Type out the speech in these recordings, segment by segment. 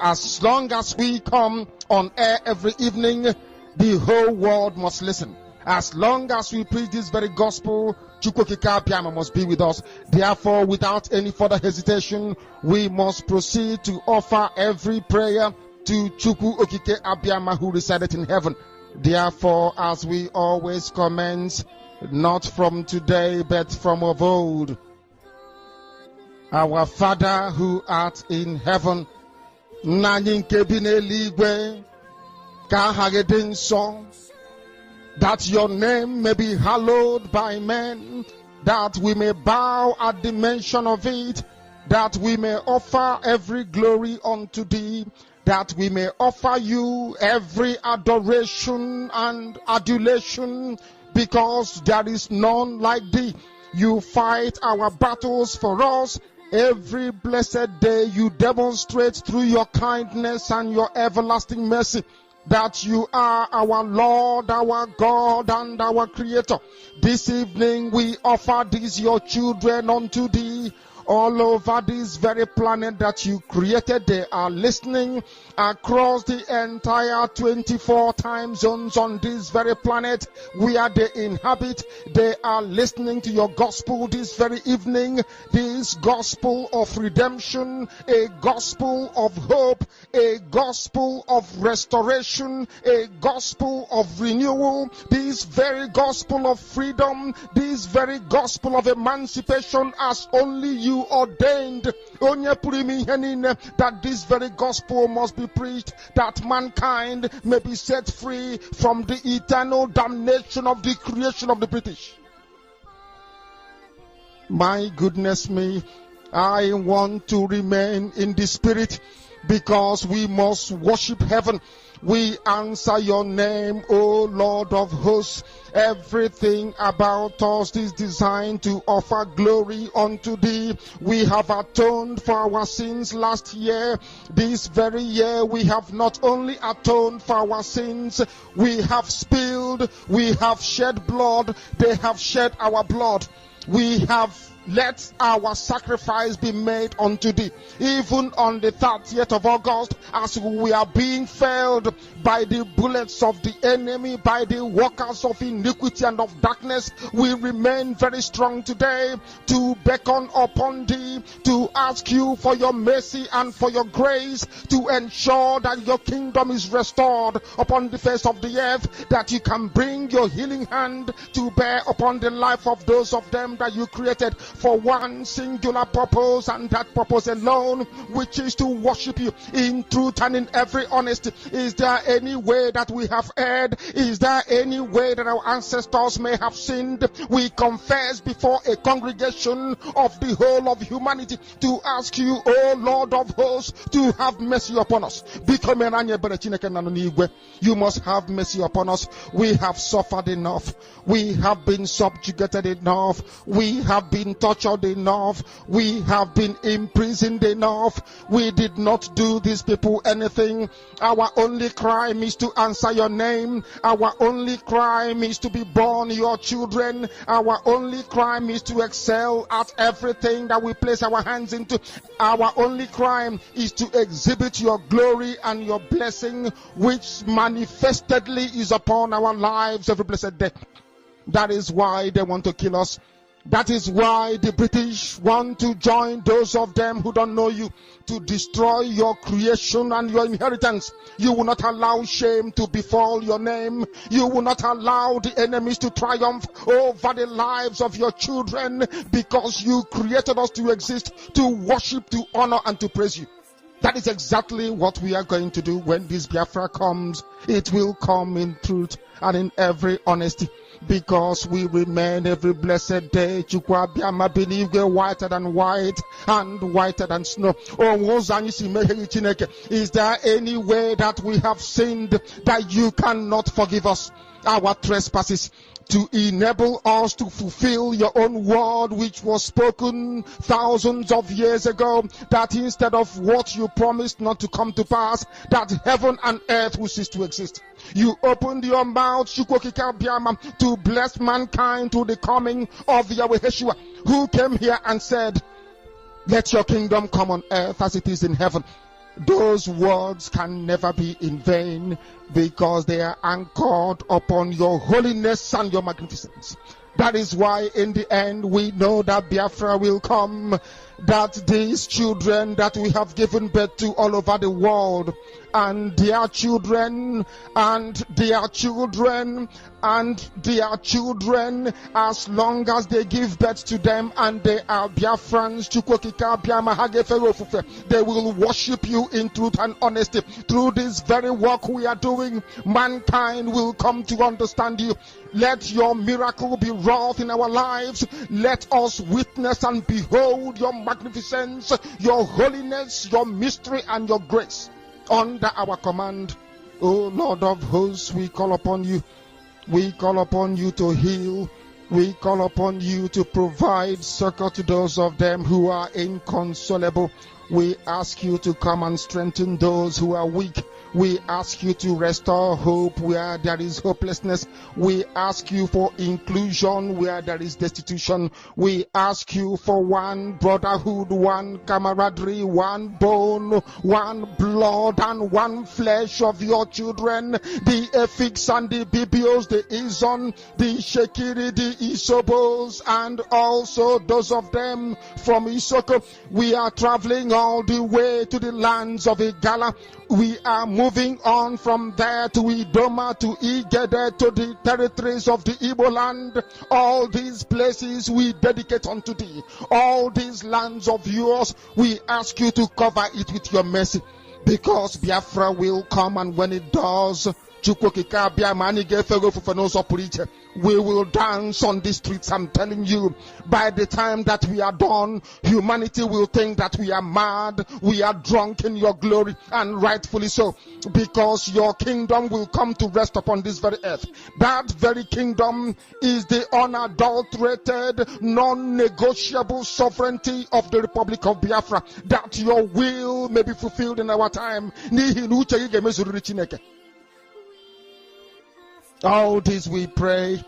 as long as we come on air every evening, the whole world must listen. As long as we preach this very gospel, Chukwokika Abiyama must be with us. Therefore, without any further hesitation, we must proceed to offer every prayer to Chukwu Okike Abiyama who resided in heaven. Therefore, as we always commence, not from today, but from of old, our Father who art in heaven, that your name may be hallowed by men, that we may bow at the mention of it, that we may offer every glory unto thee, that we may offer you every adoration and adulation, because there is none like thee. You fight our battles for us. Every blessed day you demonstrate through your kindness and your everlasting mercy that you are our Lord, our God, and our Creator. This evening we offer these your children unto thee. All over this very planet that you created, they are listening across the entire 24 time zones on this very planet where they inhabit. They are listening to your gospel this very evening, this gospel of redemption, a gospel of hope, a gospel of restoration, a gospel of renewal, this very gospel of freedom, this very gospel of emancipation as only you ordained, that this very gospel must be preached, that mankind may be set free from the eternal damnation of the creation of the British. My goodness me, I want to remain in the spirit, because we must worship heaven. We answer your name, O Lord of hosts. Everything about us is designed to offer glory unto thee. We have atoned for our sins last year. This very year we have not only atoned for our sins, we have spilled, we have shed blood, they have shed our blood. We have let our sacrifice be made unto thee. Even on the 30th of August, as we are being felled by the bullets of the enemy, by the workers of iniquity and of darkness, we remain very strong today to beckon upon thee, to ask you for your mercy and for your grace, to ensure that your kingdom is restored upon the face of the earth, that you can bring your healing hand to bear upon the life of those of them that you created for one singular purpose, and that purpose alone, which is to worship you in truth and in every honesty. Is there any way that we have erred? Is there any way that our ancestors may have sinned? We confess before a congregation of the whole of humanity to ask you, O Lord of hosts, to have mercy upon us. You must have mercy upon us. We have suffered enough. We have been subjugated enough. We have been tortured enough. We have been imprisoned enough. We did not do these people anything. Our only crime is to answer your name. Our only crime is to be born your children. Our only crime is to excel at everything that we place our hands into. Our only crime is to exhibit your glory and your blessing, which manifestedly is upon our lives every blessed day. That is why they want to kill us. That is why the British want to join those of them who don't know you to destroy your creation and your inheritance. You will not allow shame to befall your name. You will not allow the enemies to triumph over the lives of your children, because you created us to exist, to worship, to honor, and to praise you. That is exactly what we are going to do when this Biafra comes. It will come in truth and in every honesty, because we remain every blessed day. Chukwuabiama believe we're whiter than white and whiter than snow. Is there any way that we have sinned that you cannot forgive us our trespasses, to enable us to fulfill your own word which was spoken thousands of years ago, that instead of what you promised not to come to pass, that heaven and earth will cease to exist? You opened your mouth, Chukwokika Biama, to bless mankind to the coming of Yahweh Yeshua, who came here and said, let your kingdom come on earth as it is in heaven. those words can never be in vain, because they are anchored upon your holiness and your magnificence. That is why in the end we know that Biafra will come, that these children that we have given birth to all over the world, and their children, and their children, and their children, as long as they give birth to them and they are Biafrans, they will worship you in truth and honesty. Through this very work we are doing, mankind will come to understand you. Let your miracle be wrought in our lives. Let us witness and behold your magnificence, your holiness, your mystery, and your grace under our command. O Lord of hosts, we call upon you. We call upon you to heal. We call upon you to provide succor to those of them who are inconsolable. We ask you to come and strengthen those who are weak. We ask you to restore hope where there is hopelessness. We ask you for inclusion where there is destitution. We ask you for one brotherhood, one camaraderie, one bone, one blood, and one flesh of your children. The Efiks and the Bibios, the Izon, the Shekiri, the Isobos, and also those of them from Isoko. We are traveling all the way to the lands of Igala. We are moving on from there to Idoma, to Igede, to the territories of the Igbo land. All these places we dedicate unto thee. All these lands of yours, we ask you to cover it with your mercy. Because Biafra will come, and when it does, we will dance on the streets. I'm telling you, by the time that we are done, humanity will think that we are mad, we are drunk in your glory, and rightfully so, because your kingdom will come to rest upon this very earth. That very kingdom is the unadulterated, non-negotiable sovereignty of the Republic of Biafra, that your will may be fulfilled in our time. All this we pray,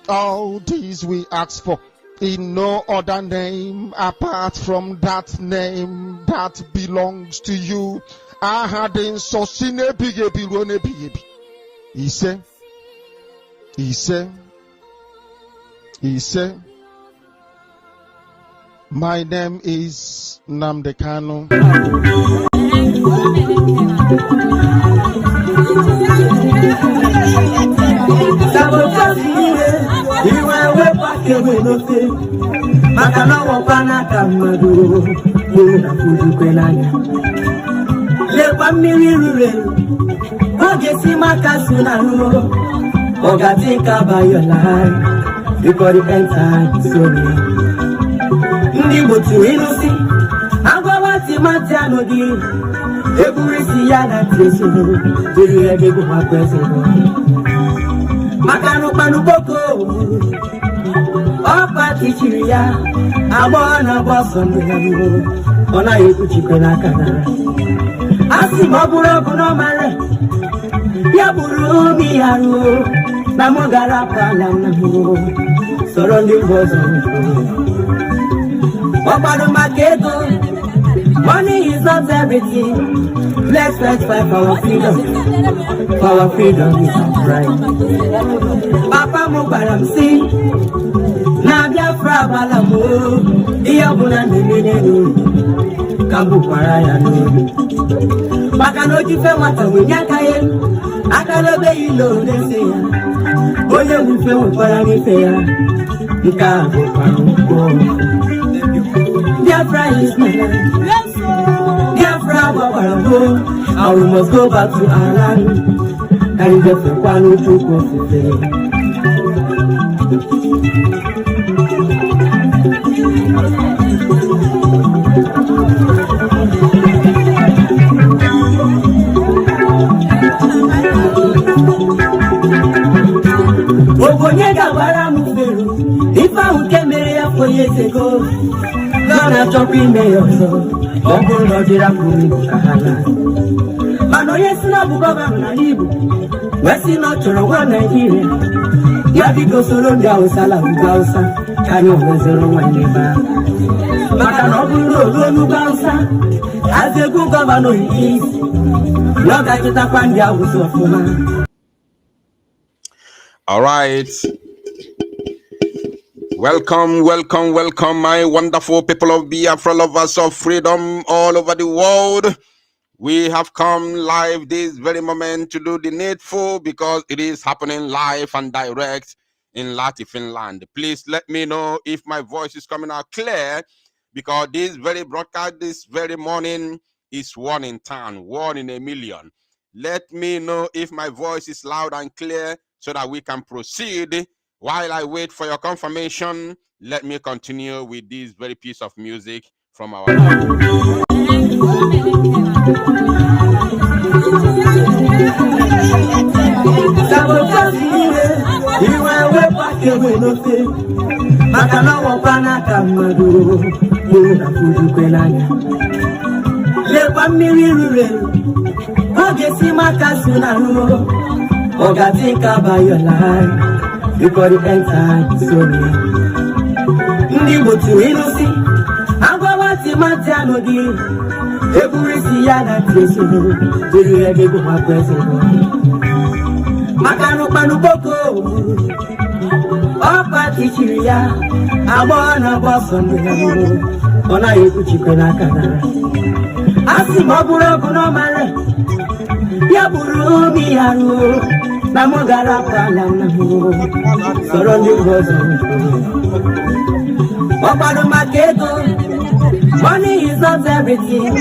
all these we ask for, in no other name apart from that name that belongs to you. He said, my name is Namdekano. Because the end time is so near. Ndibutu inusi, agwawati matianodi. Eburisi yana tesu, diri egegu makwese. Makanu panuboko, opa kichiria, abona bosonde, ona ikuchikona kana. Asi maburo kuno mare, yaburu miyaru, namogara pala namu, surrounding was on. Money is not everything. Let's fight for our freedom. For our freedom is our right. Papa Mubaram si Nadia Frabalamu Iabuna Neminu Kambu Parayano Makano Jifemata Winyakaye Akalobe Ilo Nesia Oye Wife Paranifea Nkabu Paruko Biafra is my land. Biafra, and we must go back to our land. And get the one who took us today. If I would get married 4 years ago, Gonna jump in there, Bongo no dira kumi kahala. Mano yes na bugoba na libu. Wesi no choro wa Nigeria. Ya bigo solo ndia usala ugausa. Kanya wezero wanyeba maka na oburu olu bausa as a good governor he is no ga kita kwandi awuso fuma. All right. Welcome, welcome, welcome, my wonderful people of Biafra, lovers of freedom all over the world. We have come live this very moment to do the needful because it is happening live and direct in Lati, Finland. Please let me know if my voice is coming out clear because this very broadcast, this very morning is one in town, one in a million. Let me know if my voice is loud and clear so that we can proceed. While I wait for your confirmation, let me continue with this very piece of music from our... Think about your life. You got it inside, so Ndi to inusi, Agwawati Matianodi, Eburisi Yana Tresu, Duru Ebego Makwese, Makano Panupoko, Opa Tichiria, Abona Bosson, Ona Yukuchikona Kana, Asimabura Kunomare, Yaburu Miyaru. Namogara Palamo, surrounding was money is not everything.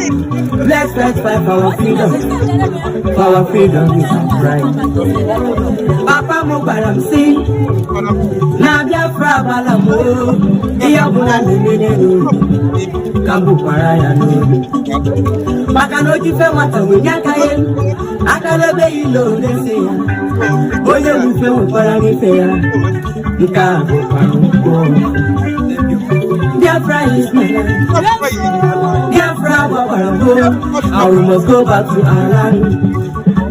Let's fight for our freedom. For our freedom is our right. Papa Mubaram see, Nabia Frabalamo, Iabuna Ninu, Kambu Parayano. Makanoji Femata Winyakayen, Akalabe Ilo, they say. Oye mufe mufarani feya, ikago panuko. Biafra is my life. Biafra wawarabo. And we must go back to our land.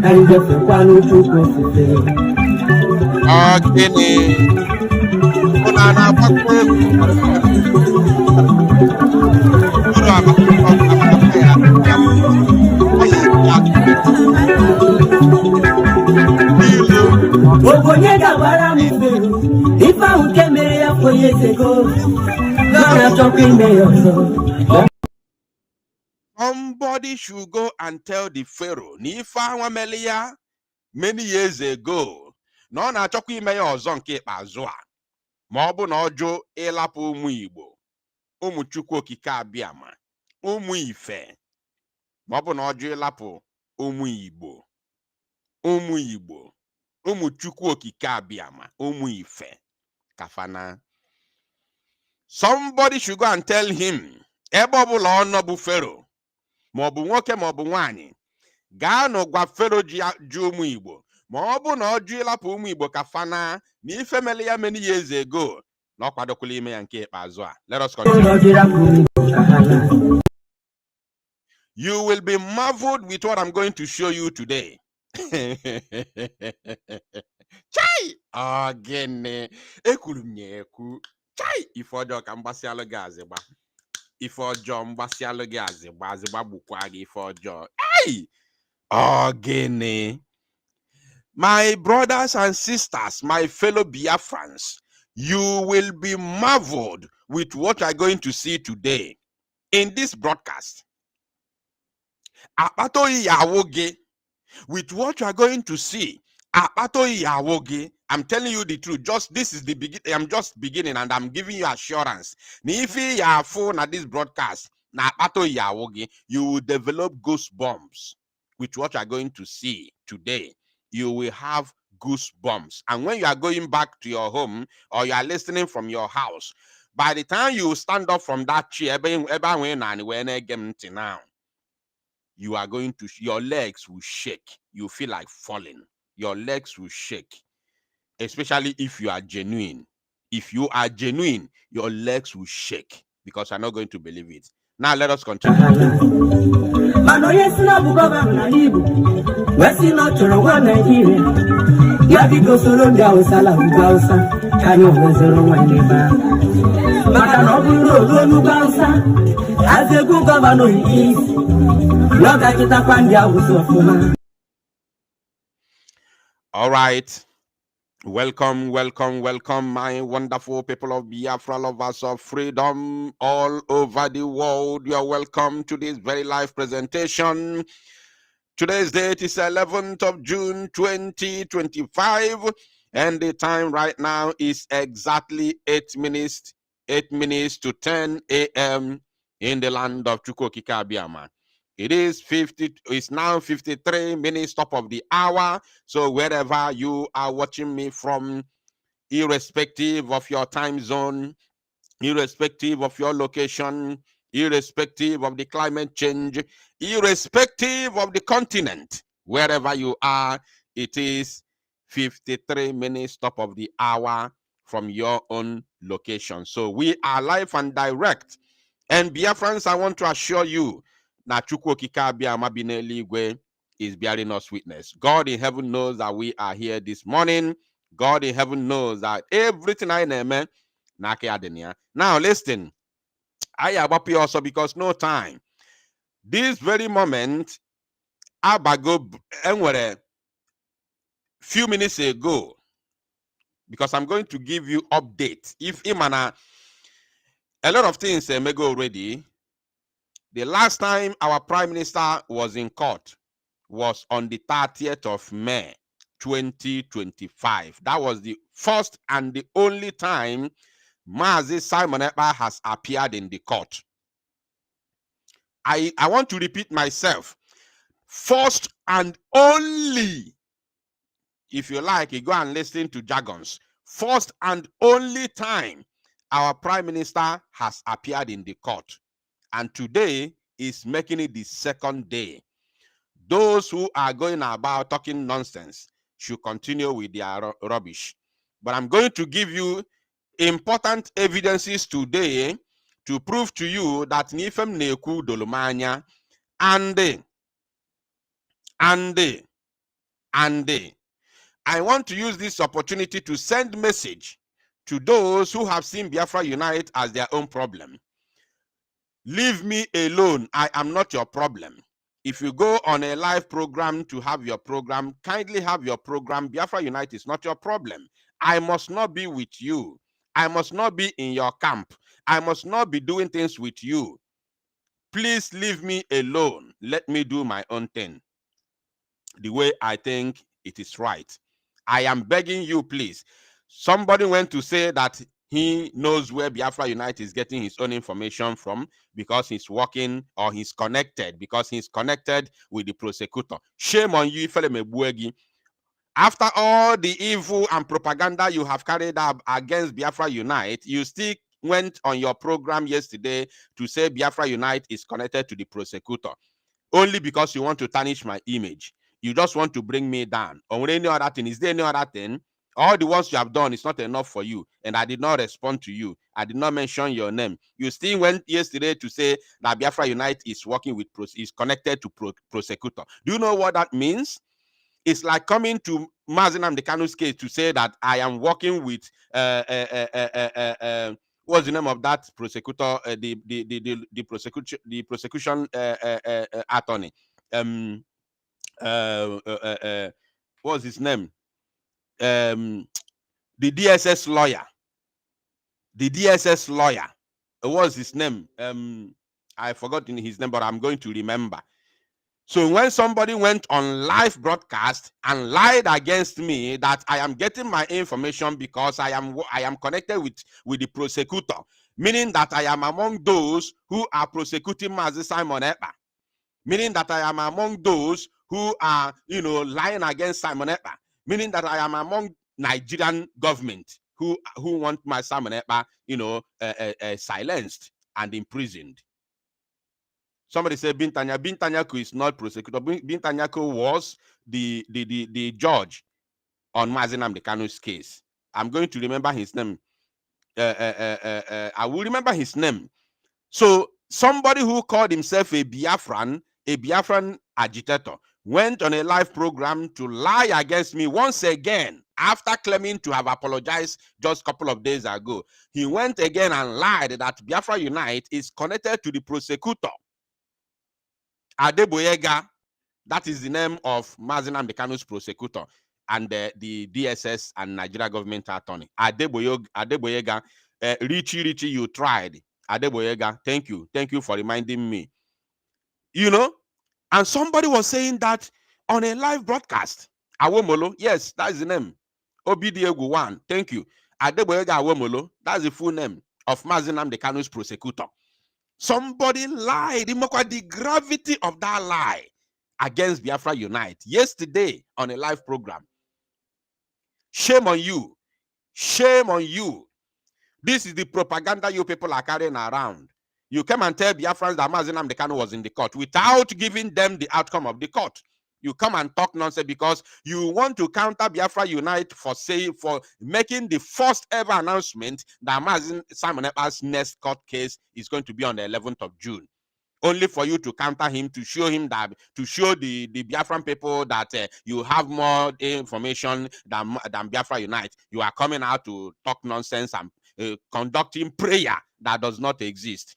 And the Fepano to go. If I would get married 4 years ago, somebody should go and tell the Pharaoh, Nifa Wamelia, many years ago, no na chokwi ime ya ọzọ nke ikpeazụ a ma ọ bụ na ọjụ ịlapụ ụmụ Igbo ụmụ Chukwu okike abịama ụmụ Ife ma ọ bụ na ọjụ ịlapụ ụmụ Igbo ụmụ Chukwu okike abịama ụmụ Ife kafana. Somebody should go and tell him ebe ọbụla ọ nọ bụ Pharaoh ma ọ bụ nwoke ma ọ bụ nwaanyị gaa n'ọgwa Pharaoh ji ụmụ Igbo ma ọ bụ na ọ jụ ịlapụ ụmụ Igbo kafana na ife mele ya many years ago na ọ kwadokwala ime ya nke ikpeazụ a. Let us continue. You will be marveled with what I'm going to show you today. Chai! Again, ekwuru m ya ekwu. Chai! Ife ọjọọ ka mgbasialụ gị azịgba. Ife ọjọọ mgbasialụ gị azịgba azịgba gbukwa gị ife ọjọọ. Hey! Again. My brothers and sisters, my fellow Biafrans, you will be marveled with what you are going to see today in this broadcast. With what you are going to see, I'm telling you the truth. Just this is the beginning. I'm just beginning, and I'm giving you assurance. If you are phone at this broadcast, you will develop goosebumps with what you are going to see today. You will have goosebumps, and when you are going back to your home or you are listening from your house, by the time you stand up from that chair, now you are going to, your legs will shake. You feel like falling. Your legs will shake, especially if you are genuine. If you are genuine, your legs will shake because you're not going to believe it. Now let us continue. ya biko soro ndị Hausa la ugwu Hausa ka anyị wezụrụ nwanne ba maka na ọ bụrụ na olu n'ugwu Hausa azị egwu gọvanọ isi na ọ ga-achịtakwa ndị Hausa ọfụma. All right. Welcome, welcome, welcome, my wonderful people of Biafra, lovers of freedom all over the world. You're welcome to this very live presentation. Today's date is 11th of June, 2025, and the time right now is exactly 8 minutes to 10 a.m. in the land of Chukwokika, Biama. It's now 53 minutes top of the hour. So wherever you are watching me from, irrespective of your time zone, irrespective of your location, irrespective of the climate change, irrespective of the continent, wherever you are, it is 53 minutes top of the hour from your own location. So we are live and direct. And Biafrans, I want to assure you, na Chukwu Okike Abiama bi n'eluigwe is bearing us witness. God in heaven knows that we are here this morning. God in heaven knows that everything I name na aka adịnya. Now listen, I abapi also because no time. This very moment, abago enwere few minutes ago, because I'm going to give you update. If imana a lot of things may go already. The last time our Prime Minister was in court was on the 30th of May, 2025. That was the first and the only time Mazi Simon Ekpa has appeared in the court. I want to repeat myself. First and only, if you like, you go and listen to jargons. First and only time our Prime Minister has appeared in the court. And today is making it the second day. Those who are going about talking nonsense should continue with their rubbish. But I'm going to give you important evidences today to prove to you that Nifem Neku Dolomanya and I want to use this opportunity to send message to those who have seen Biafra Unite as their own problem. Leave me alone. I am not your problem. If you go on a live program to have your program, kindly have your program. Biafra Unite is not your problem. I must not be with you. I must not be in your camp. I must not be doing things with you. Please leave me alone. Let me do my own thing the way I think it is right. I am begging you, please. Somebody went to say that he knows where Biafra Unite is getting his own information from because he's working or he's connected, because he's connected with the prosecutor. Shame on you, Ifele. After all the evil and propaganda you have carried out against Biafra Unite, you still went on your program yesterday to say Biafra Unite is connected to the prosecutor, only because you want to tarnish my image. You just want to bring me down. Or any other thing? Is there any other thing? All the ones you have done is not enough for you, and I did not respond to you. I did not mention your name. You still went yesterday to say that Biafra Unite is working with is connected to prosecutor. Do you know what that means? It's like coming to Mazi Nnamdi Kanu's case to say that I am working with what's the name of that prosecutor? The prosecution attorney. What's his name? The DSS lawyer. The DSS lawyer. What's his name? I forgot his name, but I'm going to remember. So when somebody went on live broadcast and lied against me that I am getting my information because I am connected with the prosecutor, meaning that I am among those who are prosecuting Mazi Simon Ekpa, meaning that I am among those who are, lying against Simon Ekpa, meaning that I am among Nigerian government who want my Simon Ekpa, silenced and imprisoned. Somebody said Bintanyaku is not prosecutor. Bintanyaku was the judge on Mazi Nnamdi Kanu's case. I'm going to remember his name. I will remember his name. So somebody who called himself a Biafran agitator went on a live program to lie against me once again after claiming to have apologized just a couple of days ago. He went again and lied that Biafra Unite is connected to the prosecutor, Adeboyega. That is the name of Mazi Nnamdi Kanu's prosecutor and the DSS and Nigeria government attorney. Adeboyega, Richie, you tried. Adeboyega, thank you. Thank you for reminding me. You know, and somebody was saying that on a live broadcast. Awomolo, yes, that's the name. Obidiegu 1, thank you. Adeboyega Awomolo, that's the full name of Mazi Nnamdi Kanu's prosecutor. Somebody lied. The gravity of that lie against Biafra Unite yesterday on a live program. Shame on you. Shame on you. This is the propaganda you people are carrying around. You come and tell Biafrans that Mazi Nnamdi Kanu was in the court without giving them the outcome of the court. You come and talk nonsense because you want to counter Biafra Unite for making the first ever announcement that Mazi Simon Ekpa's next court case is going to be on the 11th of June. Only for you to counter him, to show him that, to show the Biafran people that you have more information than Biafra Unite. You are coming out to talk nonsense and conducting prayer that does not exist.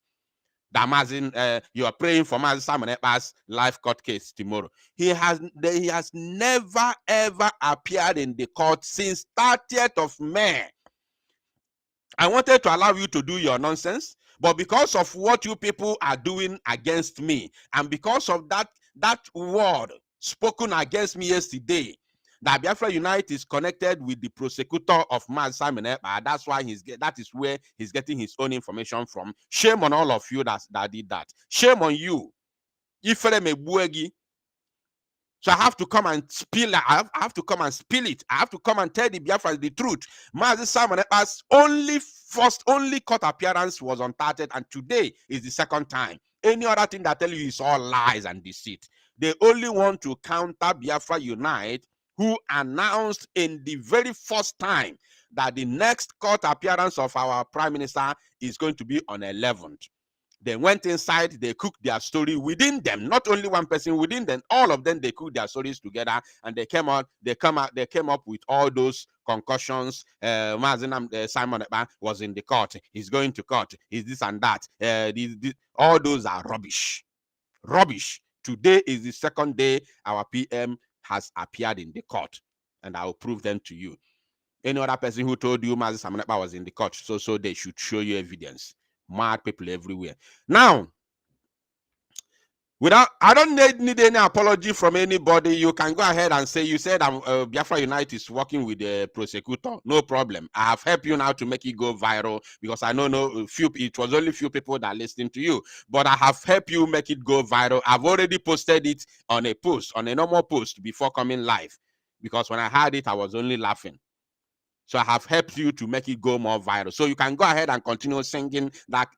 That you are praying for Mazi Simon Ekpa's live court case tomorrow. He has never ever appeared in the court since 30th of May. I wanted to allow you to do your nonsense, but because of what you people are doing against me, and because of that word spoken against me yesterday, that Biafra Unite is connected with the prosecutor of Mazi Simon Ekpa. That's why that is where he's getting his own information from. Shame on all of you that did that. Shame on you. Ifere Mebuegi. So I have to come and spill it. I have to come and spill it. I have to come and tell the Biafrans the truth. Mazi Simon Ekpa's only court appearance was on 30th, and today is the second time. Any other thing that I tell you is all lies and deceit. They only want to counter Biafra Unite, who announced in the very first time that the next court appearance of our Prime Minister is going to be on 11th. They went inside, they cooked their story within them, not only one person within them, all of them, they cooked their stories together, and they came up with all those concussions. Mazi Nnamdi Simon Ekpa was in the court, he's going to court, he's this and that. All those are rubbish. Rubbish. Today is the second day our PM has appeared in the court, and I will prove them to you. Any other person who told you Mazi Simon Ekpa was in the court, so they should show you evidence. Mad people everywhere. Now, I don't need any apology from anybody. You can go ahead and say, you said Biafra Unite is working with the prosecutor. No problem. I have helped you now to make it go viral, because I know it was only few people that listened to you, but I have helped you make it go viral. I've already posted it on a normal post before coming live, because when I heard it, I was only laughing. So I have helped you to make it go more viral. So you can go ahead and continue singing that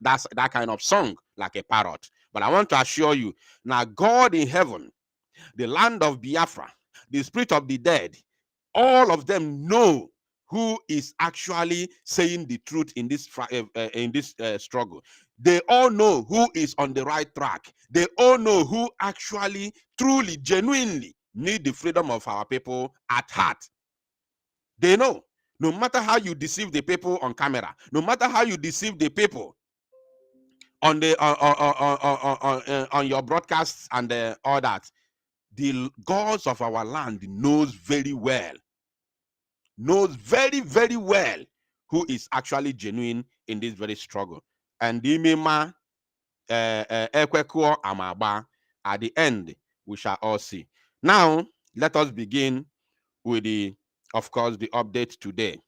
kind of song like a parrot. But I want to assure you, now God in heaven, the land of Biafra, the spirit of the dead, all of them know who is actually saying the truth in this struggle. They all know who is on the right track. They all know who actually, truly, genuinely need the freedom of our people at heart. They know. No matter how you deceive the people on camera, no matter how you deceive the people on the on your broadcasts and all that, the gods of our land knows very well, very, very well who is actually genuine in this very struggle. And the Imema Ekwekuo Amaba, at the end, we shall all see. Now, let us begin with of course, the update today.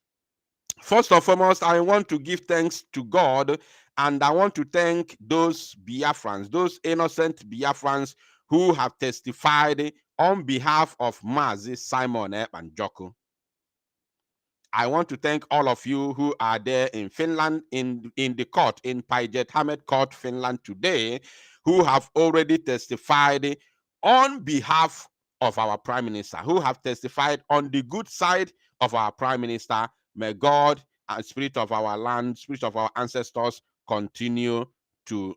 First and foremost, I want to give thanks to God, and I want to thank those Biafrans, those innocent Biafrans who have testified on behalf of Mazi Simon Ekpa and Joko. I want to thank all of you who are there in Finland, in the court, in Pajet Hamed Court, Finland today, who have already testified on behalf of our Prime Minister, who have testified on the good side of our Prime Minister. May God and spirit of our land, spirit of our ancestors continue to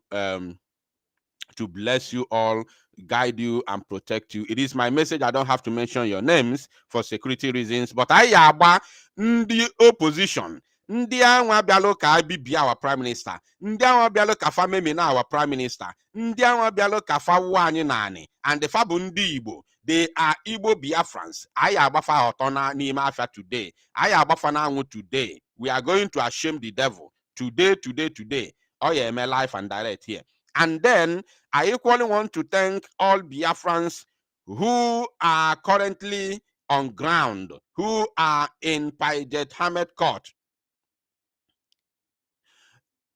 bless you all, guide you and protect you. It is my message. I don't have to mention your names for security reasons, but I agba ndị opposition, ndị anwa bịalụ ka bibia our prime minister, ndị anwa bịalụ ka fa memina our prime minister, ndị anwa bịalụ ka fa wuo anyị naanị, and the fa bụ ndị Igbo. They are Igbo Biafrans. I agbafa ọtọ n'ime afia today. I agbafa na anwụ today. We are going to shame the devil today. Oh yeah, my life and direct here. And then I equally want to thank all Biafrans who are currently on ground, who are in Pajet Hamed Court.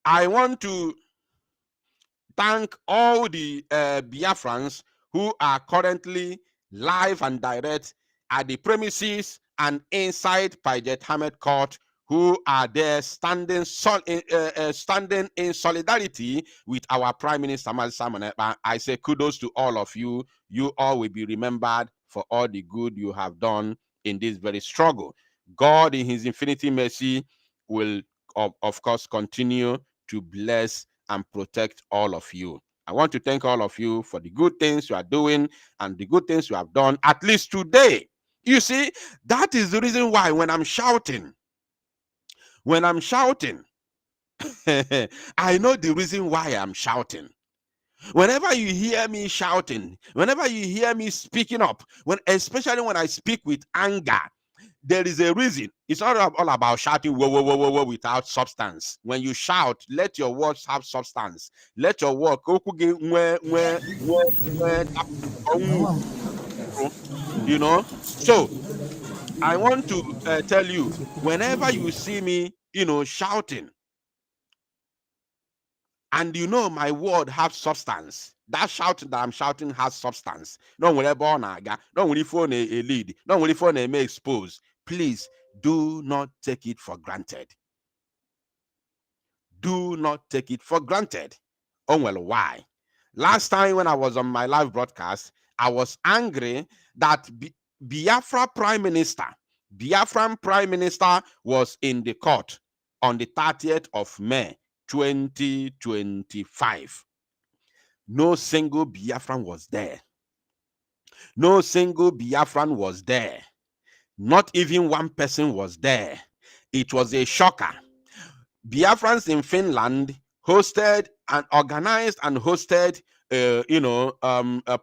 I want to thank all the Biafrans who are currently live and direct at the premises and inside Pajet Hamed Court, who are there standing in solidarity with our Prime Minister Simon Ekpa. I say kudos to all of you. You all will be remembered for all the good you have done in this very struggle. God, in His infinity mercy, will of course continue to bless and protect all of you. I want to thank all of you for the good things you are doing and the good things you have done, at least today. You see, that is the reason why when I'm shouting, I know the reason why I'm shouting. Whenever you hear me shouting, whenever you hear me speaking up, especially when I speak with anger, there is a reason. It's not all about shouting whoa, whoa, whoa, whoa, whoa, without substance. When you shout, let your words have substance. Let your work, you know. So I want to tell you, whenever you see me, shouting, and my word have substance. That shout that I'm shouting has substance. Don't worry about naga. Don't worry for a lead. Don't worry for a may expose. Please do not take it for granted. Do not take it for granted. Oh well, why? Last time when I was on my live broadcast, I was angry that Biafran Prime Minister was in the court on the 30th of May 2025. No single Biafran was there. No single Biafran was there. Not even one person was there. It was a shocker. Biafrans in Finland hosted and organized and hosted a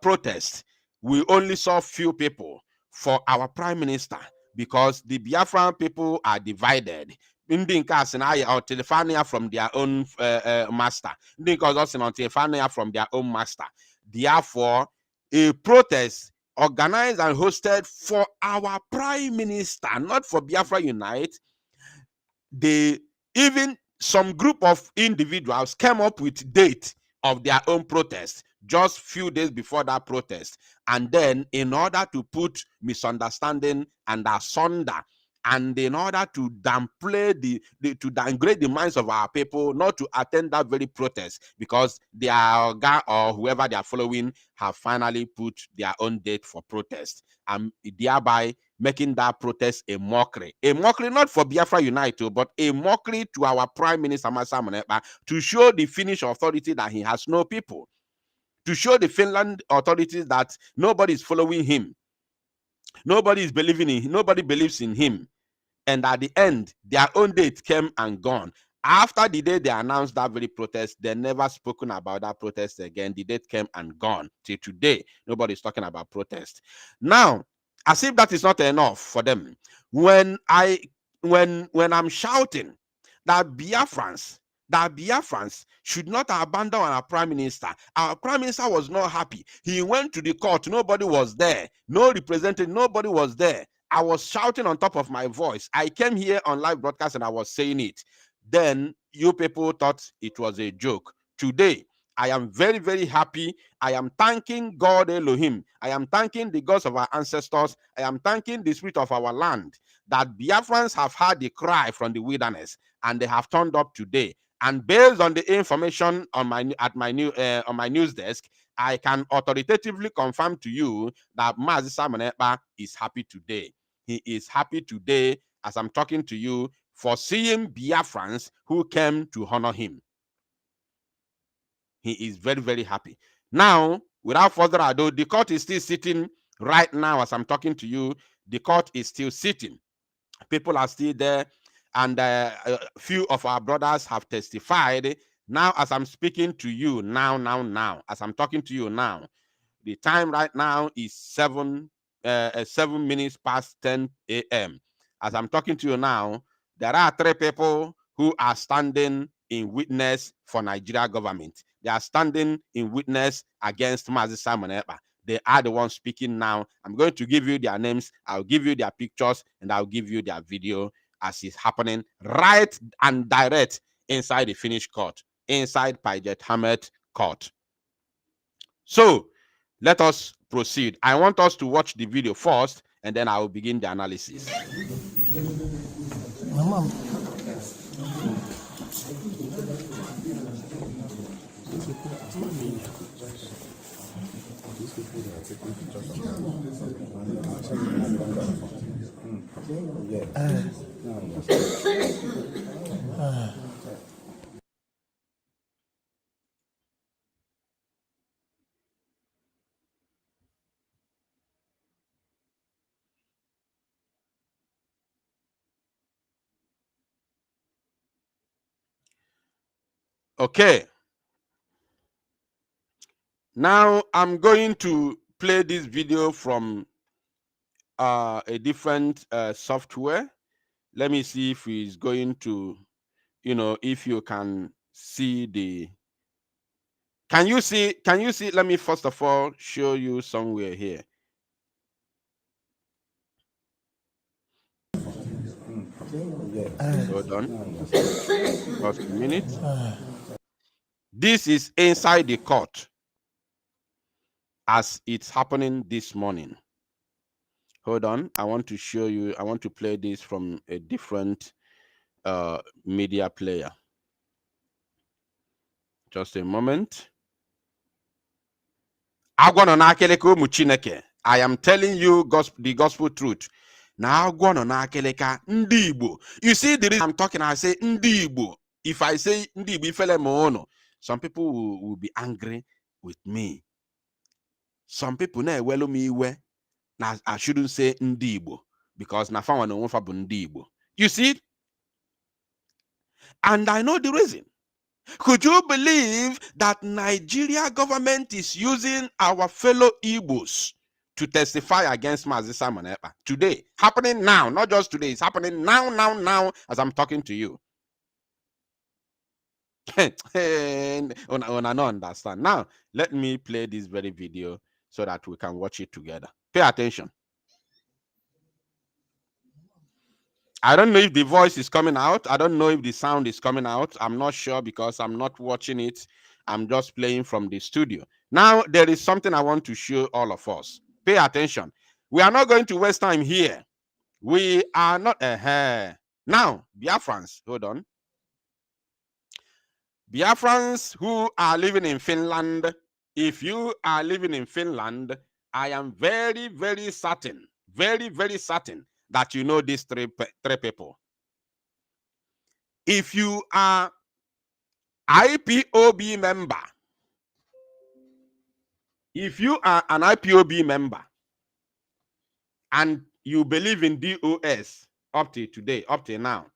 protest. We only saw few people for our prime minister because the Biafran people are divided. Ndị nke asị na ya Telefania from their own master. Ndị nke ọzọ sị na Telefania from their own master. Therefore, a protest organized and hosted for our prime minister, not for Biafra Unite. Even some group of individuals came up with date of their own protest just few days before that protest. And then in order to put misunderstanding and asunder, and in order to downgrade the minds of our people not to attend that very protest, because their guy or whoever they are following have finally put their own date for protest, and thereby making that protest a mockery not for Biafra Unite, but a mockery to our Prime Minister Simon Ekpa, to show the Finnish authority that he has no people, to show the Finland authorities that nobody is following him, nobody is believing in him, nobody believes in him. And at the end, their own date came and gone. After the day they announced that very protest, they never spoken about that protest again. The date came and gone. Till today, nobody's talking about protest. Now, as if that is not enough for them, when I'm shouting that Biafrans should not abandon our prime minister. Our prime minister was not happy. He went to the court. Nobody was there. No representative. Nobody was there. I was shouting on top of my voice. I came here on live broadcast and I was saying it. Then you people thought it was a joke. Today, I am very, very happy. I am thanking God Elohim. I am thanking the gods of our ancestors. I am thanking the spirit of our land that Biafrans have heard the cry from the wilderness and they have turned up today. And based on the information on my news desk, I can authoritatively confirm to you that Mazi Simon Ekpa is happy today. He is happy today as I'm talking to you for seeing Biafrans who came to honor him. He is very, very happy. Now, without further ado, the court is still sitting right now as I'm talking to you. The court is still sitting. People are still there, and a few of our brothers have testified. Now, as I'm speaking to you, now, as I'm talking to you now, the time right now is 7 minutes past 10 a.m. As I'm talking to you now, there are 3 people who are standing in witness for Nigeria government. They are standing in witness against Mazi Simon Ekpa. They are the ones speaking now. I'm going to give you their names. I'll give you their pictures, and I'll give you their video as it's happening right and direct inside the finished court, inside Pajet Hamed court. So let us proceed. I want us to watch the video first, and then I will begin the analysis. Okay. Now I'm going to play this video from a different software. Let me see if he's going to, if you can see the. Can you see? Let me first of all show you somewhere here. Hold on. Just a minute. This is inside the court as it's happening this morning. Hold on. I want to show you. I want to play this from a different media player. Just a moment. I am telling you the gospel truth. Now, you see the reason I'm talking, I say Ndibo. If I say Ndibo, some people will be angry with me. Some people well me now I shouldn't say Ndibo because na fa no fa bu Ndibo. You see? And I know the reason. Could you believe that Nigeria government is using our fellow Igbos to testify against Mazi Simon Ekpa today? Happening now, not just today. It's happening now, as I'm talking to you. I don't understand. Now, let me play this very video so that we can watch it together. Pay attention. I don't know if the voice is coming out. I don't know if the sound is coming out. I'm not sure because I'm not watching it. I'm just playing from the studio. Now, there is something I want to show all of us. Pay attention. We are not going to waste time here. We are not... Now, Biafrans, hold on. Biafrans who are living in Finland, if you are living in Finland, I am very, very certain, that you know these three people. If you are IPOB member, if you are an IPOB member and you believe in DOS up to today, up to now,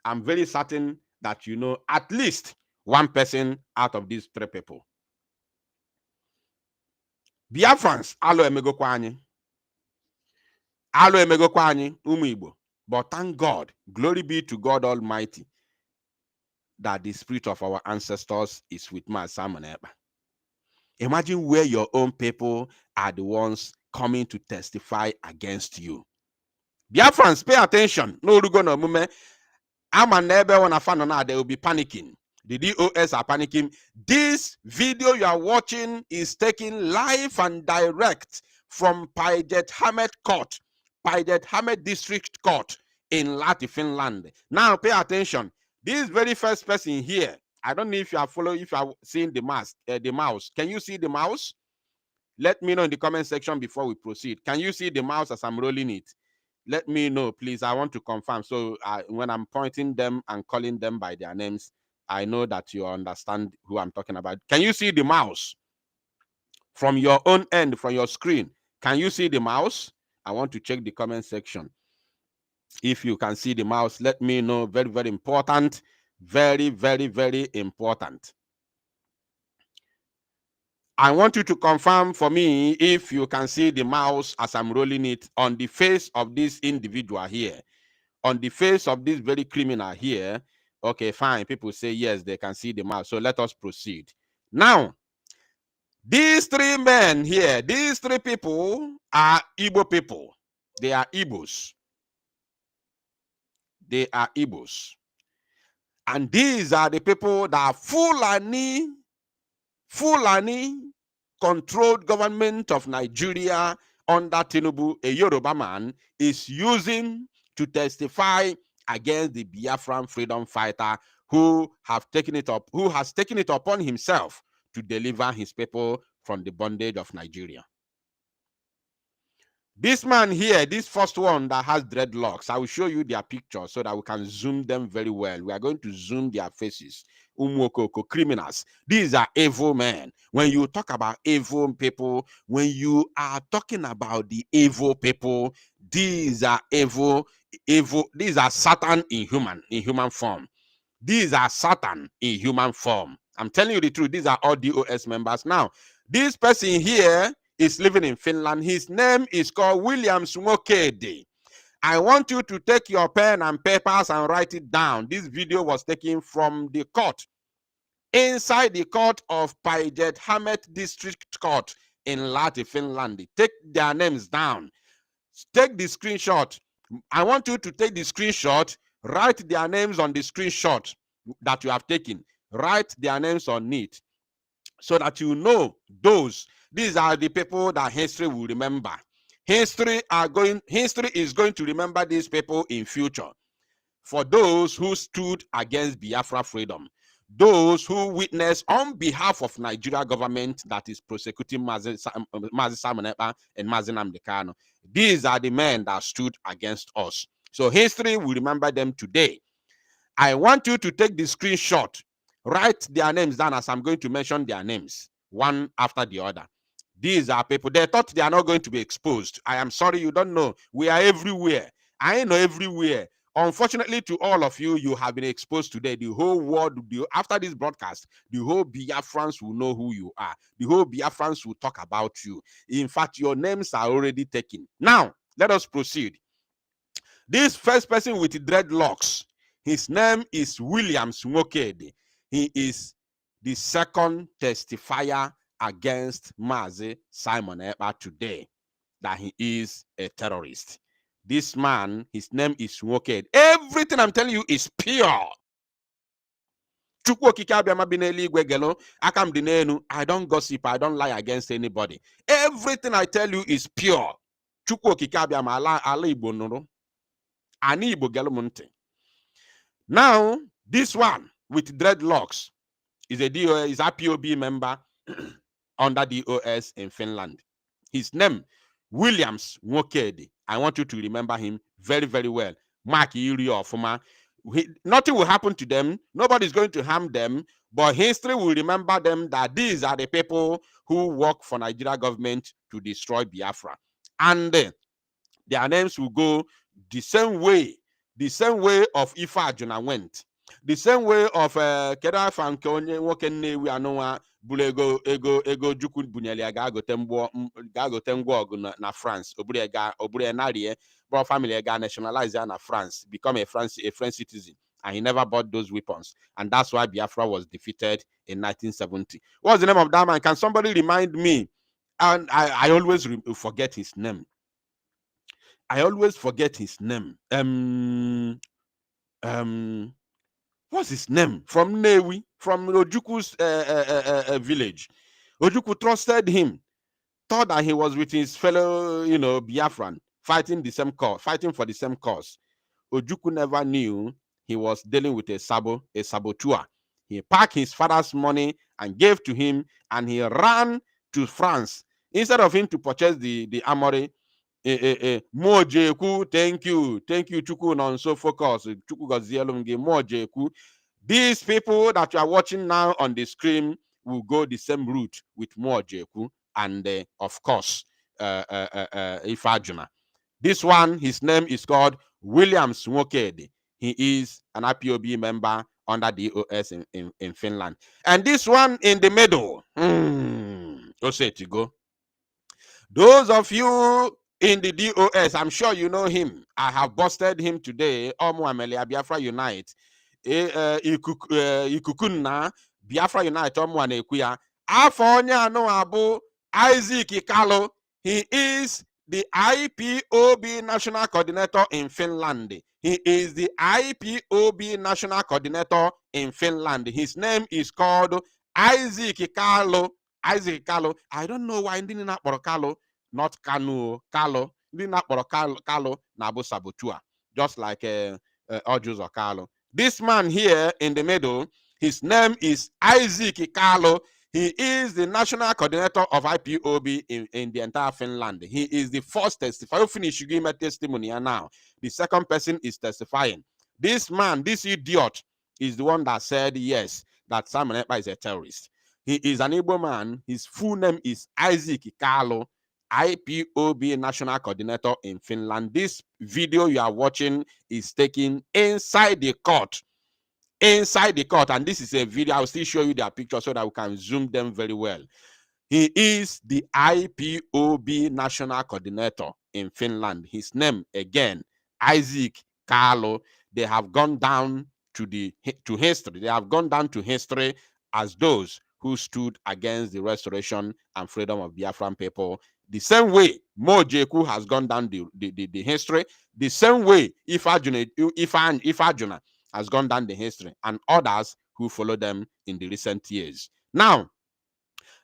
I'm very certain that you know at least one person out of these three people. Biafrans, alo emego kwani. Alo emego kwani, umu Igbo. But thank God, glory be to God Almighty, that the spirit of our ancestors is with Mazi Simon Ekpa. Imagine where your own people are the ones coming to testify against you. Biafrans, pay attention. No, I'm a neighbor when I found out they will be panicking. The DOS are panicking. This video you are watching is taken live and direct from Pajet Hamed Court, Pajet Hamed District Court in Lahti, Finland. Now pay attention. This very first person here, I don't know if you are following, if you are seeing the mouse. Can you see the mouse? Let me know in the comment section before we proceed. Can you see the mouse as I'm rolling it? Let me know, please. I want to confirm. So when I'm pointing them and calling them by their names, I know that you understand who I'm talking about. Can you see the mouse? From your own end, from your screen, can you see the mouse? I want to check the comment section. If you can see the mouse, let me know. Very, very important. Very, very, very important. I want you to confirm for me if you can see the mouse as I'm rolling it on the face of this individual here. On the face of this very criminal here. Okay, fine. People say yes, they can see the mouse. So let us proceed. Now, these three men here, these three people are Igbo people. They are Igbos. They are Igbos. And these are the people that Fulani controlled government of Nigeria under Tinubu, a Yoruba man, is using to testify against the Biafran freedom fighter who has taken it upon himself to deliver his people from the bondage of Nigeria. This man here, this first one that has dreadlocks, I will show you their picture so that we can zoom them very well. We are going to zoom their faces. Umwokoko, criminals. These are evil men. When you talk about evil people, when you are talking about the evil people, these are evil. These are Satan in human form. These are Satan in human form. I'm telling you the truth. These are all DOS members. Now, this person here is living in Finland. His name is called William Smokedi. I want you to take your pen and papers and write it down. This video was taken from the court. Inside the court of Paijet Hamet District Court in Lahti, Finland. Take their names down. Take the screenshot. I want you to take the screenshot. Write their names on the screenshot that you have taken. Write their names on it so that you know these are the people that history will remember. History is going to remember these people in future. For those who stood against Biafra freedom, those who witnessed on behalf of Nigeria government that is prosecuting Mazi Simon Ekpa and Mazi Nnamdi Kanu. These are the men that stood against us. So history will remember them today. I want you to take the screenshot, write their names down as I'm going to mention their names, one after the other. These are people, they thought they are not going to be exposed. I am sorry, you don't know. We are everywhere. I know everywhere. Unfortunately, to all of you, you have been exposed today. The whole world, after this broadcast, the whole Biafrans will know who you are. The whole Biafrans will talk about you. In fact, your names are already taken. Now, let us proceed. This first person with dreadlocks, his name is William Smokedi. He is the second testifier against Mazi Simon Ekpa today, that he is a terrorist. This man, his name is Smokedi. Everything I'm telling you is pure. I don't gossip, I don't lie against anybody. Everything I tell you is pure. Now, this one with dreadlocks is a POB member under DOS in Finland. His name, Williams Nwokedi. I want you to remember him very, very well. Mark Iri Ofuma. Nothing will happen to them. Nobody's going to harm them. But history will remember them that these are the people who work for Nigeria government to destroy Biafra. And their names will go the same way of Ifa Ajuna went. The same way of Keda Fankonye Wokennewi Anoa Bulego Ego Jukun Bunyelia Gago na France. Obrega Narie, brought family ga nationalize na France, become a French citizen. And he never bought those weapons. And that's why Biafra was defeated in 1970. What's the name of that man? Can somebody remind me? And I always forget his name. I always forget his name. What's his name? From Newi, from Ojuku's village. Ojuku trusted him, thought that he was with his fellow, Biafran, fighting for the same cause. Ojuku never knew he was dealing with a saboteur. He packed his father's money and gave to him, and he ran to France. Instead of him to purchase the armory, Mojeku, thank you, Chuku, non so focus. Chuku Gazielumge, Mojeku. These people that you are watching now on the screen will go the same route with Mojeku, and of course, Ifajuna. This one, his name is called William Swokedi. He is an IPOB member under DOS in Finland. And this one in the middle, say to go. Those of you in the DOS, I'm sure you know him. I have busted him today. Omu Amelia Biafra Unite. Ikukunna Biafra Unite Omu Anekuya. Afonya no abu Isaac Ikalo. He is the IPOB National Coordinator in Finland. He is the IPOB National Coordinator in Finland. His name is called Isaac Ikalo. Isaac Kalo. I don't know why ndị na-akpọrọ Kalo, not Kanu, Kalo. Ndị na-akpọrọ Kalo na Abu Sabutua, just like Ojus or Kalo. This man here in the middle, his name is Isaac Kalo. He is the national coordinator of IPOB in the entire Finland. He is the first testifier. You finish, you give me testimony now. The second person is testifying. This man, this idiot, is the one that said yes, that Simon Ekpa is a terrorist. He is an Igbo man. His full name is Isaac Kalo, IPOB National Coordinator in Finland. This video you are watching is taken inside the court. Inside the court. And this is a video. I'll still show you their picture so that we can zoom them very well. He is the IPOB National Coordinator in Finland. His name, again, Isaac Kalo. They have gone down to history. They have gone down to history as those who stood against the restoration and freedom of Biafran people. The same way Mo Jeku has gone down the history, the same way Ifajuna has gone down the history, and others who follow them in the recent years. Now,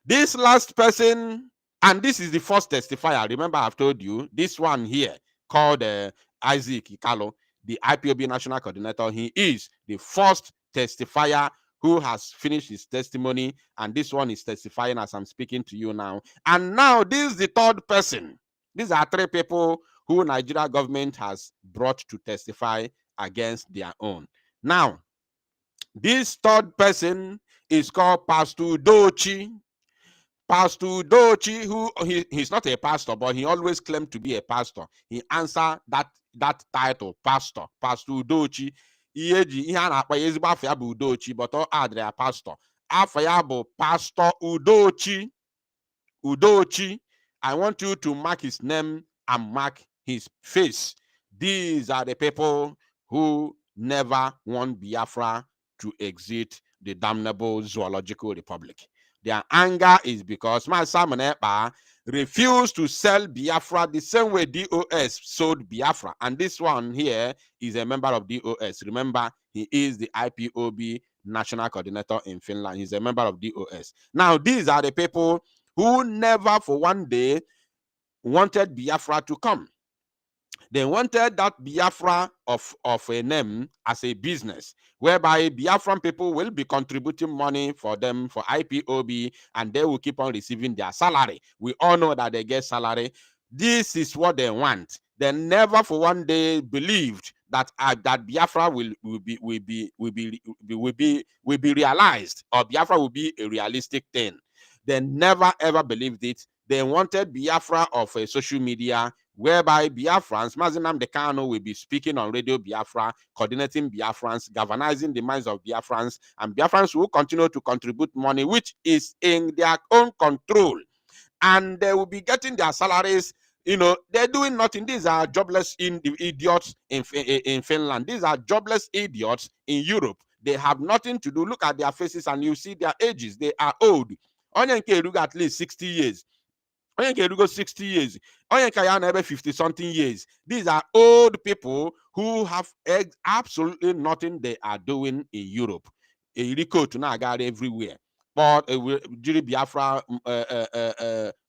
this last person, and this is the first testifier. Remember, I've told you, this one here called Isaac Kalo, the IPOB National Coordinator. He is the first testifier who has finished his testimony, and this one is testifying as I'm speaking to you now. And now this is the third person. These are three people who Nigeria government has brought to testify against their own. Now, this third person is called Pastor Udochi. Pastor Udochi, who he's not a pastor, but he always claimed to be a pastor. He answered that title, Pastor Udochi. Ihe a na-akpa ya ezigbo afọ ya bụ Udochi, but ọ adịrị ya pastor. Afọ ya bụ Pastor Udochi. Udochi, I want you to mark his name and mark his face. These are the people who never want Biafra to exit the damnable zoological republic. Their anger is because my Simon Ekpa refused to sell Biafra the same way DOS sold Biafra. And this one here is a member of DOS. Remember, he is the IPOB National Coordinator in Finland. He's a member of DOS. Now, these are the people who never for one day wanted Biafra to come. They wanted that Biafra of a name as a business, whereby Biafran people will be contributing money for them for IPOB, and they will keep on receiving their salary. We all know that they get salary. This is what they want. They never for one day believed that that Biafra will be realized, or Biafra will be a realistic thing. They never ever believed it. They wanted Biafra of a social media, whereby Biafrans, Mazinam Dekano, will be speaking on Radio Biafra, coordinating Biafrans, galvanizing the minds of Biafrans, and Biafrans will continue to contribute money, which is in their own control. And they will be getting their salaries. You know, they're doing nothing. These are jobless idiots in Finland. These are jobless idiots in Europe. They have nothing to do. Look at their faces and you see their ages. They are old. Onyenke at least 60 years. Onyenke go 60 years. Onyenke 50 something years. These are old people who have absolutely nothing they are doing in Europe. Eriko to Nagar everywhere. But Jiri Biafra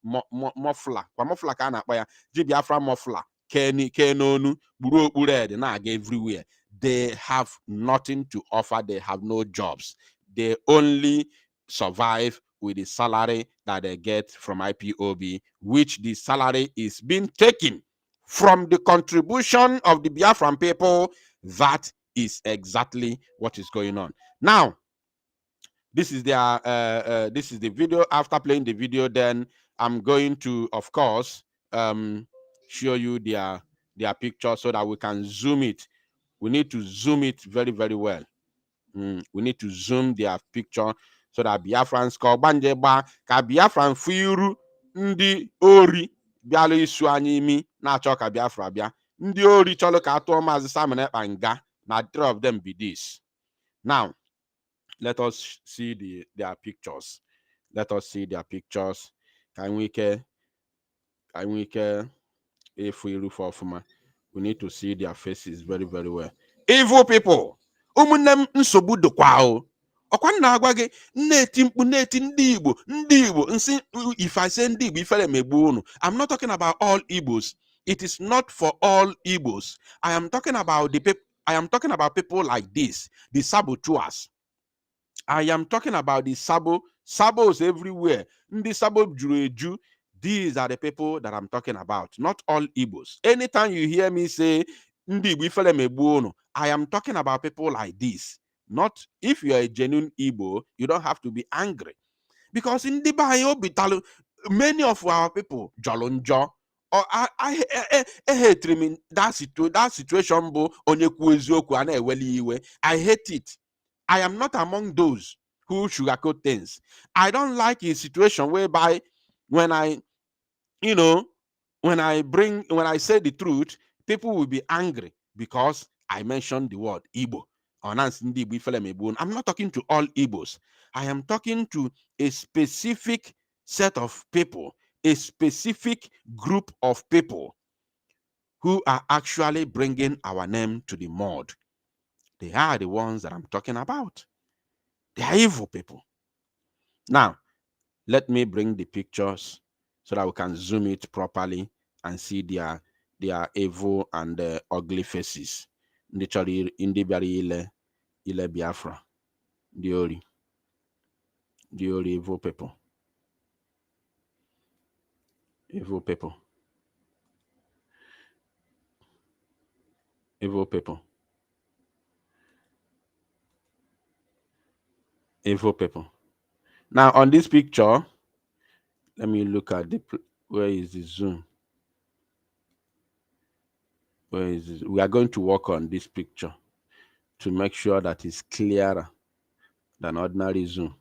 Mofla. Mofla kana kwaya. Jiri Biafra Mofla. Kenonu Buru Ured Naga everywhere. They have nothing to offer. They have no jobs. They only survive with the salary that they get from IPOB, which the salary is being taken from the contribution of the Biafran people. That is exactly what is going on. Now, this is their this is the video. After playing the video, then I'm going to, of course, show you their picture so that we can zoom it. We need to zoom it very, very well. We need to zoom their picture so that Biafrans ka ọgbanje gba ka Biafran firu ndị ori bịala isu anyị imi na-achọ ka Biafra bịa. Ndị ori chọrọ ka atụọ Maazị Simon Ekpa nga. Na 3 of them be this. Now, let us see their pictures. Let us see their pictures. Can we if we look for we need to see their faces very, very well. Evil people. Ụmụnne nsogbu dịkwa o. Ọkwa na-agwa gị na-eti mkpu na-eti ndị Igbo nsị if I say ndị Igbo ifere megbu unu. I'm not talking about all Igbos. It is not for all Igbos. I am talking about people like this, the saboteurs. I am talking about the sabos everywhere. Ndị sabo juru eju. These are the people that I'm talking about, not all Igbos. Anytime you hear me say ndị Igbo ifere megbu unu, I am talking about people like this. Not if you are a genuine Igbo, you don't have to be angry. Because in the Bible, many of our people, Jolonjo, or I hate him that situation. I hate it. I am not among those who sugarcoat things. I don't like a situation whereby when I say the truth, people will be angry because I mentioned the word Igbo. I'm not talking to all Igbos. I am talking to a specific set of people, a specific group of people who are actually bringing our name to the mud. They are the ones that I'm talking about. They are evil people. Now, let me bring the pictures so that we can zoom it properly and see their evil and ugly faces. Literally, in the very ile Biafra, the only evil people. Evil people. Evil people. Evil people. Now, on this picture, let me look at where is the zoom? Where is this? We are going to work on this picture to make sure that it's clearer than ordinary zoom.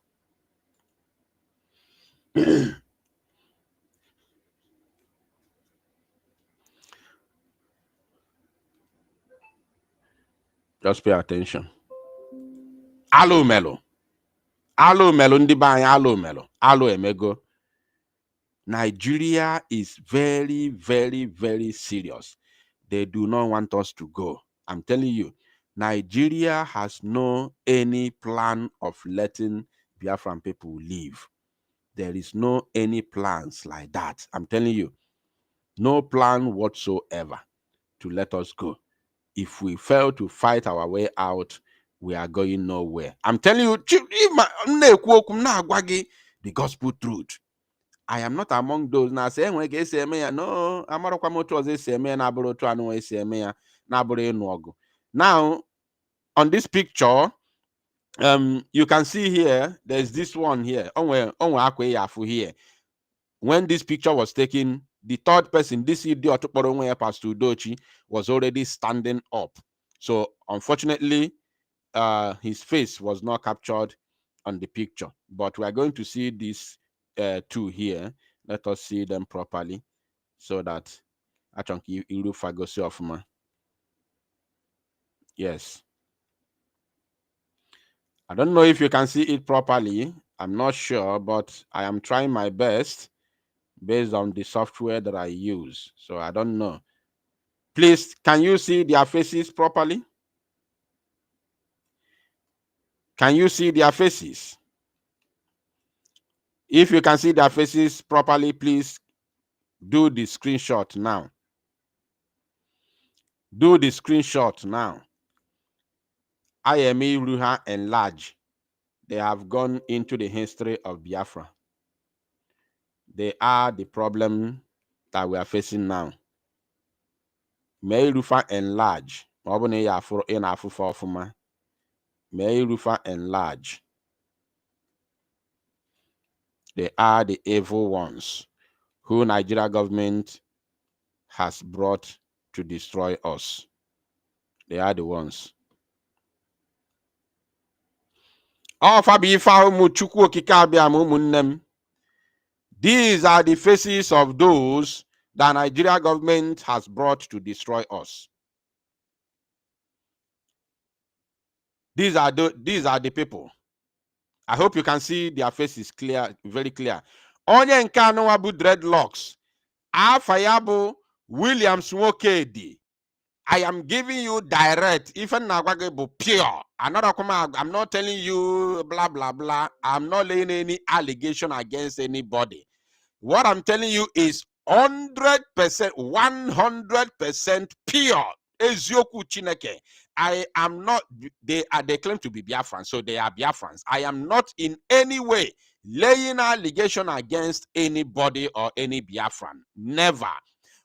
Just pay attention. Alo melo. Alo melo ndi bany alo melo. Alo emego. Nigeria is very, very, very serious. They do not want us to go. I'm telling you, Nigeria has no any plan of letting Biafran people leave. There is no any plans like that. I'm telling you, no plan whatsoever to let us go. If we fail to fight our way out, we are going nowhere. I'm telling you, the gospel truth. I am not among those now saying when I say no, I'm not now on this picture, you can see here, there's this one here. Here. When this picture was taken, the third person, this idiot Pastor Udochi, was already standing up. So unfortunately, his face was not captured on the picture. But we are going to see these two here. Let us see them properly so that I think you fagosi of ma. Yes. I don't know if you can see it properly. I'm not sure, but I am trying my best based on the software that I use. So I don't know. Please, can you see their faces properly? Can you see their faces? If you can see their faces properly, please do the screenshot now. Do the screenshot now. IME Ruha enlarge. They have gone into the history of Biafra. They are the problem that we are facing now. May Rufa enlarge. May Rufa enlarge. They are the evil ones. who Nigeria government has brought to destroy us. They are the ones. These are the faces of those that Nigeria government has brought to destroy us. These are the people. I hope you can see their faces clear, very clear. Onye nke anụwa bụ dreadlocks. Afayabu Williams Nwokedi. I am giving you direct, even Nagwagebo pure. I'm not telling you blah blah blah. I'm not laying any allegation against anybody. What I'm telling you is 100%, 100% pure. Ezioku Chineke. I am not, they claim to be Biafrans, so they are Biafrans. I am not in any way laying allegation against anybody or any Biafran. Never.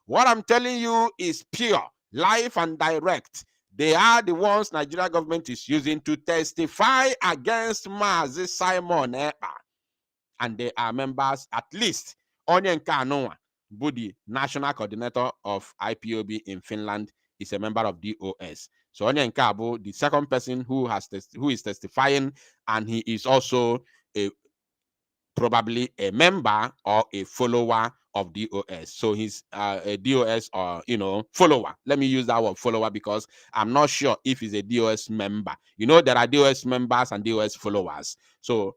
What I'm telling you is pure, live and direct. They are the ones Nigeria government is using to testify against Mazi Simon Ekpa. And they are members, at least, Onyenka Anoa, Budi, national coordinator of IPOB in Finland, is a member of DOS. So Onyenka Abu, the second person who is testifying, and he is also probably a member or a follower of DOS. So he's a DOS or, follower. Let me use that word follower because I'm not sure if he's a DOS member. There are DOS members and DOS followers. So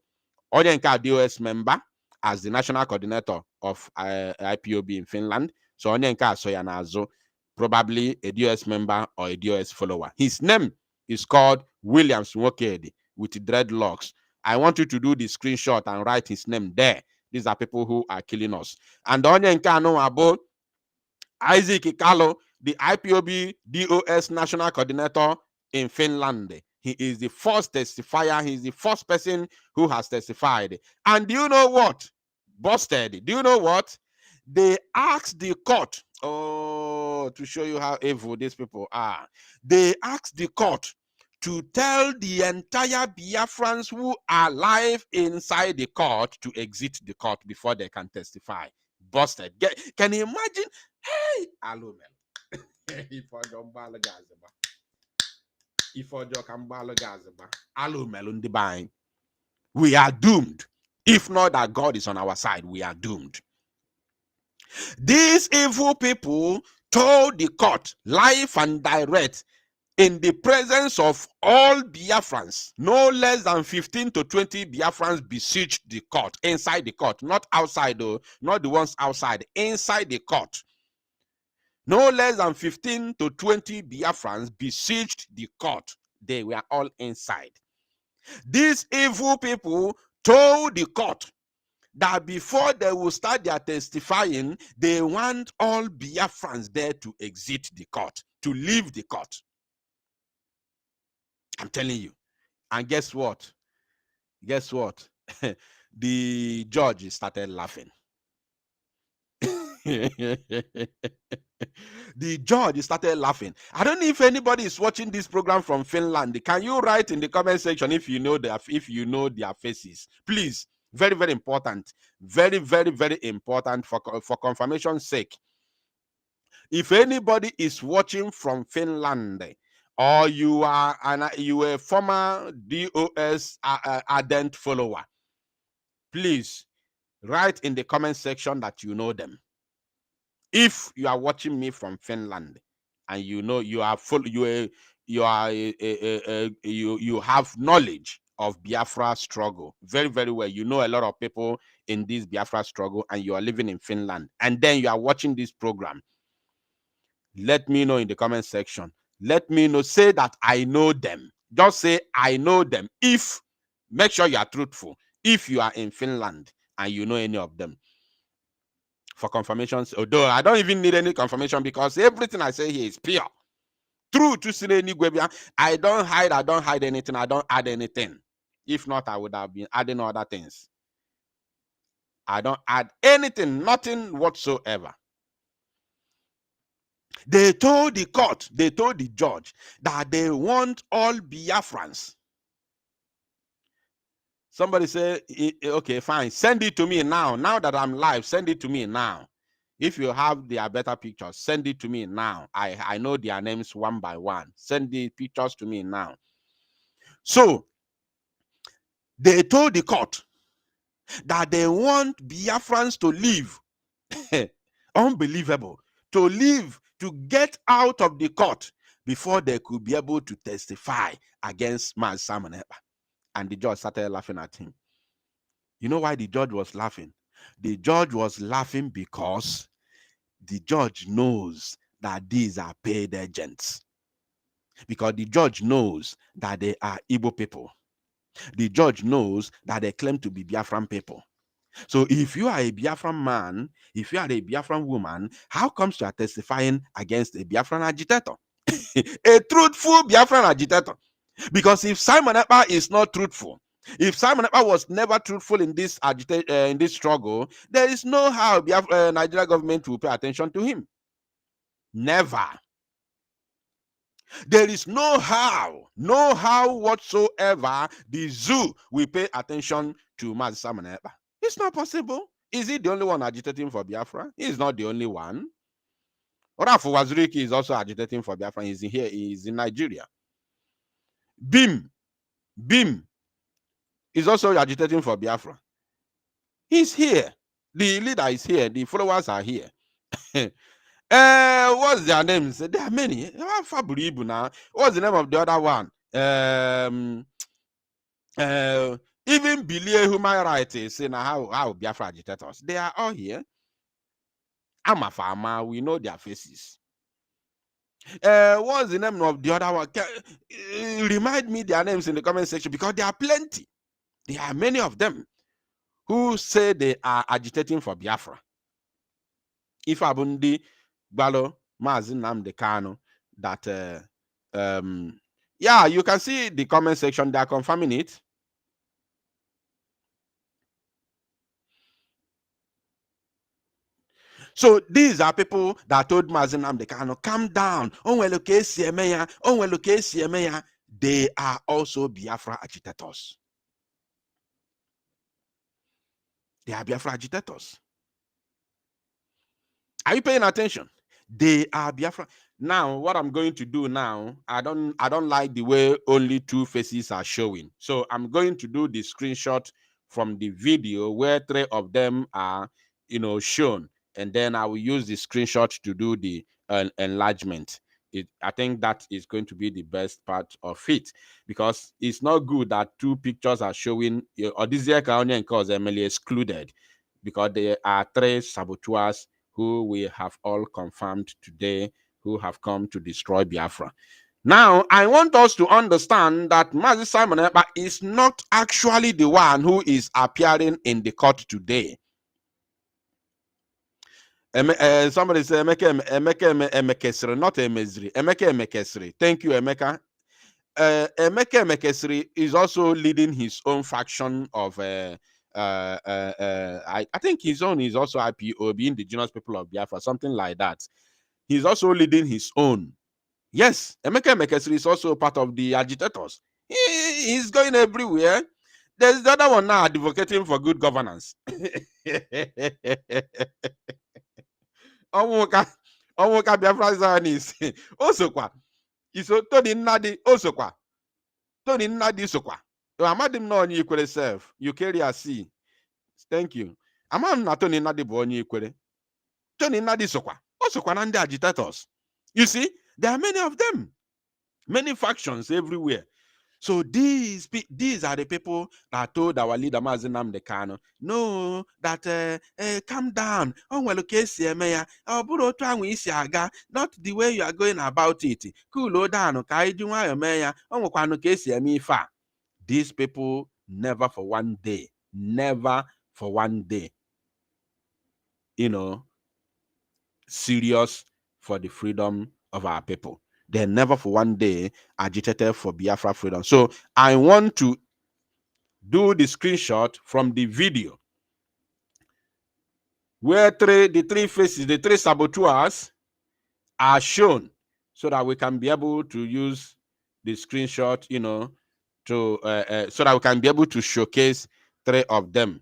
Onyenka DOS member as the national coordinator of IPOB in Finland. So Onyenka Soyanazo, probably a DOS member or a DOS follower. His name is called Williams Nwokedi with dreadlocks. I want you to do the screenshot and write his name there. These are people who are killing us. And Onyenka Anoabo, Isaac Ikalo, the IPOB DOS national coordinator in Finland. He is the first testifier. He's the first person who has testified. And do you know what? Busted. Do you know what? They asked the court, to show you how evil these people are. They asked the court to tell the entire Biafrans who are live inside the court to exit the court before they can testify. Busted. Can you imagine? Hey, Alumel. We are doomed. If not that God is on our side, we are doomed. These evil people told the court, live and direct, in the presence of all Biafrans, no less than 15 to 20 Biafrans besieged the court, inside the court, not outside though, not the ones outside, inside the court. No less than 15 to 20 Biafrans besieged the court. They were all inside. These evil people told the court that before they will start their testifying, they want all Biafrans there to exit the court, to leave the court. I'm telling you. And guess what? Guess what? The judge started laughing. The judge started laughing. I don't know if anybody is watching this program from Finland. Can you write in the comment section if you know their faces? Please. Very, very important. Very, very, very important for confirmation's sake. If anybody is watching from Finland, or you are a former DOS ardent follower, please write in the comment section that you know them. If you are watching me from Finland and you know you have knowledge of Biafra struggle very, very well. You know a lot of people in this Biafra struggle and you are living in Finland. And then you are watching this program. Let me know in the comment section. Let me know. Say that I know them. Just say I know them. Make sure you are truthful. If you are in Finland and you know any of them. For confirmations, although I don't even need any confirmation because everything I say here is pure. True to Sireni Gwebia. I don't hide anything. I don't add anything. If not, I would have been adding other things. I don't add anything, nothing whatsoever. They told the court, they told the judge that they want all Biafrans. Somebody say, okay, fine, send it to me now. Now that I'm live, send it to me now. If you have their better pictures, send it to me now. I know their names one by one. Send the pictures to me now. So they told the court that they want Biafrans to leave. Unbelievable. To leave, to get out of the court before they could be able to testify against Maz Simon Ekpa. And the judge started laughing at him. You know why the judge was laughing? The judge was laughing because the judge knows that these are paid agents. Because the judge knows that they are Igbo people. The judge knows that they claim to be Biafran people. So if you are a Biafran man, if you are a Biafran woman, how comes you are testifying against a Biafran agitator? A truthful Biafran agitator. Because if Simon Ekpa is not truthful, if Simon Ekpa was never truthful in this in this struggle, there is no how Nigeria government will pay attention to him. Never. There is no how whatsoever the zoo will pay attention to Maz Simon Ekpa. It's not possible. Is he the only one agitating for Biafra? He is not the only one. Orafu Waziriki is also agitating for Biafra. He's in here. He's in Nigeria. Bim is also agitating for Biafra. He's here. The leader is here. The followers are here. What's their names? There are many. What's the name of the other one? Even Bilie Human Rights is saying how Biafra agitators. They are all here. I'm a farmer. We know their faces. What's the name of the other one? Remind me their names in the comment section, because there are plenty. There are many of them who say they are agitating for Biafra. If Abundi Balo Mazin Nnamdi Kanu, that yeah, you can see the comment section, they are confirming it. So these are people that told Mazin Nnamdi Kanu, calm down. They are also Biafra agitators. They are Biafra agitators. Are you paying attention? They are Biafra. Now, what I'm going to do now, I don't like the way only two faces are showing. So I'm going to do the screenshot from the video where three of them are, shown, and then I will use the screenshot to do the enlargement. I think that is going to be the best part of it, because it's not good that two pictures are showing, or this year can cause Emily excluded, because there are three saboteurs who we have all confirmed today, who have come to destroy Biafra. Now, I want us to understand that Mazi Simon Ekpa is not actually the one who is appearing in the court today. Somebody say Emeka Emekesri, not Emezri. Emeka Emekesri. Thank you, Emeka. Emeka Emekesri is also leading his own faction of I think his own is also IPOB, Indigenous People of Biafra, something like that. He's also leading his own. Yes, Emeka Emekesri is also part of the agitators. He's going everywhere. There's the other one now advocating for good governance. Owoka Biafra Zionis. Osokwa. Iso Tony Nnadi Osokwa. Tony Nnadi Sokwa. Amadim no onye ikwere self. You carry a C. Thank you. Amam na Tony Nnadi bụ onye ikwere. Tony Nnadi Sokwa. Osokwa na ndị agitators. You see, there are many of them. Many factions everywhere. So these are the people that told our leader Mazi Nnamdi Kanu, no, that calm down. Not the way you are going about it. Cool down. These people never for one day, serious for the freedom of our people. They never for one day agitated for Biafra freedom. So I want to do the screenshot from the video where the three faces, the three saboteurs are shown, so that we can be able to use the screenshot, so that we can be able to showcase three of them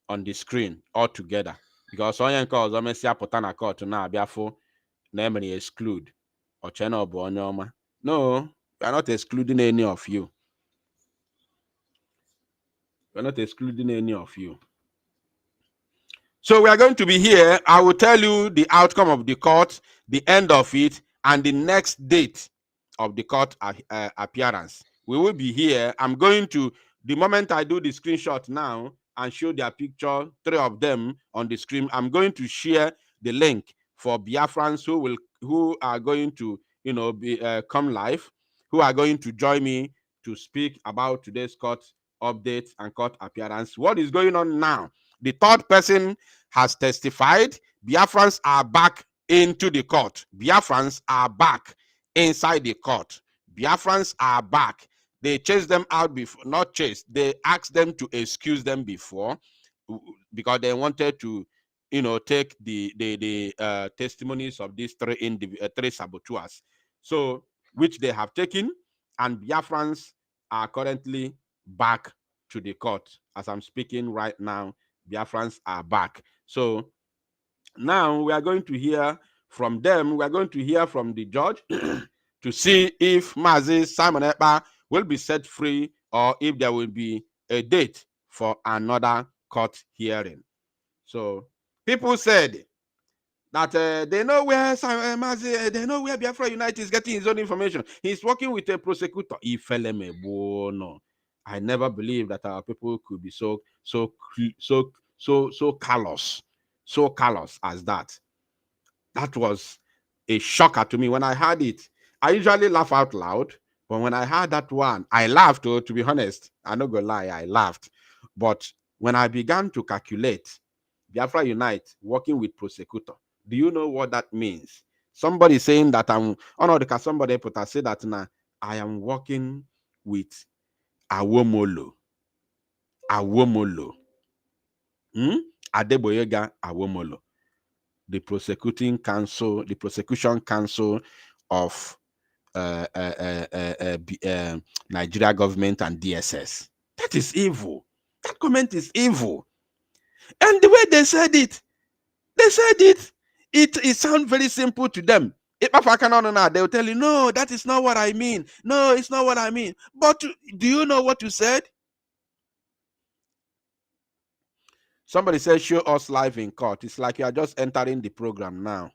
on the screen all together. because onye nke ọzọ mesịa pụta na court na-abịa fụ na emere exclude ochena ọ bụ onye ọma. No, we are not excluding any of you. We are not excluding any of you. So we are going to be here. I will tell you the outcome of the court, the end of it, and the next date of the court appearance. We will be here. I'm going to, the moment I do the screenshot now and show their picture, 3 of them on the screen, I'm going to share the link for Biafrans who are going to, come live, who are going to join me to speak about today's court updates and court appearance. What is going on now? The third person has testified. Biafrans are back into the court. Biafrans are back inside the court. Biafrans are back. They chased them out before, not chased. They asked them to excuse them before because they wanted to, take the testimonies of these 3 saboteurs. So, which they have taken, and Biafrans are currently back to the court. As I'm speaking right now, Biafrans are back. So now we are going to hear from them. We are going to hear from the judge to see if Mazi Simon Ekpa will be set free or if there will be a date for another court hearing. So people said that they know where Mazi, they know where Biafra United is getting his own information. He's working with a prosecutor. I never believed that our people could be so callous, so callous as that. That was a shocker to me when I heard it. I usually laugh out loud, but when I heard that one, I laughed. To be honest, I'm not gonna lie, I laughed. But when I began to calculate, Biafra Unite working with prosecutor, do you know what that means? Somebody saying that somebody put I say that now I am working with Awomolo. Adeboyega Awomolo, the prosecution counsel of Nigeria government and DSS. That is evil. That comment is evil. And the way they said it, it sounds very simple to them. If they will tell you, no, that is not what I mean. No, it's not what I mean. But do you know what you said? Somebody says, show us live in court. It's like you are just entering the program now.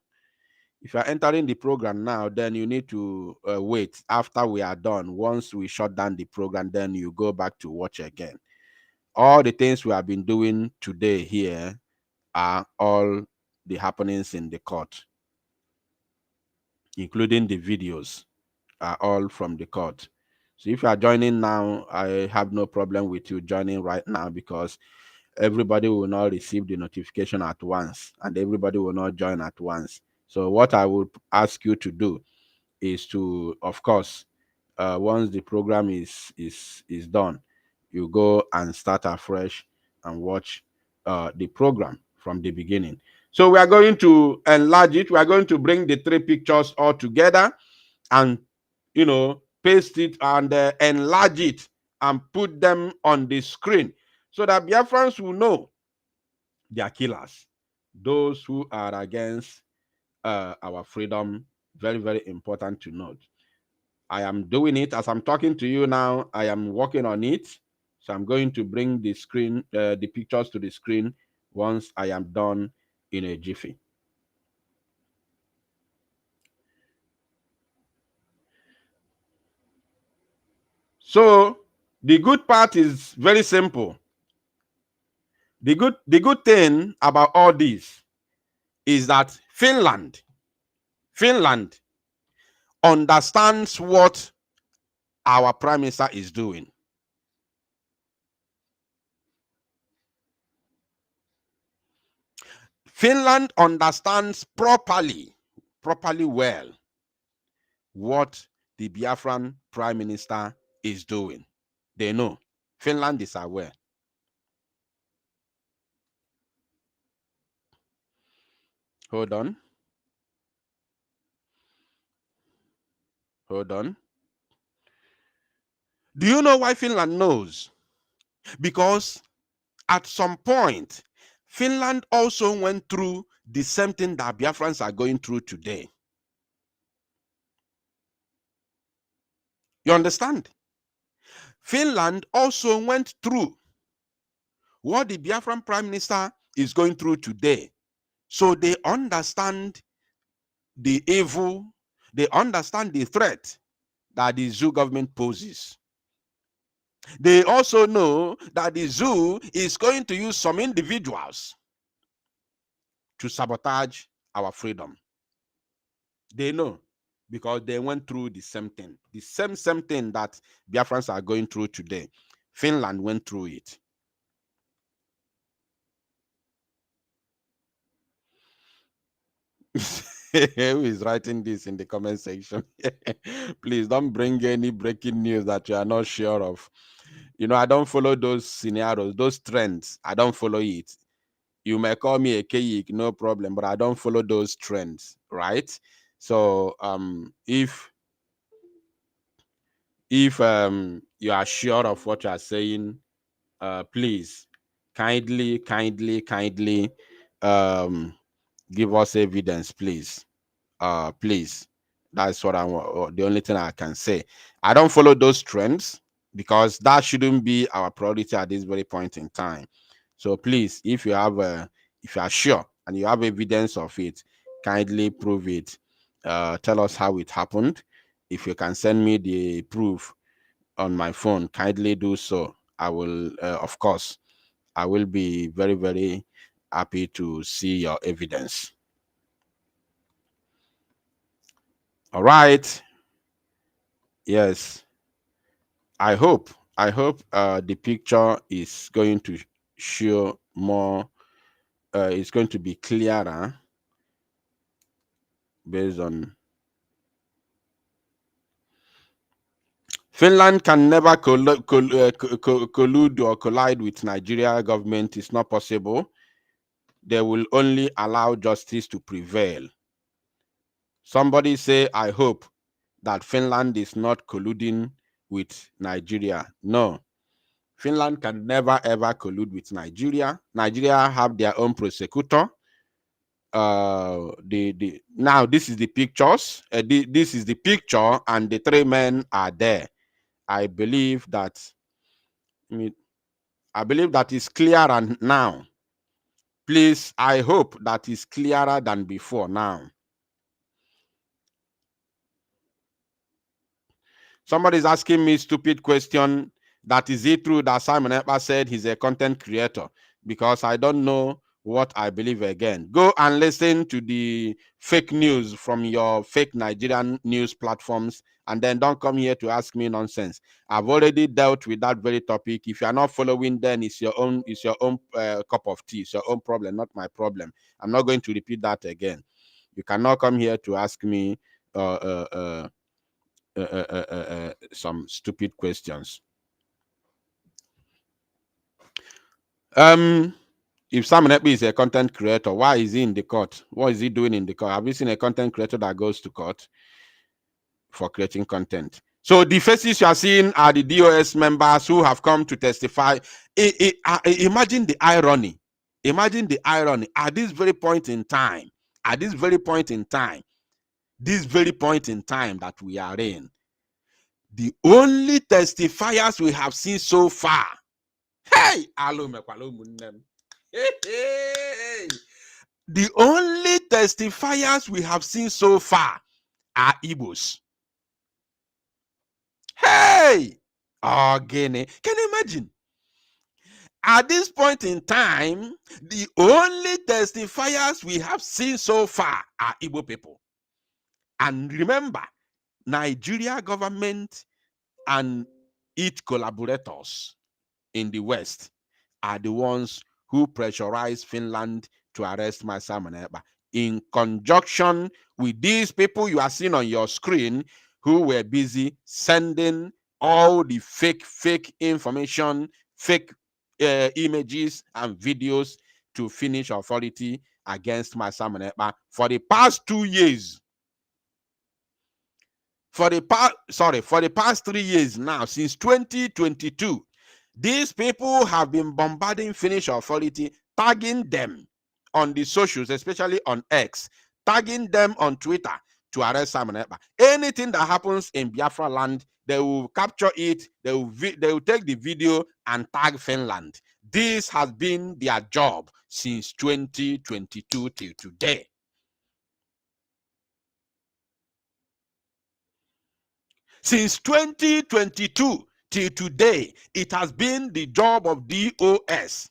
If you are entering the program now, then you need to wait after we are done. Once we shut down the program, then you go back to watch again. All the things we have been doing today here are all the happenings in the court, including the videos, are all from the court. So if you are joining now, I have no problem with you joining right now because everybody will not receive the notification at once and everybody will not join at once. So what I would ask you to do is to, of course, once the program is done, you go and start afresh and watch the program from the beginning. So we are going to enlarge it. We are going to bring the 3 pictures all together and, paste it and enlarge it and put them on the screen so that Biafrans will know they are killers. Those who are against our freedom, very, very important to note. I am doing it as I'm talking to you now. I am working on it. So I'm going to bring the screen, the pictures to the screen once I am done in a jiffy. So the good part is very simple. The good thing about all this is that Finland understands what our prime minister is doing. Finland understands properly well what the Biafran prime minister is doing. They know. Finland is aware. Hold on. Do you know why Finland knows? Because at some point, Finland also went through the same thing that Biafrans are going through today. You understand? Finland also went through what the Biafran Prime Minister is going through today. So they understand the evil, they understand the threat that the zoo government poses. They also know that the zoo is going to use some individuals to sabotage our freedom. They know, because they went through the same thing. The same thing that Biafrans are going through today. Finland went through it. Who is writing this in the comment section? Please don't bring any breaking news that you are not sure of. You know, I don't follow those scenarios, those trends. I don't follow it. You may call me a Keyik, no problem, but I don't follow those trends, right? So if you are sure of what you are saying, please kindly give us evidence, please. Please. That's what I want. The only thing I can say. I don't follow those trends because that shouldn't be our priority at this very point in time. So please, if you are sure and you have evidence of it, kindly prove it. Tell us how it happened. If you can send me the proof on my phone, kindly do so. I will, of course, I will be very, very happy to see your evidence. All right. Yes. I hope the picture is going to show more. It's going to be clearer based on. Finland can never collude or collide with Nigeria government. It's not possible. They will only allow justice to prevail. Somebody say, I hope that Finland is not colluding with Nigeria. No. Finland can never ever collude with Nigeria. Nigeria have their own prosecutor. Now this is the pictures. This is the picture, and the three men are there. I believe that is clearer now. Please, I hope that is clearer than before now. Somebody's asking me stupid question. That is it true that Simon Ekpa said he's a content creator? Because I don't know what I believe again. Go and listen to the fake news from your fake Nigerian news platforms, and then don't come here to ask me nonsense. I've already dealt with that very topic. If you are not following, then it's your own cup of tea. It's your own problem, not my problem. I'm not going to repeat that again. You cannot come here to ask me some stupid questions. If Simon Ekpa is a content creator, why is he in the court? What is he doing in the court? Have you seen a content creator that goes to court for creating content? So the faces you are seeing are the DOS members who have come to testify. Imagine the irony. Imagine the irony at this very point in time. This very point in time that we are in. The only testifiers we have seen so far. Hey, the only testifiers we have seen so far are Igbos. Hey, Guinea. Can you imagine? At this point in time, the only testifiers we have seen so far are Igbo people. And remember, Nigeria government and its collaborators in the West are the ones who pressurized Finland to arrest my Simon Ekpa, in conjunction with these people you are seeing on your screen, who were busy sending all the fake information, fake images and videos to Finnish authority against my Simon Ekpa for the past 2 years. For the past 3 years now, since 2022, these people have been bombarding Finnish authority tagging them on the socials, especially on X, tagging them on Twitter to arrest Simon Ekpa. Anything that happens in Biafra land, they will capture it, they will take the video and tag Finland. This has been their job since 2022 till today. Since 2022 till today, it has been the job of DOS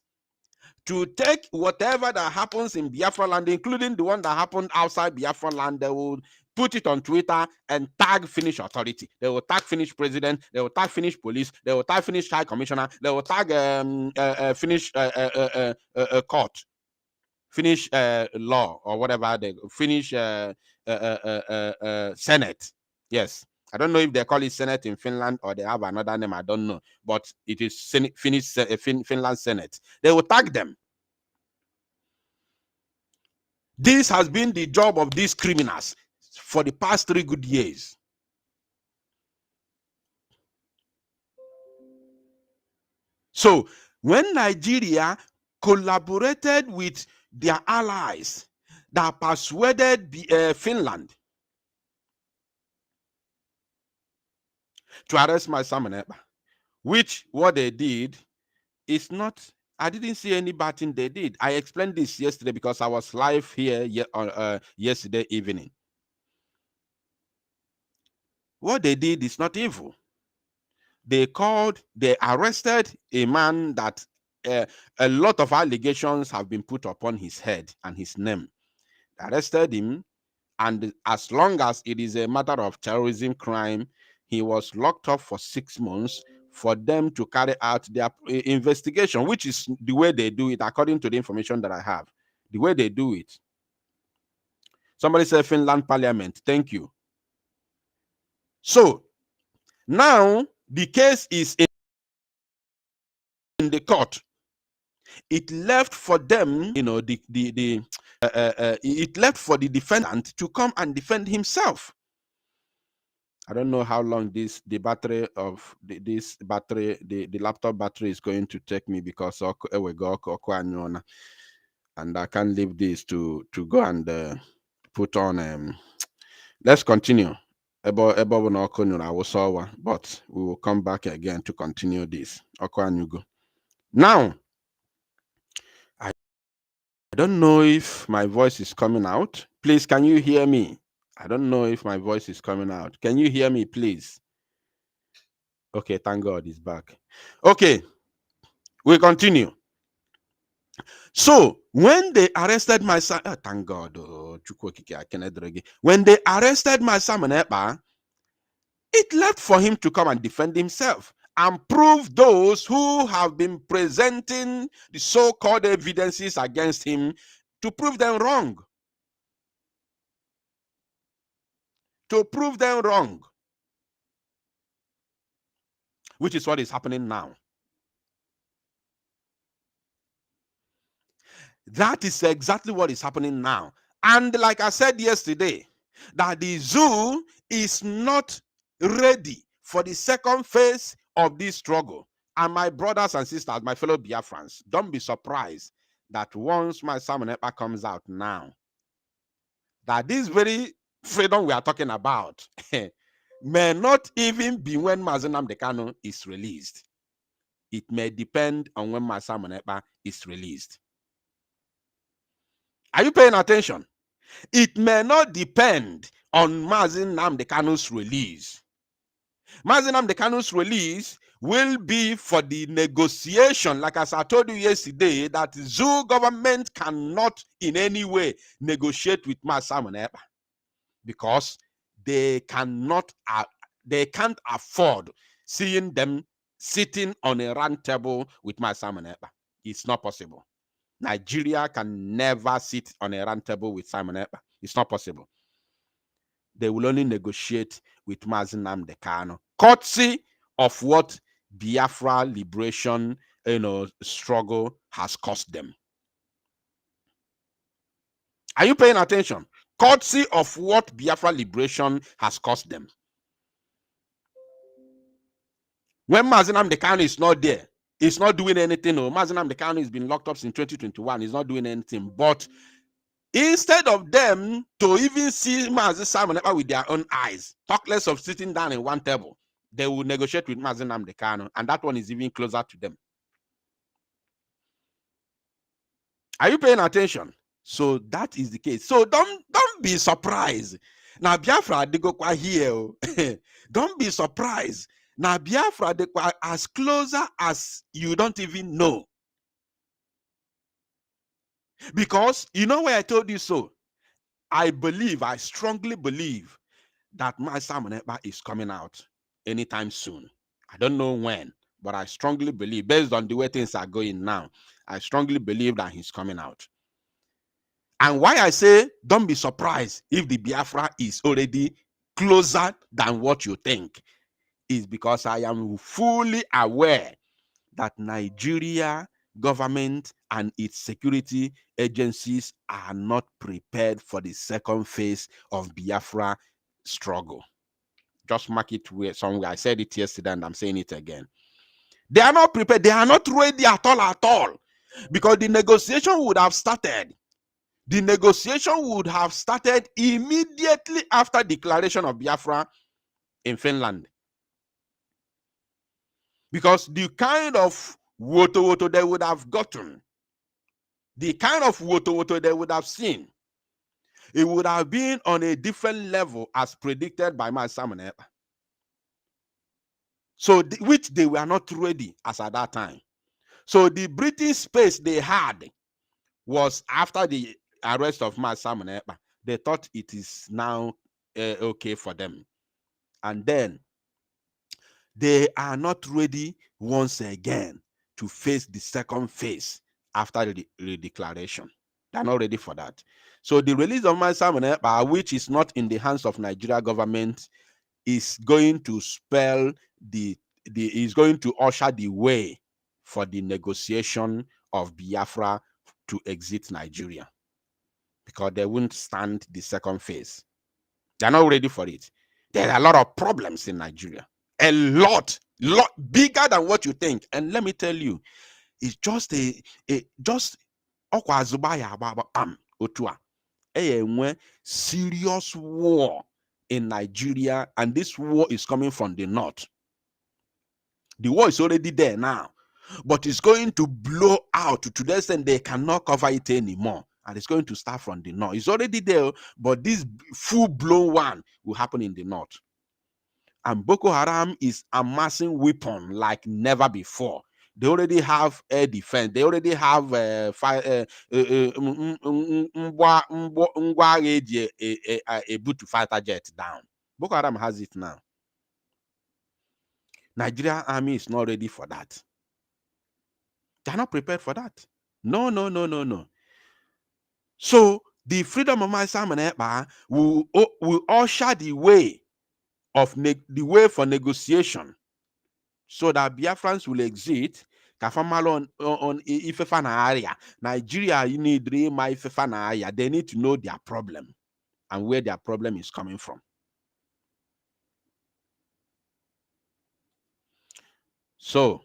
to take whatever that happens in Biafra land, including the one that happened outside Biafra land. They will put it on Twitter and tag Finnish authority. They will tag Finnish president. They will tag Finnish police. They will tag Finnish high commissioner. They will tag Finnish court, Finnish law, or whatever, the Finnish Senate. Yes. I don't know if they call it Senate in Finland or they have another name. I don't know. But it is Finland Senate. They will tag them. This has been the job of these criminals for the past 3 good years. So when Nigeria collaborated with their allies that persuaded Finland to arrest my Simon Ekpa, which what they did is not, I didn't see any bad thing they did. I explained this yesterday because I was live here yesterday evening. What they did is not evil. They arrested a man that a lot of allegations have been put upon his head and his name. They arrested him, and as long as it is a matter of terrorism crime, he was locked up for 6 months for them to carry out their investigation, which is the way they do it, according to the information that I have. The way they do it. Somebody said Finland Parliament. Thank you. So now the case is in the court. It left for them, you know, it left for the defendant to come and defend himself. I don't know how long the laptop battery is going to take me, because and I can't leave this to go and put on. Let's continue. But we will come back again to continue this. Now, I don't know if my voice is coming out. Please, can you hear me? I don't know if my voice is coming out. Can you hear me, please? Okay, thank God it's back. Okay, we continue. So when they arrested my son, thank God, when they arrested my Simon Ekpa, it left for him to come and defend himself and prove those who have been presenting the so-called evidences against him, to prove them wrong. To prove them wrong. Which is what is happening now. That is exactly what is happening now. And like I said yesterday, that the zoo is not ready for the second phase of this struggle. And my brothers and sisters, my fellow Biafrans, don't be surprised that once my Simon Ekpa comes out now, that this very freedom we are talking about may not even be when Mazi Nnamdi Kanu is released. It may depend on when my Simon Ekpa is released. Are you paying attention? It may not depend on Mazi Nnamdi Kanu's release. Mazi Nnamdi Kanu's release will be for the negotiation, like as I told you yesterday, that Zoo government cannot in any way negotiate with Mazi Simon Ekpa, because they can't afford seeing them sitting on a round table with Mazi Simon Ekpa. It's not possible. Nigeria can never sit on a round table with Simon Ekpa. It's not possible. They will only negotiate with Mazi Nnamdi Kanu, courtesy of what Biafra liberation, struggle has cost them. Are you paying attention? Courtesy of what Biafra liberation has cost them. When Mazi Nnamdi Kanu is not there, It's not doing anything. No, Mazi Nnamdi Kanu has been locked up since 2021. He's not doing anything. But instead of them to even see Mazi Simon Ekpa with their own eyes, talk less of sitting down in one table, they will negotiate with Mazi Nnamdi Kanu, and that one is even closer to them. Are you paying attention? So that is the case. So don't be surprised. Now Biafra they go quite here. Don't be surprised. Now Biafra they quite as closer as you don't even know. Because you know why I told you so. I strongly believe that my Simon Ekpa is coming out anytime soon. I don't know when, but I strongly believe, based on the way things are going now, I strongly believe that he's coming out. And why I say don't be surprised if the Biafra is already closer than what you think is because I am fully aware that Nigeria government and its security agencies are not prepared for the second phase of Biafra struggle. Just mark it somewhere. I said it yesterday and I'm saying it again. They are not prepared. They are not ready at all. Because the negotiation would have started. The negotiation would have started immediately after declaration of Biafra in Finland. Because the kind of woto they would have gotten, the kind of woto they would have seen, it would have been on a different level as predicted by my Simon Ekpa. So, which they were not ready as at that time. So the breathing space they had was after the arrest of my Simon Ekpa. They thought it is now okay for them. And then they are not ready once again to face the second phase after the declaration. They're not ready for that. So the release of my Simon Ekpa, which is not in the hands of Nigeria government, is going to spell is going to usher the way for the negotiation of Biafra to exit Nigeria, because they won't stand the second phase. They're not ready for it. There are a lot of problems in Nigeria. A lot bigger than what you think. And let me tell you, it's just a serious war in Nigeria, and this war is coming from the north. The war is already there now, but it's going to blow out to the extent they cannot cover it anymore. And it's going to start from the north. It's already there, but this full-blown one will happen in the north. And Boko Haram is amassing weapons like never before. They already have air defense. They already have able to fighter jet down. Boko Haram has it now. Nigerian army is not ready for that. They're not prepared for that. No. So the freedom of my Simon Ekpa will usher the way of the way for negotiation, so that Biafrans will exit. Kafamalo on Ifefana area. Nigeria, you need my Ifefana area. They need to know their problem and where their problem is coming from. So,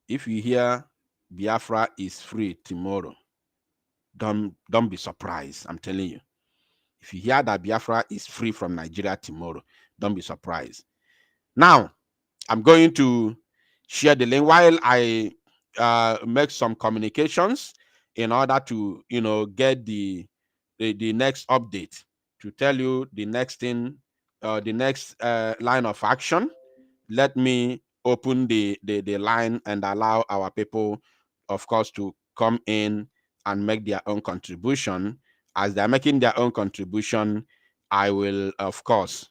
if you hear Biafra is free tomorrow, don't be surprised. I'm telling you. If you hear that Biafra is free from Nigeria tomorrow, don't be surprised. Now, I'm going to share the link while I make some communications in order to, get the next update, to tell you the next thing, the next line of action. Let me open the line and allow our people, of course, to come in and make their own contribution. As they're making their own contribution, I will, of course,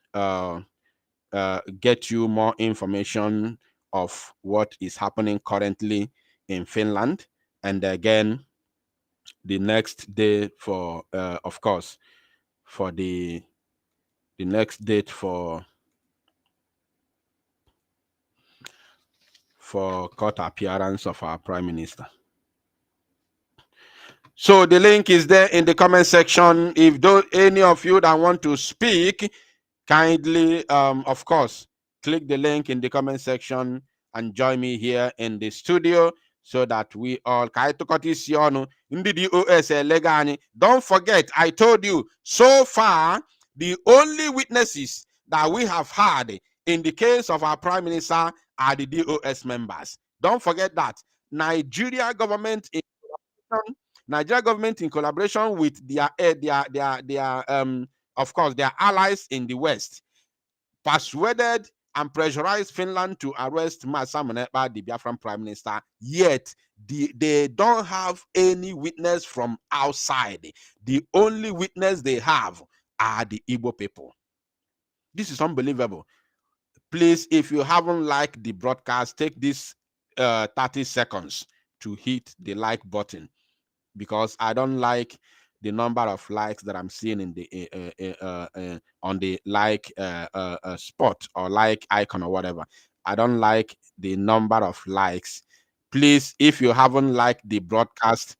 get you more information of what is happening currently in Finland. And again, the next day for, of course, for the next date for court appearance of our Prime Minister. So the link is there in the comment section. If any of you that want to speak, kindly, of course, click the link in the comment section and join me here in the studio so that we all don't forget, I told you so far the only witnesses that we have had in the case of our prime minister are the DOS members. Don't forget that. Nigeria government in collaboration with of course their allies in the West persuaded and pressurized Finland to arrest Simon Ekpa, the Biafran prime minister. Yet they don't have any witness from outside. The only witness they have are the Igbo people. This is unbelievable. Please, if you haven't liked the broadcast, take this 30 seconds to hit the like button, because I don't like the number of likes that I'm seeing in the on the like spot or like icon or whatever. I don't like the number of likes. Please, if you haven't liked the broadcast,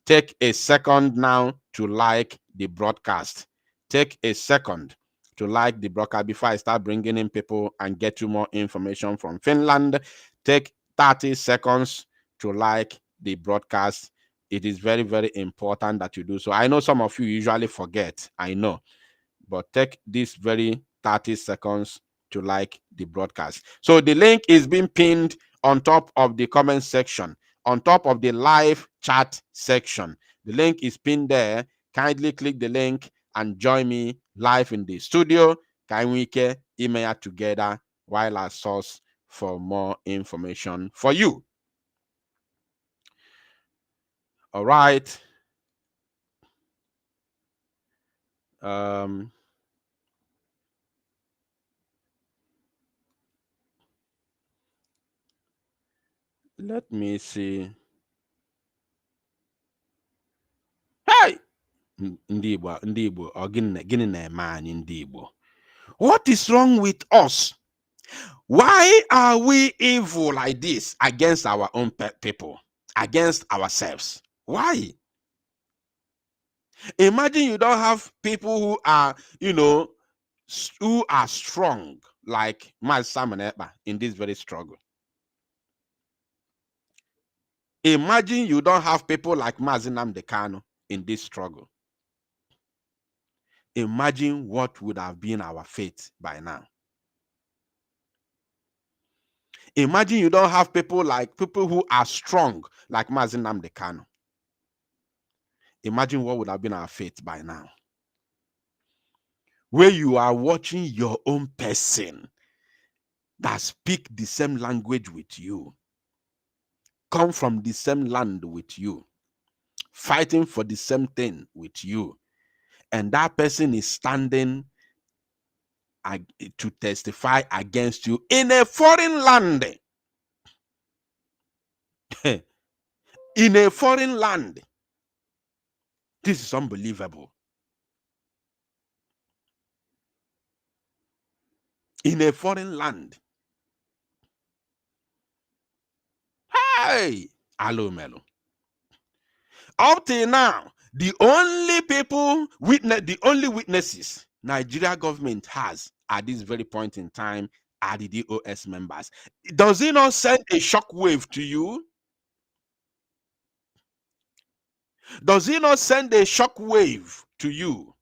take a second now to like the broadcast. Take a second to like the broadcast before I start bringing in people and get you more information from Finland. Take 30 seconds to like the broadcast. It is very, very important that you do so. I know some of you usually forget, I know, but take this very 30 seconds to like the broadcast. So the link is being pinned on top of the comment section, on top of the live chat section. The link is pinned there. Kindly click the link and join me live in the studio. Can we get email together while I source for more information for you? All right. Let me see. Hey! Ndị Igbo, gịnị na-eme anyị ndị Igbo? What is wrong with us? Why are we evil like this against our own people, against ourselves? Why? Imagine you don't have people who are, who are strong like Simon Ekpa in this very struggle. Imagine you don't have people like Nnamdi Kanu in this struggle. Imagine what would have been our fate by now. Imagine you don't have people who are strong like Nnamdi Kanu. Imagine what would have been our fate by now. Where you are watching your own person that speak the same language with you, come from the same land with you, fighting for the same thing with you, and that person is standing to testify against you in a foreign land. In a foreign land. This is unbelievable. In a foreign land. Hey, hello, Melo. Up till now, the only witnesses Nigeria government has at this very point in time are the DOS members. Does it not send a shockwave to you? Does it not send a shockwave to you?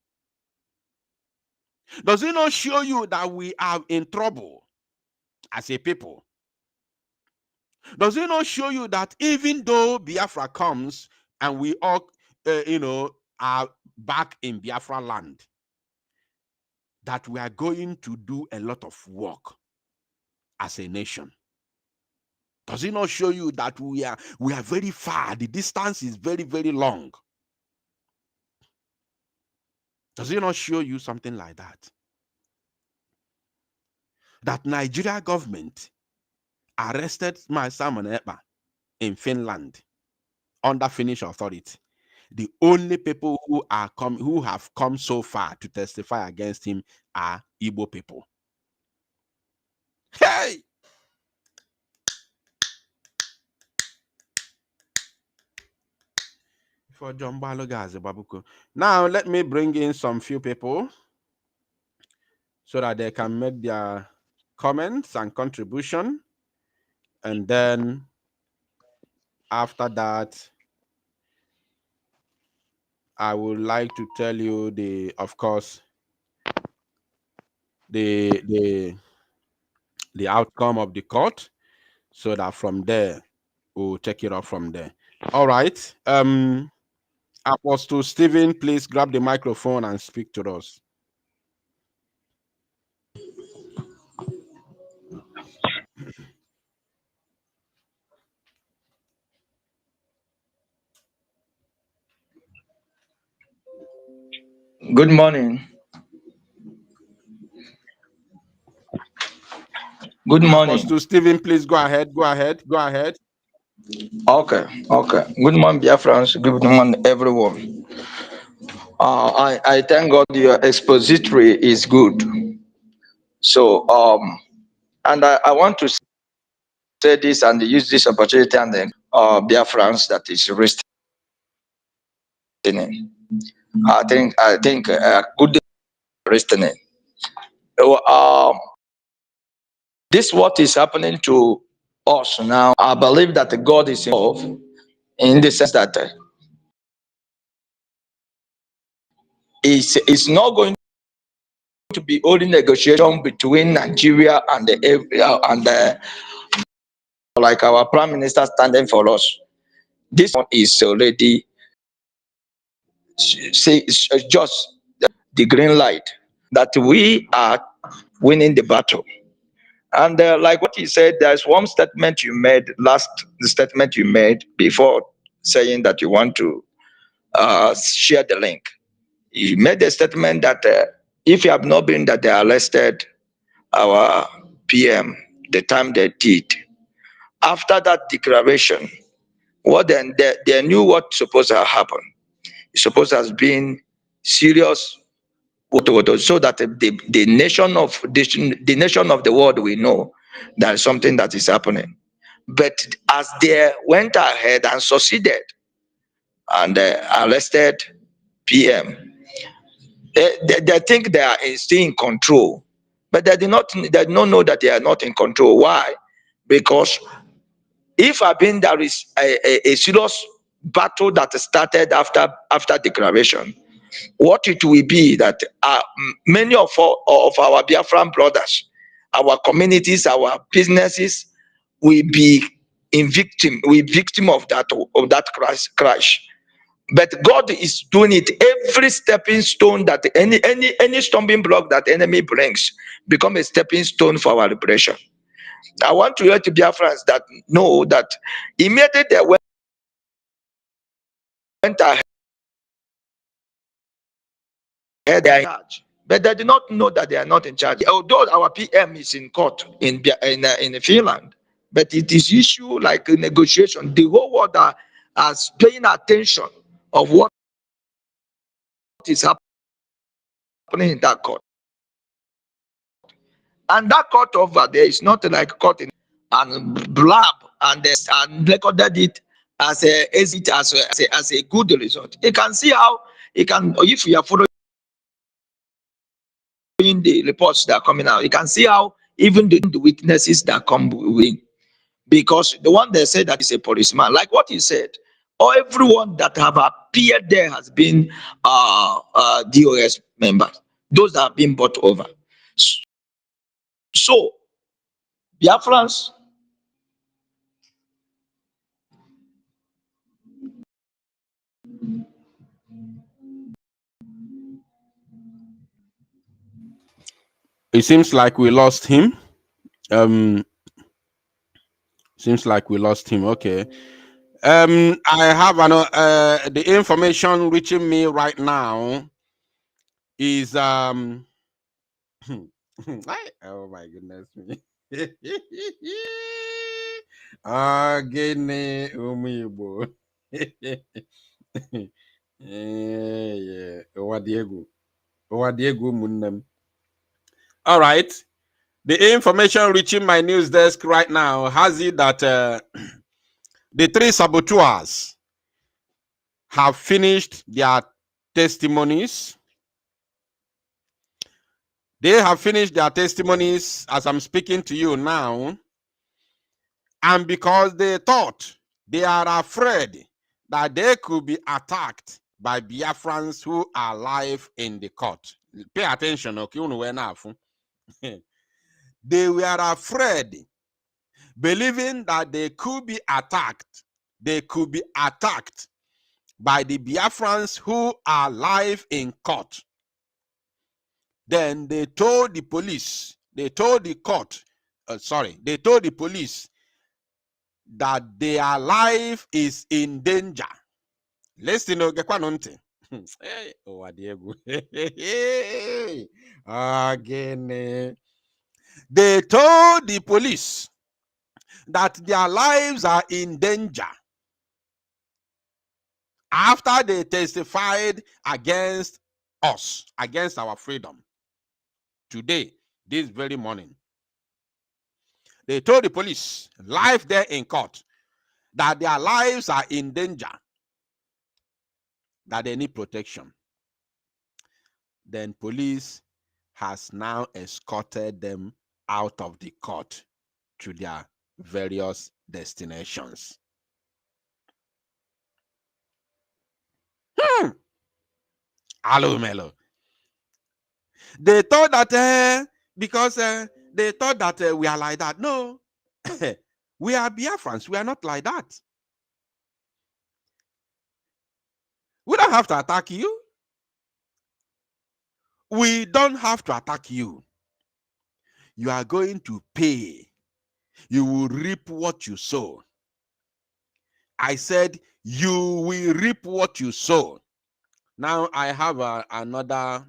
Does it not show you that we are in trouble as a people? Does it not show you that even though Biafra comes and we all, are back in Biafra land, that we are going to do a lot of work as a nation? Does it not show you that we are very far? The distance is very, very long. Does it not show you something like that? That Nigeria government arrested Simon Ekpa in Finland under Finnish authority. The only people who have come so far to testify against him are Igbo people. Hey! For John Balogazi Babuko. Now let me bring in some few people so that they can make their comments and contribution. And then after that, I would like to tell you of course, the outcome of the court, so that from there we'll take it up from there. All right. Apostle Stephen, please grab the microphone and speak to us. Good morning. Good morning. Apostle Stephen, please go ahead. Go ahead. Go ahead. Okay. Good morning, dear friends. Good morning, everyone. I thank God your expository is good. So, and I want to say this and use this opportunity and then, dear friends, that is listening. I think good listening. This what is happening to us now. I believe that God is involved in the sense that it's not going to be only negotiation between Nigeria and the like our prime minister standing for us. This one is already just the green light that we are winning the battle. And like what he said, there's one statement you made the statement you made before saying that you want to share the link. You made a statement that if you have not been that they arrested our PM the time they did. After that declaration, what then they knew what supposed to happen. It's supposed to have been serious, so that the nation of the world will know that something that is happening. But as they went ahead and succeeded and arrested PM, they think they are still in control, but they don't know that they are not in control. Why? Because if there is a serious battle that started after declaration, what it will be that many of our Biafran brothers, our communities, our businesses will be victim of that crash. But God is doing it. Every stepping stone that any stumbling block that enemy brings become a stepping stone for our liberation. I want to let Biafrans that know that immediately they went ahead, they are in charge, but they do not know that they are not in charge. Although our PM is in court in Finland, but it is issue like a negotiation. The whole world are paying attention of what is happening in that court. And that court over there is not like court in and blab and recorded it as a good result. You can see how if you are following the reports that are coming out, you can see how even the weaknesses that come with, because the one they said that is a policeman, like what he said, or everyone that have appeared there has been DOS members, those that have been bought over. So Biafrans, It seems like we lost him. Seems like we lost him. Okay. I have the information reaching me right now is oh my goodness me. Gene umibo. Yeah. Owadiegu munnem. All right. The information reaching my news desk right now has it that the three saboteurs have finished their testimonies. They have finished their testimonies as I'm speaking to you now. And because they thought, they are afraid that they could be attacked by Biafrans who are alive in the court. Pay attention, okay? They were afraid, believing that they could be attacked. They could be attacked by the Biafrans who are alive in court. Then they told the police, they told the court, they told the police that their life is in danger. Listen, again. They told the police that their lives are in danger after they testified against us, against our freedom. Today, this very morning, they told the police, live there in court, that their lives are in danger, that they need protection. Then police has now escorted them out of the court to their various destinations. Hello, Melo. They thought that because they thought that we are like that. No, we are Biafrans. We are not like that. We don't have to attack you. We don't have to attack you. You are going to pay. You will reap what you sow. I said you will reap what you sow. Now I have another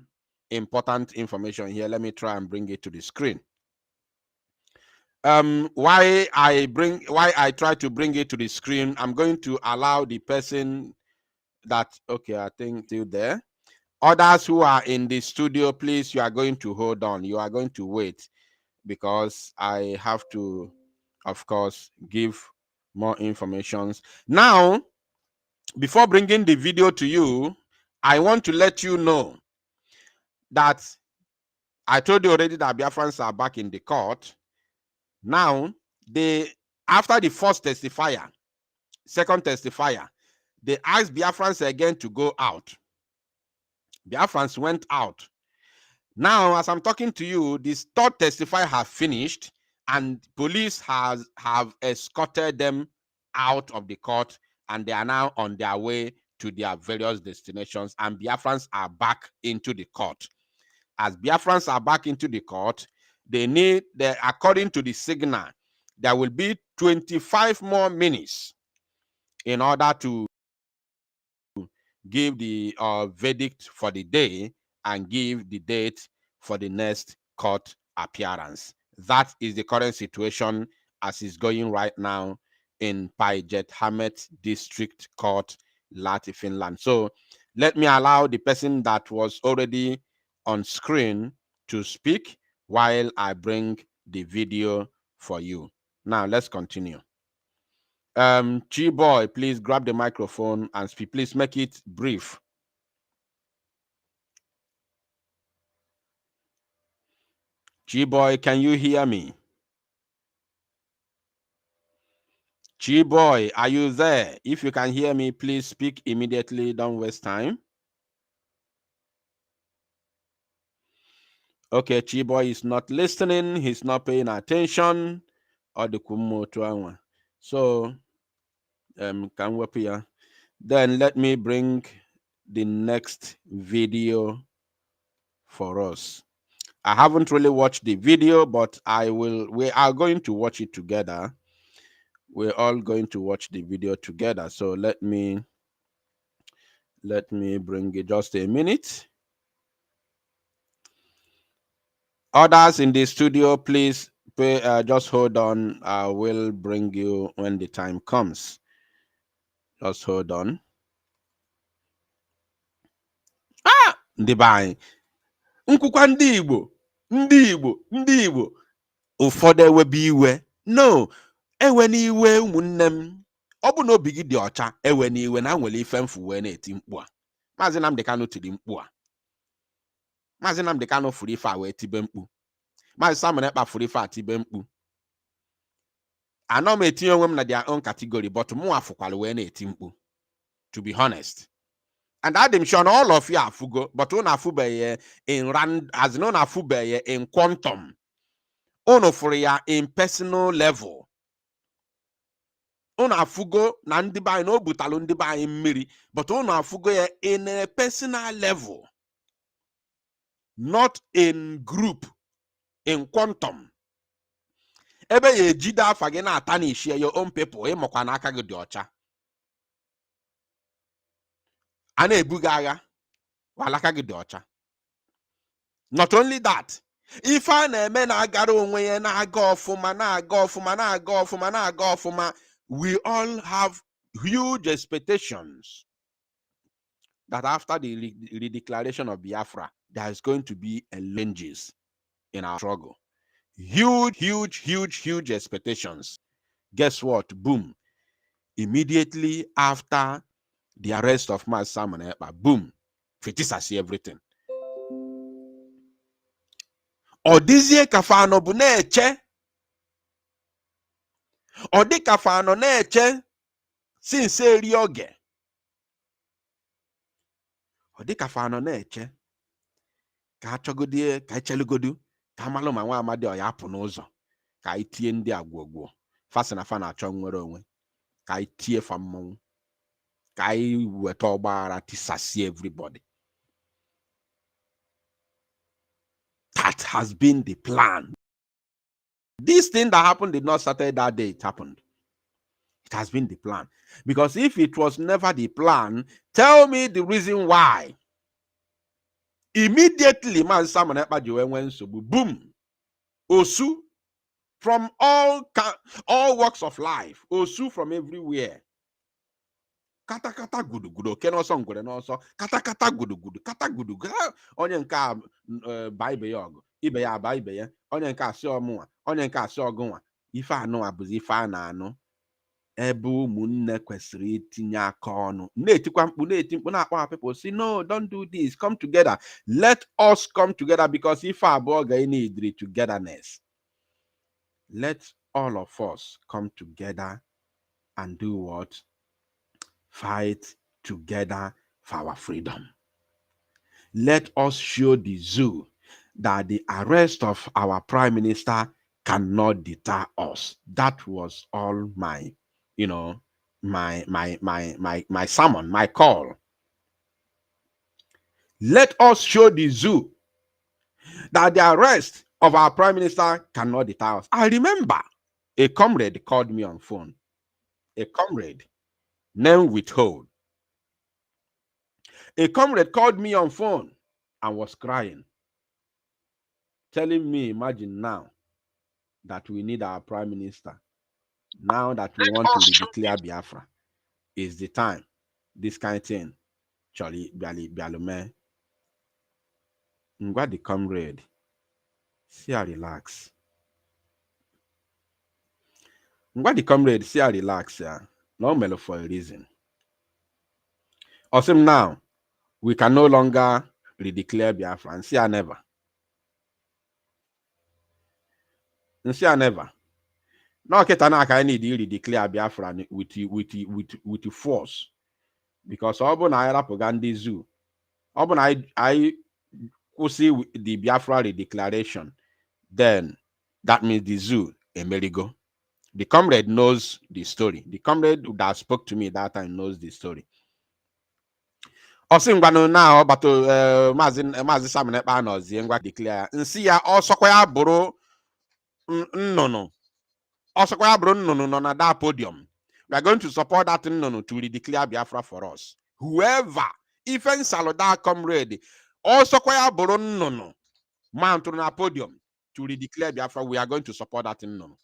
important information here. Let me try and bring it to the screen. Why I try to bring it to the screen, I'm going to allow the person that, okay, I think still there. Others who are in the studio, please, you are going to hold on. You are going to wait because I have to, of course, give more information. Now, before bringing the video to you, I want to let you know that I told you already that Biafrans are back in the court. Now, after the first testifier, second testifier, they asked Biafrans again to go out. Biafrans went out. Now, as I'm talking to you, this third testifier has finished, and police have escorted them out of the court, and they are now on their way to their various destinations, and Biafrans are back into the court. As Biafrans are back into the court, according to the signal, there will be 25 more minutes in order to give the verdict for the day and give the date for the next court appearance. That is the current situation as is going right now in Päijät-Häme District Court, Lahti, Finland. So let me allow the person that was already on screen to speak while I bring the video for you. Now let's continue. G-Boy, please grab the microphone and speak. Please make it brief. G-Boy, can you hear me? G-Boy, are you there? If you can hear me, please speak immediately. Don't waste time. Okay, G-Boy is not listening. He's not paying attention. So, can we here? Then let me bring the next video for us. I haven't really watched the video, but we are going to watch it together. We're all going to watch the video together. So let me bring it just a minute. Others in the studio, please just hold on. I will bring you when the time comes. Just hold on. Ndị be anyị. Nkwukwa ndị Igbo. Ụfọdụ ewebe iwe. No. Ewe n'iwe ụmụnne m. Ọ bụ na obi gị dị ọcha, ewe n'iwe na nwere ife mfu wee na-eti mkpu a. Maazị Nnamdi Kanu tiri mkpu a. Maazị Nnamdi Kanu furu ife a wee tibe mkpu. Maazị Samuel Ekpa furu ife a tibe mkpu. I know me team women na their own category, but more afukwale we na etimpu. To be honest. And I'm sure all of you are fugo, but on afube in rand as no afube in quantum. Ono for ya in personal level. Ono afugo na ndi ba no butalo ndi ba in mmiri, but ono afugo ya in a personal level. Not in group, in quantum. Ebe ye jida afage na atani share your own people, mokwa na aka gị dị ọcha. A na-ebuga agha, walaka gị dị ọcha. Not only that, if I na-eme na agara onwe ya na-aga ọfụma, we all have huge expectations that after the redeclaration of Biafra, there is going to be a changes in our struggle. Huge expectations. Guess what? Boom. Immediately after the arrest of Master Simon Ekpa, boom. Fetisasi everything. Odizie kafano bu na-eche. Odi kafano na-eche since eri oge. Odi kafano na-eche. Ka achọgodie, ka echelugodu, ka amalụ ma nwa amadi ọ ya apụ n'ụzọ. Ka itie ndị agwụgwọ. Fasi na fa na-achọ nwere onwe. Ka itie fa mmọnwụ. Ka weta ọgbaghara tisasi everybody. That has been the plan. This thing that happened did not start that day it happened. It has been the plan. Because if it was never the plan, tell me the reason why. Immediately, man, Simon Ekpa went so boom. Osu from all walks of life. Osu from everywhere. Kata kata gudu gudu. Keno song gudu no so. Kata kata gudu gudu. Kata gudu gudu. Onye nka Bible yogo. Ibe ya ba ibe ya. Onye nka si ọmụwa. Onye nka si ọgụnwa. Ife anụ abụzi ife a na-anụ. Ebe ụmụnne kwesịrị itinye aka ọnụ. Na-etikwa mkpu na-eti mkpu na-akpọ people say no, don't do this. Come together. Let us come together because ife abụọ ga-enidri togetherness. Let all of us come together and do what? Fight together for our freedom. Let us show the zoo that the arrest of our prime minister cannot deter us. That was all my, my sermon, my call. Let us show the zoo that the arrest of our prime minister cannot deter us. I remember a comrade called me on phone. A comrade, name withhold. A comrade called me on phone and was crying, telling me, imagine now that we need our prime minister. Now that we want to declare Biafra, is the time. This kind of thing. Charlie Bialume. Ngwa the comrade. See her relax. Ngwa the comrade, see her relax. No mellow for a reason. Awesome now. We can no longer redeclare Biafra and see her never. And see her never. Now I need to redeclare Biafra with force. Because Obon I propaganda zoo. Obon I could see the Biafra redeclaration. Then that means the zoo Amerigo. The comrade knows the story. The comrade that spoke to me that time knows the story. Osingbano now but Mazi Simon Ekpa no ziengwa declare nsi ya osokwa ya bụrụ nnụnụ osokwa ya bụrụ nnụnụ no na that podium. We are going to support that nnụnụ to redeclare Biafra for us. Whoever even Saloda comrade osokwa ya bụrụ nnụnụ mount on a podium to redeclare Biafra, we are going to support that nnụnụ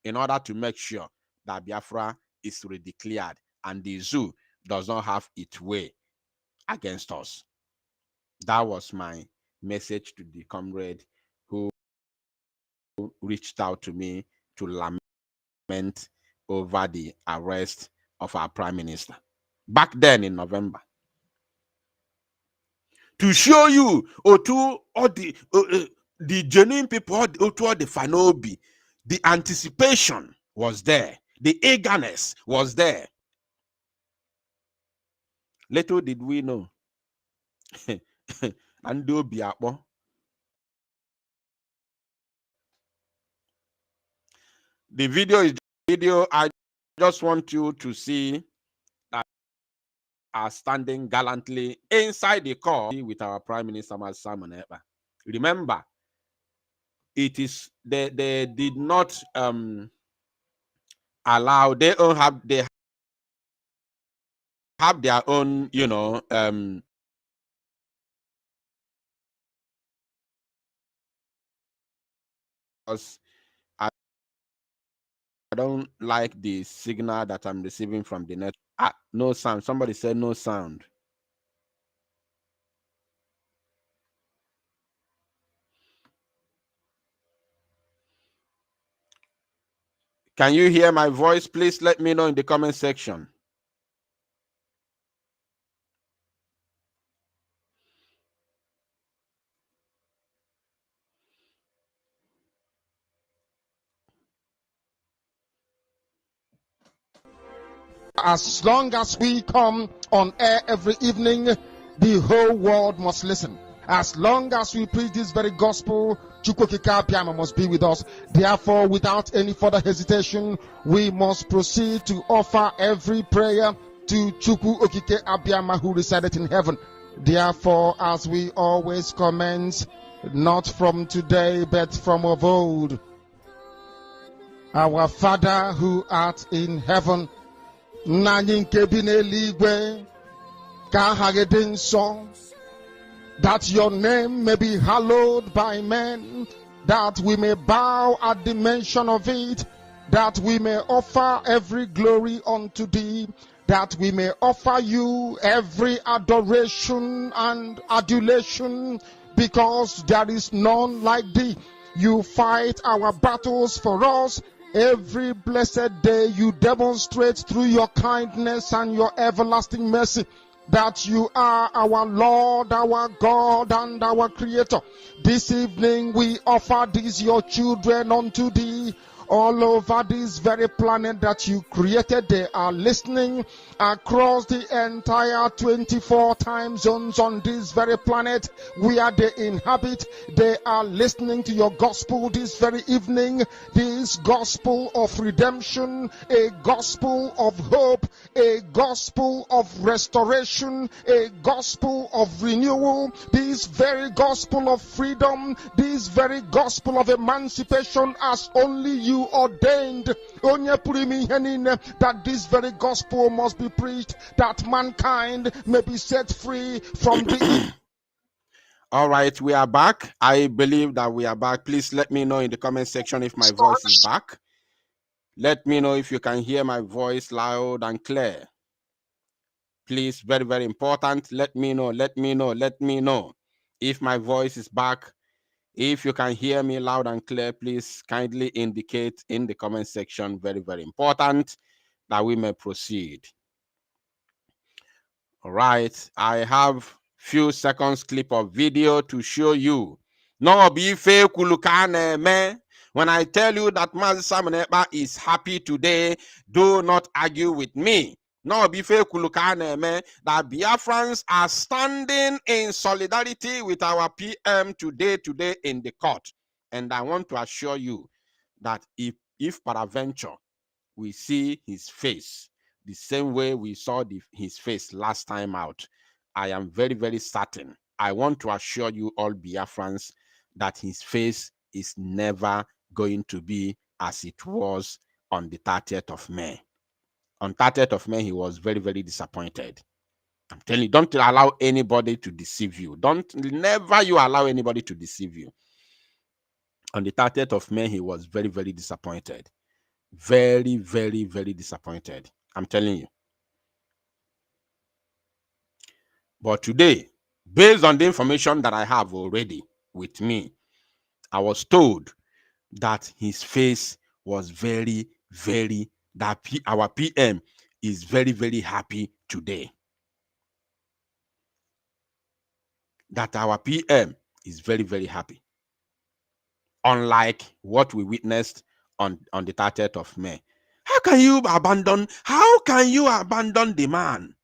in order to make sure that Biafra is redeclared and the zoo does not have its way against us. That was my message to the comrade who reached out to me to lament over the arrest of our prime minister back then in November. To show you to all the genuine people, to all the Fanobi, the anticipation was there. The eagerness was there. Little did we know. And do be the video. I just want you to see that are standing gallantly inside the car with our Prime Minister Simon Ekpa. Remember, it is they did not allow, they have their own, I don't like the signal that I'm receiving from the net. No sound. Somebody said no sound. Can you hear my voice? Please let me know in the comment section. As long as we come on air every evening, the whole world must listen. As long as we preach this very gospel, Chukwokika Abiyama must be with us. Therefore, without any further hesitation, we must proceed to offer every prayer to Chukwu Okike Abiyama who resided in heaven. Therefore, as we always commence, not from today, but from of old, our Father who art in heaven, Nanyị nke bi n'eluigwe, ka aha gị dị nsọ, that your name may be hallowed by men, that we may bow at the mention of it, that we may offer every glory unto thee, that we may offer you every adoration and adulation, because there is none like thee. You fight our battles for us. Every blessed day you demonstrate through your kindness and your everlasting mercy that you are our Lord, our God, and our Creator. This evening we offer these your children unto thee. All over this very planet that you created, they are listening across the entire 24 time zones on this very planet where they inhabit. They are listening to your gospel this very evening, this gospel of redemption, a gospel of hope, a gospel of restoration, a gospel of renewal, this very gospel of freedom, this very gospel of emancipation as only you ordained, that this very gospel must be preached, that mankind may be set free from the All right, we are back. I believe that we are back. Please let me know in the comment section if my voice is back. Let me know if you can hear my voice loud and clear. Please, very, very important. Let me know if my voice is back. If you can hear me loud and clear, please kindly indicate in the comment section. Very, very important that we may proceed. All right, I have few seconds clip of video to show you. No be fake man. When I tell you that Mazi Simon Ekpa is happy today, do not argue with me. No be fake man. That Biafrans are standing in solidarity with our PM today in the court. And I want to assure you that if peradventure we see his face the same way we saw his face last time out, I am very, very certain. I want to assure you all Biafrans that his face is never going to be as it was on the 30th of May. On 30th of May, he was very, very disappointed. I'm telling you, don't allow anybody to deceive you. Never you allow anybody to deceive you. On the 30th of May, he was very, very disappointed. Very, very, very disappointed. I'm telling you. But today, based on the information that I have already with me, I was told that his face was very, very, that our PM is very, very happy today. That our PM is very, very happy. Unlike what we witnessed on the 30th of May. How can you abandon the man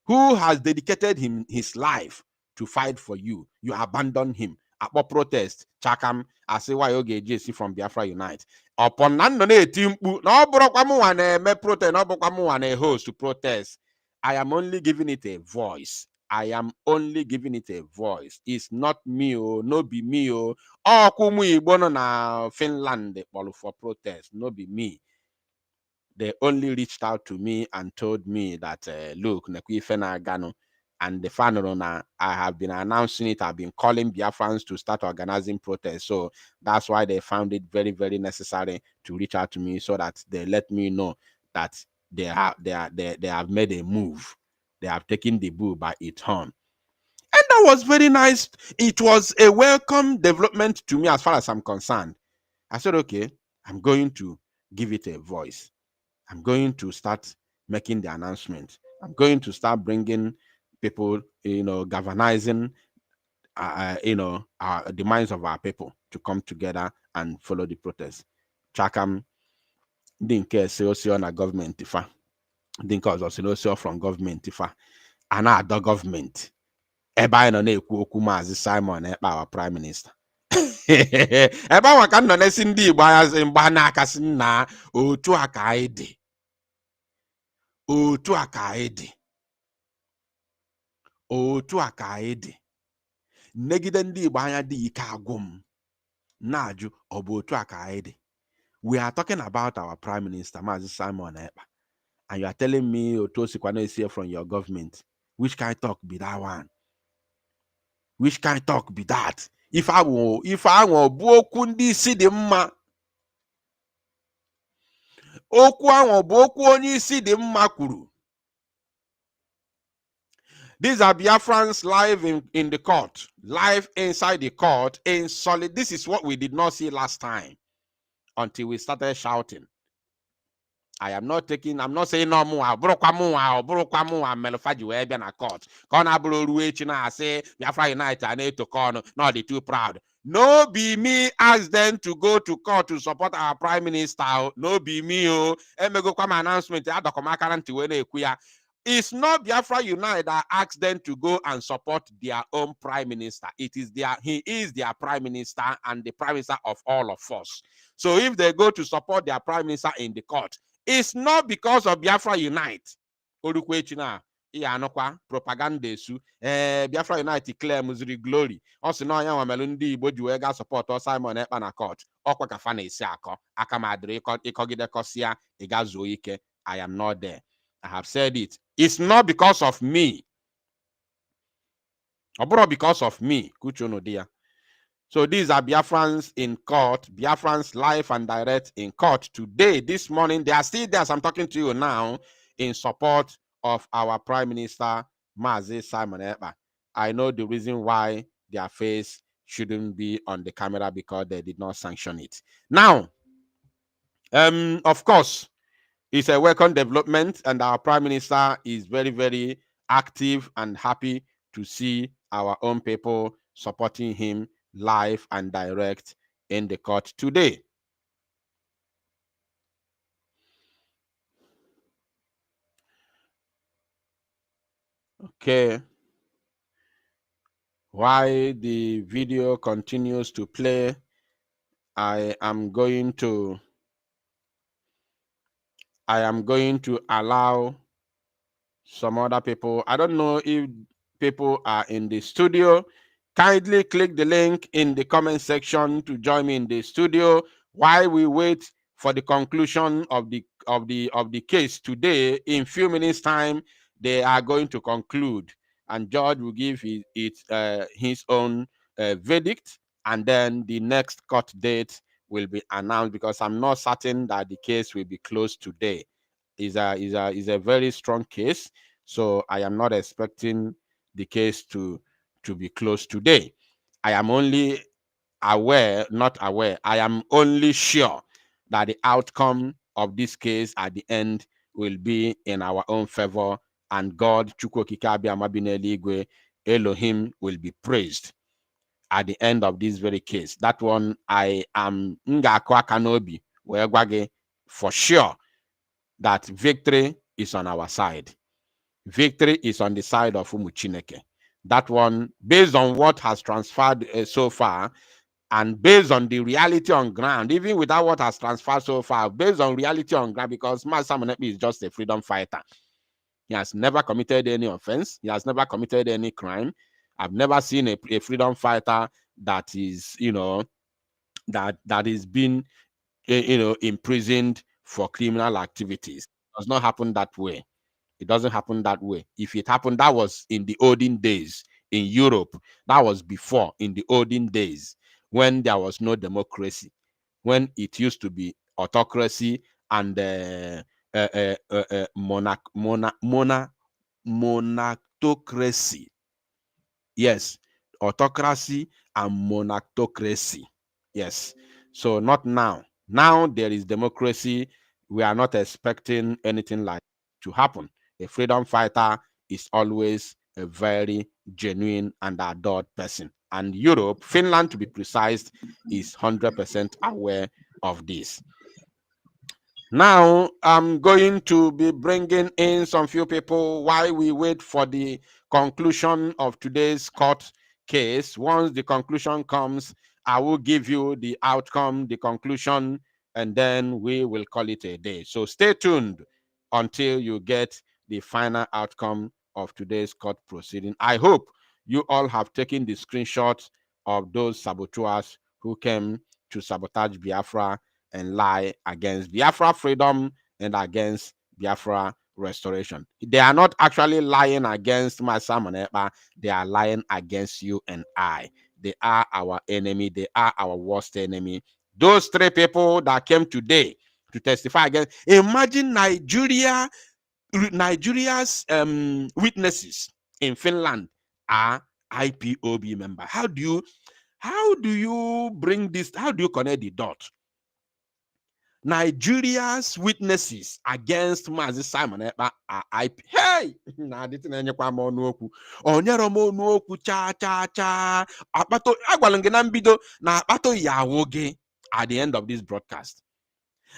who has dedicated his life to fight for you? You abandon him. Akpo protest, chakam, say why JC from Biafra Unite. Upon none timpu, no brokwamu protest, no brokwamu host to protest. I am only giving it a voice. I am only giving it a voice. It's not me, no be me. Kumu Igbo na Finland for protest, no be me. They only reached out to me and told me that, look, Gano, and the Fanona, I have been announcing it. I've been calling Biafrans to start organizing protests. So that's why they found it very, very necessary to reach out to me so that they let me know that they have made a move. They have taken the bull by its horn. And that was very nice. It was a welcome development to me as far as I'm concerned. I said, okay, I'm going to give it a voice. I'm going to start making the announcement. I'm going to start bringing people, galvanizing, the minds of our people to come together and follow the protest. Chakam didn't care so na government ifa. Didn't cause us from government ifa. And other government. Ebe anyị nọ na-ekwu okwu Maazị Simon Ekpa, our prime minister. Ebe ahụ ka nọ na-esi ndị Igbo aghazi mgba na-akasị na otu a ka anyị dị. Otu a ka anyị dị. Otu a ka anyị dị. Negide ndị Igbo anya dị ike agwụ m. Na-ajụ ọ bụ otu a ka anyị dị. We are talking about our prime minister, Maazị Simon Ekpa. And you are telling me otu o sikwa na-esi from your government. Which kind of talk be that one? Which kind of talk be that? If I bụ okwu ndị isi dị mma. Okwu ahụ bụ okwu onye isi dị mma kwuru. These are Biafrans live in the court, live inside the court, in solid. This is what we did not see last time until we started shouting. I'm not saying no more. Melofaji we be na court. Kona bro ruechi na say Biafra Unite and to corner. Not the too proud. No be me ask them to go to court to support our prime minister. No be me emego kwama announcement adokomakanti we na ekuya. It's not Biafra Unite that asked them to go and support their own prime minister. He is their prime minister and the prime minister of all of us. So if they go to support their prime minister in the court, it's not because of Biafra Unite. Propaganda su Biafra Unite claims the glory. Also no ya nwamelu ndị Igbo ji wee support Simon Ekpa na court. Okwa ka fa na-esi akọ aka madri ikogide kosia igazuo ike. I am not there. I have said it. It's not because of me. Obro because of me. Kuchono dia. So these are Biafrans in court, Biafrans live and direct in court today, this morning. They are still there as I'm talking to you now in support of our Prime Minister, Maazị Simon Ekpa. I know the reason why their face shouldn't be on the camera because they did not sanction it. Now, of course, it's a welcome development and our Prime Minister is very, very active and happy to see our own people supporting him live and direct in the court today. Okay. While the video continues to play, I am going to allow some other people. I don't know if people are in the studio. Kindly click the link in the comment section to join me in the studio while we wait for the conclusion of the case today. In few minutes time, they are going to conclude, and judge will give his own verdict, and then the next court date will be announced, because I'm not certain that the case will be closed today. Is a very strong case, so I am not expecting the case to be closed today. I am only I am only sure that the outcome of this case at the end will be in our own favor, and God, Elohim, will be praised at the end of this very case. That one I am Ngakwa Kanobi for sure that victory is on our side. Victory is on the side of Umuchineke. That one, based on what has transpired so far, and based on the reality on ground, even without what has transpired so far, based on reality on ground, because Master Monepi is just a freedom fighter. He has never committed any offense. He has never committed any crime. I've never seen a freedom fighter that is, that is being, imprisoned for criminal activities. It does not happen that way. It doesn't happen that way. If it happened, that was in the olden days in Europe. That was before, in the olden days, when there was no democracy, when it used to be autocracy and monarchocracy. Yes, autocracy and monarchocracy. Yes. So not now. Now there is democracy. We are not expecting anything like to happen. A freedom fighter is always a very genuine and adored person. And Europe, Finland to be precise, is 100% aware of this. Now, I'm going to be bringing in some few people while we wait for the conclusion of today's court case. Once the conclusion comes, I will give you the outcome, the conclusion, and then we will call it a day. So stay tuned until you get the final outcome of today's court proceeding. I hope you all have taken the screenshots of those saboteurs who came to sabotage Biafra and lie against Biafra freedom and against Biafra restoration. They are not actually lying against my Simon Ekpa. They are lying against you and I. They are our enemy. They are our worst enemy. Those three people that came today to testify against. Imagine Nigeria's witnesses in Finland are IPOB members. How do you bring this? How do you connect the dots? Nigeria's witnesses against Mazi Simon Ekpa are IP. Hey! Na adịtị na-enyekwa m ọnụ okwu. Onyere m ọnụ okwu cha. Akpato agwala gị na mbido na akpato yawo gị at the end of this broadcast.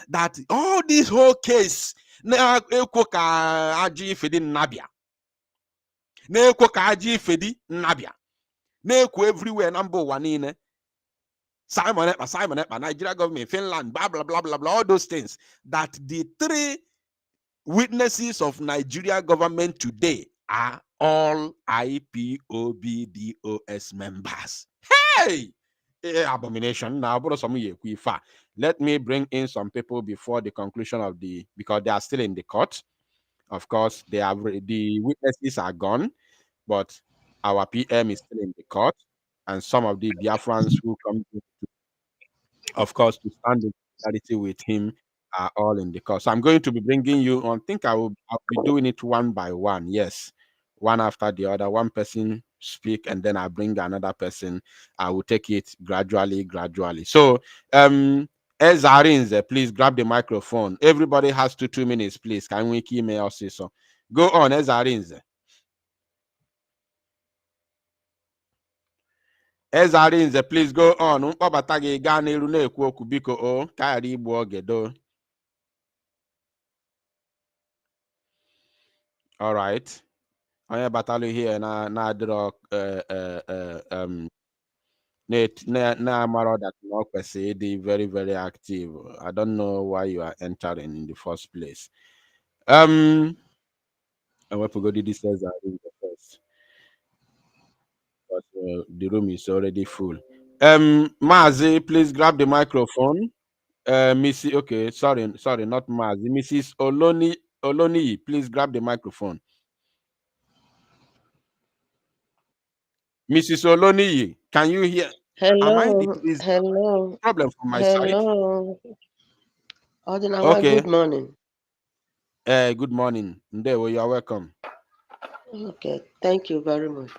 That all this whole case na-ekwo ka ajị ifedi nnabịa. Na-ekwo ka ajị ifedi nnabịa. Na-ekwo everywhere na mba ụwa niile. Simon Ekpa, Nigeria government, Finland, blah, blah, blah, blah, blah, all those things. That the three witnesses of Nigeria government today are all IPOBDOS members. Hey! Abomination. Now, let me bring in some people before the conclusion of because they are still in the court. Of course, the witnesses are gone, but our PM is still in the court. And some of the Biafrans who come of course, to stand in solidarity with him are all in the course. So I'm going to be bringing you on. I think I'll be doing it one by one. Yes, one after the other. One person speak, and then I bring another person. I will take it gradually. So, Ezarinze, please grab the microphone. Everybody has 2 minutes, please. Can we keep me also? So, go on, Ezarinze. Ezarinze, please go on. Mkpọbata gị gaa n'iru na-ekwu okwu biko o ka ghara igbu oge do. All right. Onye batalo here na adịrọ na-amara that no kwesịrị ịdị very, very active. I don't know why you are entering in the first place. And we go to this Ezarinze first. But the room is already full. Mazi, please grab the microphone. Missy, okay, sorry, not Mazi. Mrs. Oloni, please grab the microphone. Mrs. Oloni, can you hear? Hello, Is hello, problem from my side? hello. Okay. Good morning. Good morning. Ndewo, you are welcome. Okay, thank you very much.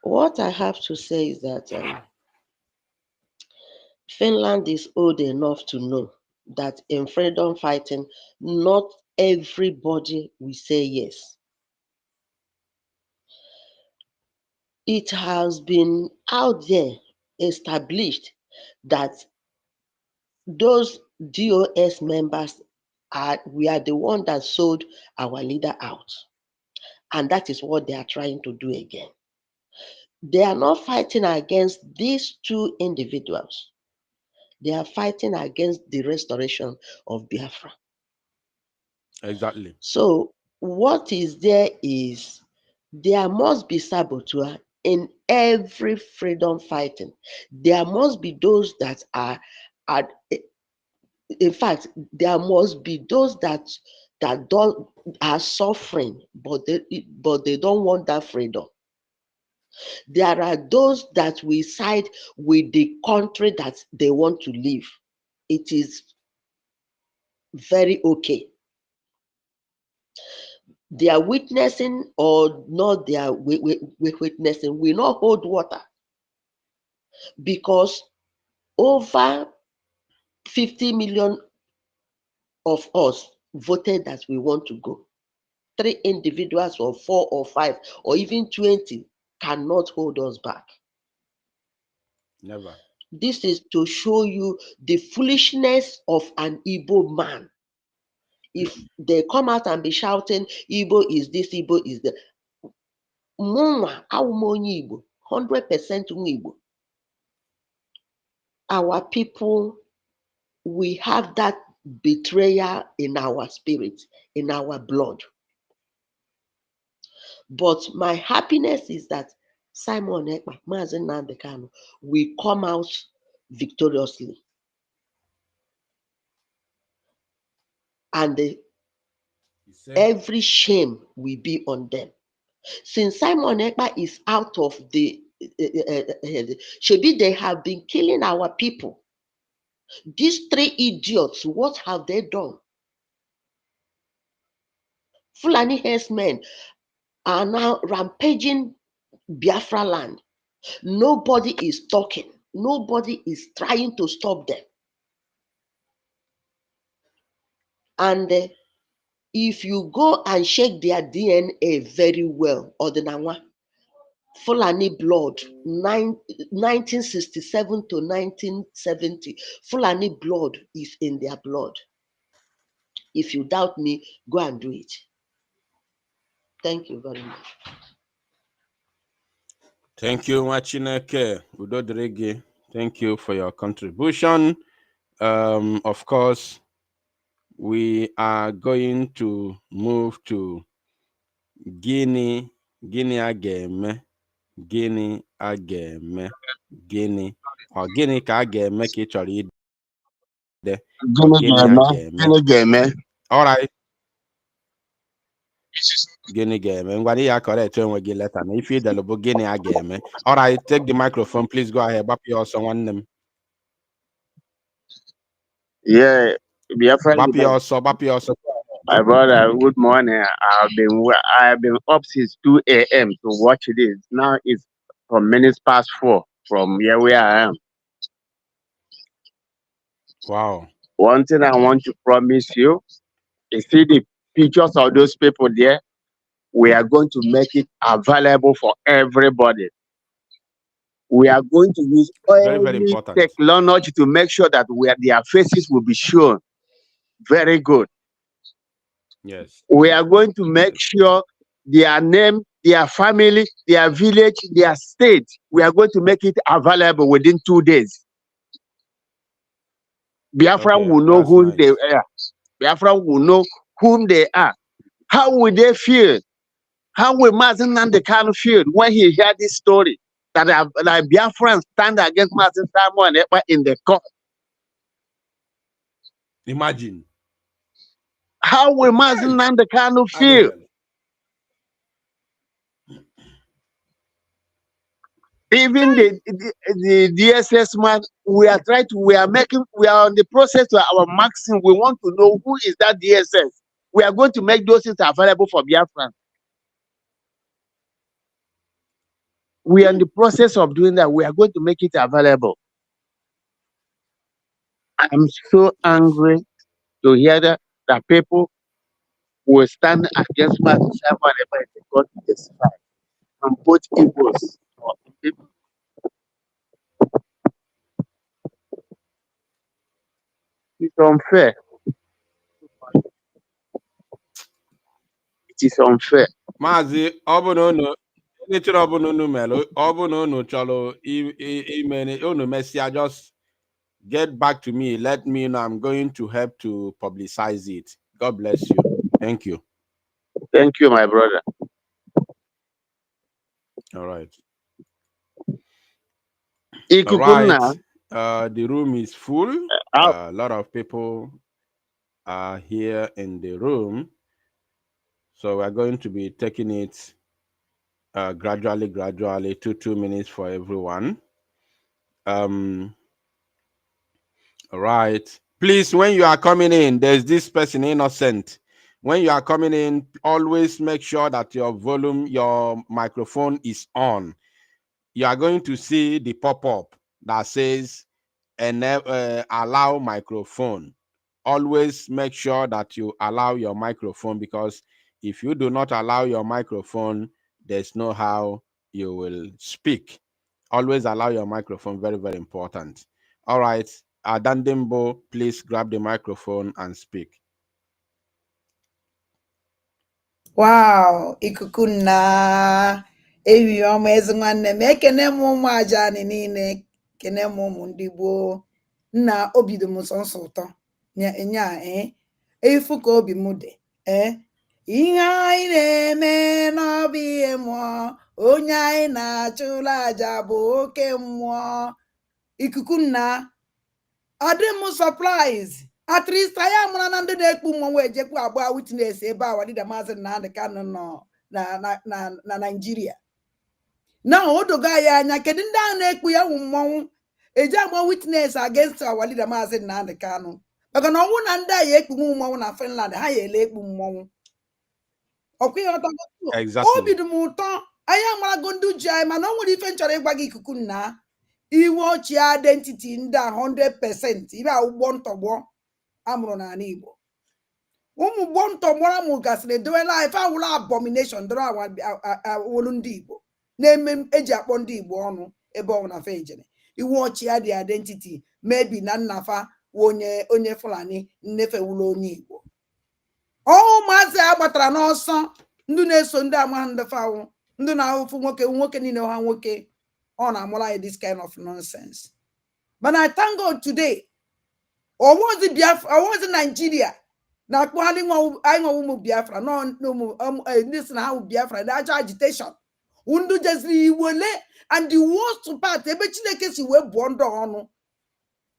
What I have to say is that Finland is old enough to know that in freedom fighting, not everybody will say yes. It has been out there established that those DOS members we are the one that sold our leader out. And that is what they are trying to do again. They are not fighting against these two individuals. They are fighting against the restoration of Biafra. Exactly. So what is there is there must be saboteur in every freedom fighting. There must be those that are in fact, there must be those that don't are suffering, but they don't want that freedom. There are those that will side with the country that they want to live. It is very okay. They are witnessing or not, they are witnessing will not hold water, because over 50 million of us voted that we want to go. 3 individuals or 4 or 5 or even 20 cannot hold us back. Never. This is to show you the foolishness of an Igbo man. If they come out and be shouting, Igbo is this, Igbo is that. Munwa, awumonyi Igbo, 100% Igbo. Our people, we have that betrayal in our spirit, in our blood. But my happiness is that Simon Ekpa, Mazen Nandekano, will come out victoriously. And every shame will be on them. Since Simon Ekpa is out of the Shebi, they have been killing our people. These 3 idiots, what have they done? Fulani herdsmen are now rampaging Biafra land. Nobody is talking. Nobody is trying to stop them. And if you go and check their DNA very well, Ordinanwa, Fulani blood, 1967 to 1970, Fulani blood is in their blood. If you doubt me, go and do it. Thank you very much. Thank you, Machineke Udodrege. Thank you for your contribution. Of course, we are going to move to Guinea Agame. Guinea Agame. Guinea. Or Guinea Agame Kichori. Gịnị ga-eme? All right. Guinea game. And what you correct when we get letter. If you the Guinea game. All right, take the microphone, please go ahead. Bapi or someone them. Yeah, Bapi also. my brother. Good morning. I've been up since 2 a.m. to watch this. Now it's from minutes past 4 from here where I am. Wow. One thing I want to promise you is see the pictures of those people there. We are going to make it available for everybody. We are going to use Very any important. technology to make sure that their faces will be shown. Very good. Yes. We are going to make sure their name, their family, their village, their state, we are going to make it available within 2 days. Biafra will know who they are. Biafra will know whom they are. How will they feel? How will Mazen Nandekano feel when he heard this story? That Biafrans stand against Mazen Simon Ekpa in the court. Imagine. How will Mazen Nandekano feel? Even the DSS man, we are on the process of our maxing. We want to know who is that DSS. We are going to make those things available for Biafran. We are in the process of doing that. We are going to make it available. I'm so angry to hear that people will stand against Martin Simon in the court this fight and both Igbos. It's unfair. It is unfair. Mazi, obono nature obono melo, obono cholo imene ono messia just get back to me. Let me know. I'm going to help to publicize it. God bless you. Thank you. Thank you, my brother. All right. All Ikukuna, right. The room is full. A lot of people are here in the room. So we're going to be taking it gradually, 2 minutes for everyone. All right. Please, when you are coming in, there's this person innocent. When you are coming in, always make sure that your volume, your microphone is on. You are going to see the pop-up that says allow microphone. Always make sure that you allow your microphone, because if you do not allow your microphone, there's no how you will speak. Always allow your microphone. Very, very important. All right. Adandimbo, please grab the microphone and speak. Wow, ikuku na ewi ọma ezi nwanne m ekene m ụmụ aja anyị niile, kene m ụmụ ndị gboo. Nna obi dị m sọnsọ ụtọ nya efu ka obi m dị ihe anyị na-eme n'ọbụ ihe mmụọ, onye anyị na-achụla aja bụ oke mmụọ. Ikuku nna adị m surprise. At least I am na ndị na-ekpu mmọnwụ ejekwu agba witness ebe a wadida Maazị Nnamdi Kanu nọ na Nigeria. Na odogo anyị anya kedu ndị ahụ na-ekpu ya wụ mmọnwụ eji agba witness against our leader Maazị Nnamdi Kanu. Maka na ọnwụ na ndị a ya ekpu mmọnwụ na Finland, ha ya ele ekpu mmọnwụ. Ọkwa ihe ọtọ. Exactly. Obi dị m ụtọ. Anyị amarago ndị uji anyị, mana ọ nwere ife nchọrọ ịgwa gị ikuku nna. Iwe ochie identity ndị a 100%. Ibe a ụgbọ ntọgbọ amụrụ n'ala Igbo. Ụmụ gboo ntọgbọrọ amụ gasịrị edowela ife awụla abomination dọrọ awolu ndị Igbo na-eme eji akpọ ndị Igbo ọnụ ebe ọ na fe ejere. Iwu ọchị ya dị identity maybe na nnafa onye Fulani nnefewula onye Igbo. Ụmụazị a gbatara n'ọsọ ndị na-eso ndị ama ndị fawụ ndị na-ahụfụ nwoke niile ha nwoke. Ọ na-amụrụ anyị this kind of nonsense. But I thank God today. Or was it Biafra? Or was it Nigeria? Now, I know Biafra. No, listen how Biafra. That's agitation. Undu just wole and the worst part. Ebe Chineke si we bondo ono.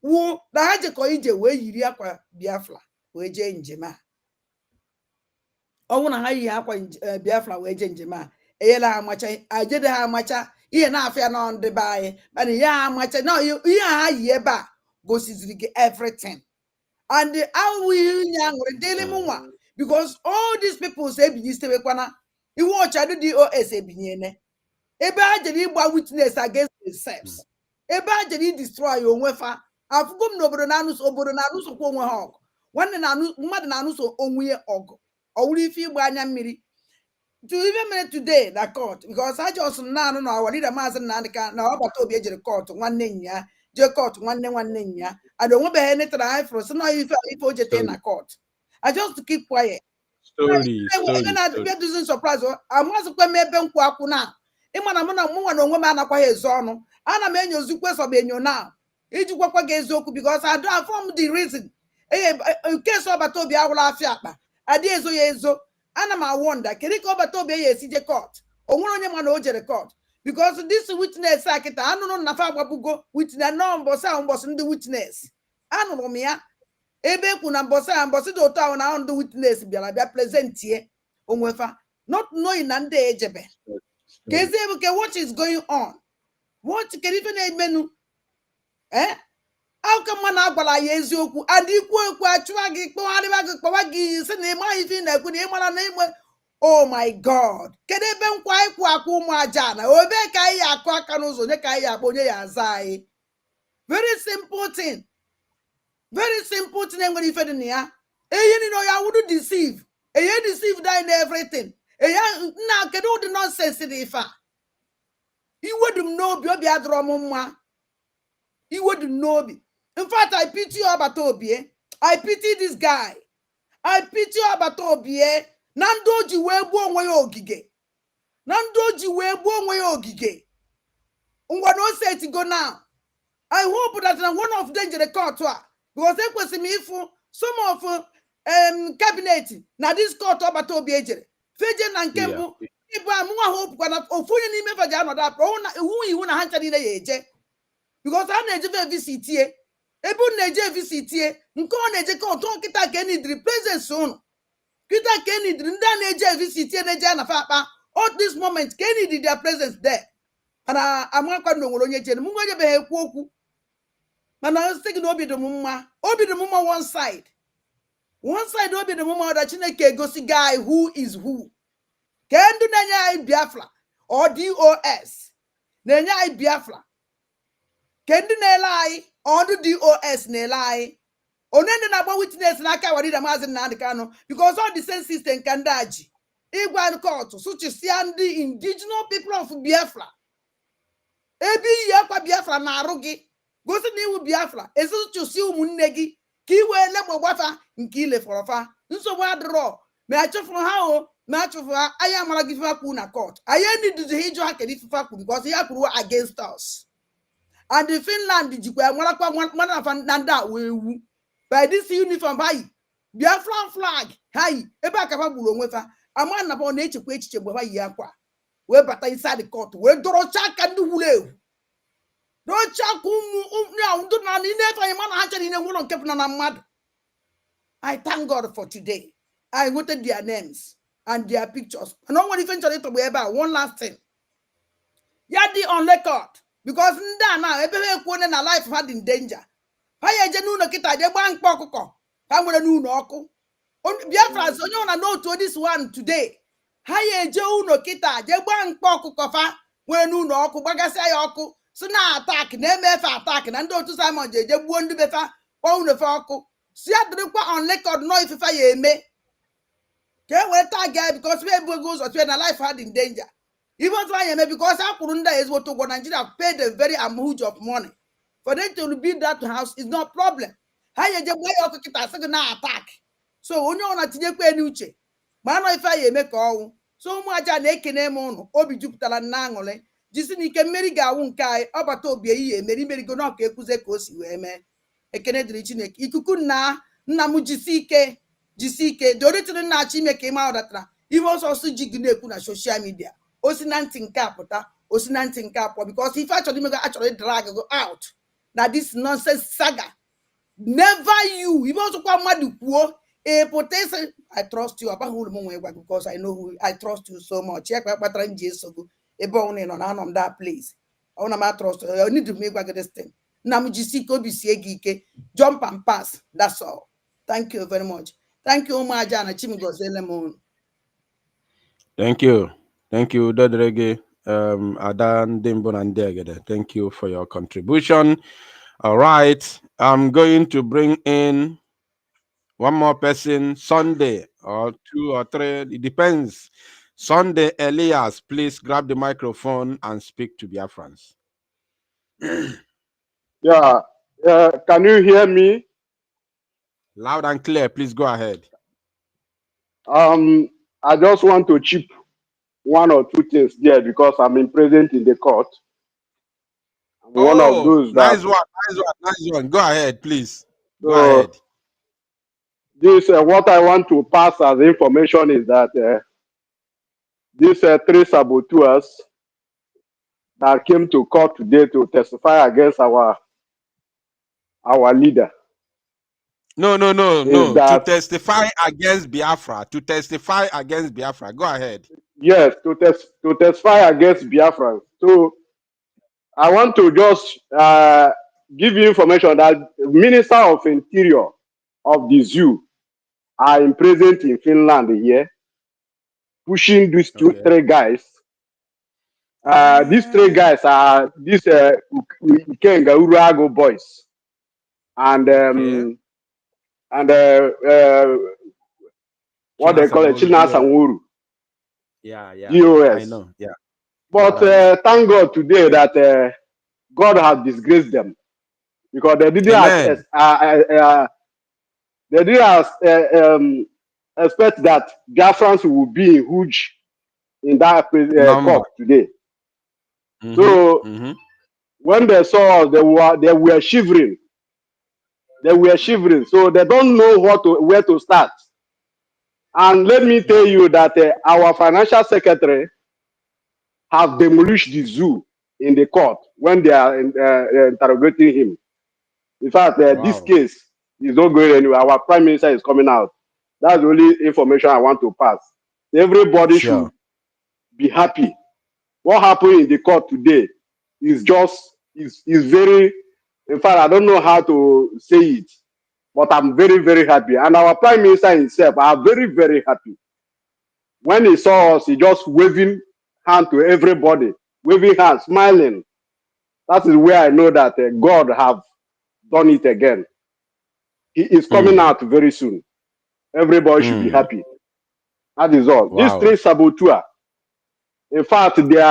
Wo na haje ko ije we yiri akwa Biafra we je njema. Owu na ha yi akwa Biafra we je njema. Eyela amacha ajede ha amacha ihe na afia na ndị be anyị. Mana ya amacha no ihe ha yi ebe a gosiziri gị everything. And how will you daily mwa? Because all these people say be stay kwana. You watch I do DOS ebinyene. Ebe ajeri gba witness against themselves. Ebe ajeri destroy onwe fa. Afugum no obodo na anụso kwa onwe ha ọgụ. Nwanne na mmadụ na anụso onwe ya ọgụ. Ọ wụrụ ife igba anya mmiri. To even minute today na court, because I just na our leader Maazị Nnamdi Kanu na ọbata obi ejere court nwanne nya je court nwanne nya. I don't want to any try for so now if o jete na court. I just keep quiet. Story. We're doing surprise. I must come ebe nkwu akwu na. Ịma na mụ na onwe m anakwa ya ezo ọnụ. Ana m enyozikwe so be enyo na. Iji gwakwa gị eziokwu because I don't form the reason. Case ọbata obi awụla afia akpa. Adi ezo ya ezo. Ana m wonder kedu ka ọbata obi ya esi je court. O nwere onye ma na o jere court. Because this witness akita anụrụ na fa agbabugo witness no mbọsị ndị witness. Anụrụ m ya ebe ekwu na mbọsị dị ụtọ ahụ na ndị witness bịa present ye onwefa not knowing na ndị ejebe. Kezi ebuke what is going on? What kedu ife na-emenu? How come man agwala ya eziokwu adị ikwu ekwu achụwa gị kpọgharịwa gị kpọwa gị sị na ịma ife na-ekwu na ịmara na ịgbe. Oh my God! Kedu ebe nkwa ịkwụ akwa ụmụ aja na obe ka anyị akụ aka n'ụzọ onye ka anyị akpọ onye ya aza anyị? Very simple thing. Very simple thing enwere ife dị na ya. Eyi ni no ya would deceive. Eyi deceive die in everything. Eyi na kedu ụdị nonsense dị ife a? Iwedum n'obi obi adọrọ m mma. Iwedum n'obi. In fact, I pity you ọbata obi. I pity this guy. I pity Abatobie. Nando ji webo onwe ya ogige. Nando ji webo onwe ya ogige. Ngwa no say it go now. I hope that one of them the court because they question me if some of cabinet na this court Abatobie ejere. Feje na nkembu ibu amwa hope kwa ofunye ni mefa ja no da pro na ihu na hancha ni na yeje because I na-eje visit here. Ebu na-eje visit here. Nke ọ na-eje ka ọtọ nkịta ka enidiri presence unu. Kita ka enidiri ndị a na-eje visit here na-eje na fakpa. At this moment ka enidiri their presence there. Mana amakwa no nwere onye jere. Mụ onye be ha ekwu okwu. Mana sị gị na obi dị m mma. Obi dị m mma one side. One side obi dị m mma ọda Chineke egosi guy who is who. Ka ndụ na-enye anyị Biafra or DOS. Na-enye anyị Biafra. Kendi na-ele anyị ọdụ DOS na-ele anyị onye na-agba witness n'aka warida Maazị Nnamdi Kanu because all the same system ka ndị a ji ịgwa kọtụ sụchisia ndị indigenous people of Biafra ebe iyi akwa Biafra na-arụ gị gosi na iwu Biafra esụchụsi ụmụnne gị ka i wee legbo gbafa nke ilefọrọfa nsogbu adịrọ ma achụfụrụ ha o ma achụfụrụ ha anyị amara gị ife kwuru na court anyị enidụzi ha ịjụ ha kedu ife kwuru because ya kwuru against us. And the Finland jikwa nanda wewu by this uniform hai Biafran flag hai ebe akafa gburu onwe fa ama na ba na echekwa echiche gbe ha yi akwa we bata inside the court we dorocha aka ndị wuru ewu dorocha ku na ndu na ni nefa yi mana ha chari ne nwulo nke na mmadụ. I thank God for today. I noted their names and their pictures. And no one eventually to be about one last thing. Yadi on record. Because now every na life had in danger. Haya je nuno kita je gba nkpo okuko. Ha nwere nuno oku. Biafra so onye na know to this one today. Haya je uno kita je gba nkpo okuko fa nwere nuno oku gbagasi ya oku. So na attack na emefe attack na ndị otu Simon je gbuo ndị befa kwa uno fa oku. Si adrikwa on record no ife fa ya eme. Ke we tag guy because we goes or na life had in danger. Even because I couldn't is what to go Nigeria paid a very huge of money. For them to build that house is no problem. How you just way of attack. So when you're not uche, man, if I make all so much an ekene mono, obi Jupiter and Nangole, Jisini can marry Gawun Kai, Obato be Mary Merigono Kuzekos, you eme. Ekene Richinek, Ikukuna, Namujisike, Jisike, the original Nachime came out at that. He was also jigging on social media. Osinantin capota, Osinantin capo, because if actually drag go out. Now this nonsense saga. Never you. If also come mad poor, a potential. I trust you about who because I know who I trust you so much. Check what I'm just so good. A bone in on that place. I want to trust you. I need to make back this thing. Namujisiko Bisiegike, jump and pass. That's all. Thank you very much. Thank you, Majana Chimigos Lemon. Thank you. Thank you, Dodrege, Adan, Dimbon, and Degede. Thank you for your contribution. All right. I'm going to bring in one more person, Sunday, or 2 or 3. It depends. Sunday, Elias, please grab the microphone and speak to Biafrans. Yeah. Can you hear me? Loud and clear. Please go ahead. I just want to chip one or two things there because I'm present in the court. I'm one of those that. Nice one. Go ahead, please. Go ahead. This what I want to pass as information is that these 3 saboteurs that came to court today to testify against our leader. No. To testify against Biafra. To testify against Biafra. Go ahead. Yes, to testify against Biafra. So I want to just give you information that the Minister of Interior of the zoo are present in Finland here, pushing these 3 guys. These 3 guys are these Ikenga Urago boys, and what they call it, Chinasanwuru. Yeah, DOS. I know. Yeah. But thank God today that God has disgraced them because they didn't They didn't expect that Biafrans will be huge in that Number. court today. Mm-hmm. So Mm-hmm. when they saw us, they were shivering. They were shivering. So they don't know where to start. And let me tell you that our financial secretary have demolished the zoo in the court when they are interrogating him. In fact, this Wow. case is not going anywhere. Our prime minister is coming out. That's the only information I want to pass. Everybody should Sure. be happy. What happened in the court today is very, in fact, I don't know how to say it, but I'm very, very happy. And our prime minister himself are very, very happy. When he saw us, he just waving hand to everybody, waving hand, smiling. That is where I know that God have done it again. He is coming out very soon. Everybody should be happy. That is all. These Wow. three saboteurs, in fact, they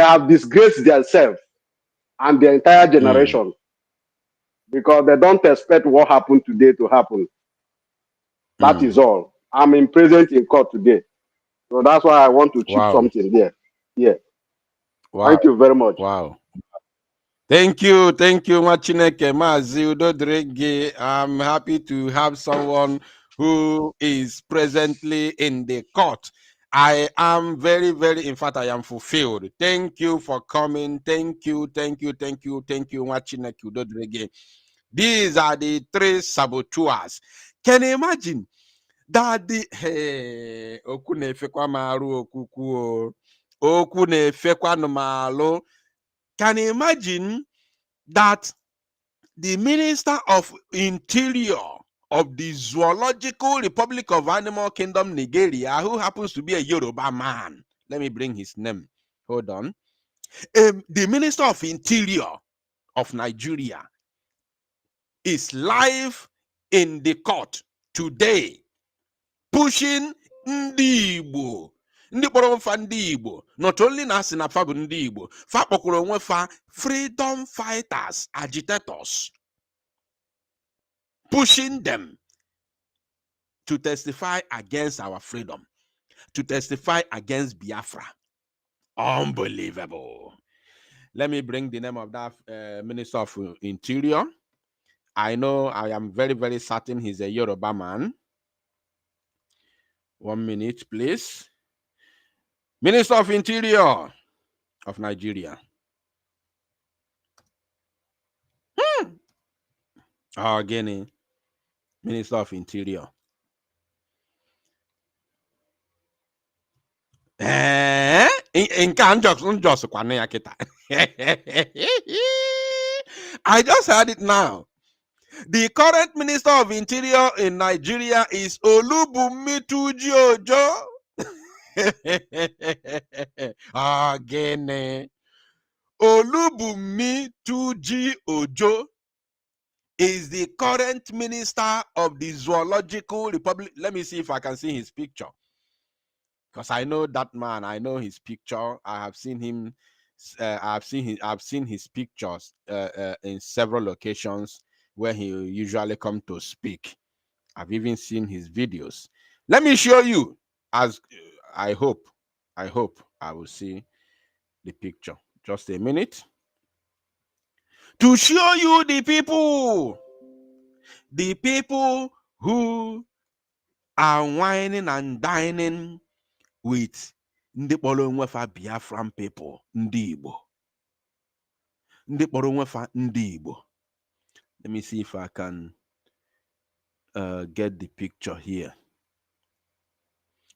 have disgraced themselves and the entire generation because they don't expect what happened today to happen. That is all. I'm in present in court today. So that's why I want to chip Wow. something there. Yeah. Wow. Thank you very much. Wow. Thank you, Machineke Mazi Udodrege. I'm happy to have someone who is presently in the court. I am very, very, in fact, I am fulfilled. Thank you for coming. Thank you, Machineke Udodrege. These are the three saboteurs. Can you imagine that the okwu na-efekwa marụ okuku okwu na-efekwa marụ? Can you imagine that the Minister of Interior of the Zoological Republic of Animal Kingdom, Nigeria, who happens to be a Yoruba man, let me bring his name, hold on, the Minister of Interior of Nigeria is live in the court today, pushing ndị Igbo, ndị kpọrọ mfa ndị Igbo, not only na asị na fa bụ ndị Igbo, fa kpọkwara onwe fa freedom fighters, agitators, pushing them to testify against our freedom, to testify against Biafra. Unbelievable. Let me bring the name of that Minister of Interior. I know, I am very, very certain he's a Yoruba man. 1 minute, please. Minister of Interior of Nigeria. Guinea. Minister of Interior. In I just heard it now. The current Minister of Interior in Nigeria is Olubunmi Ojo. Again, Olubunmi Ojo is the current Minister of the Zoological Republic. Let me see if I can see his picture, because I know that man. I know his picture. I have seen him. I've seen his pictures in several locations where he usually come to speak. I've even seen his videos. Let me show you, as I hope I will see the picture. Just a minute. To show you the people who are whining and dining with ndị kpọrọ onwe fa Biafran people, ndị Igbo. Ndị kpọrọ onwe fa ndị Igbo. Let me see if I can get the picture here.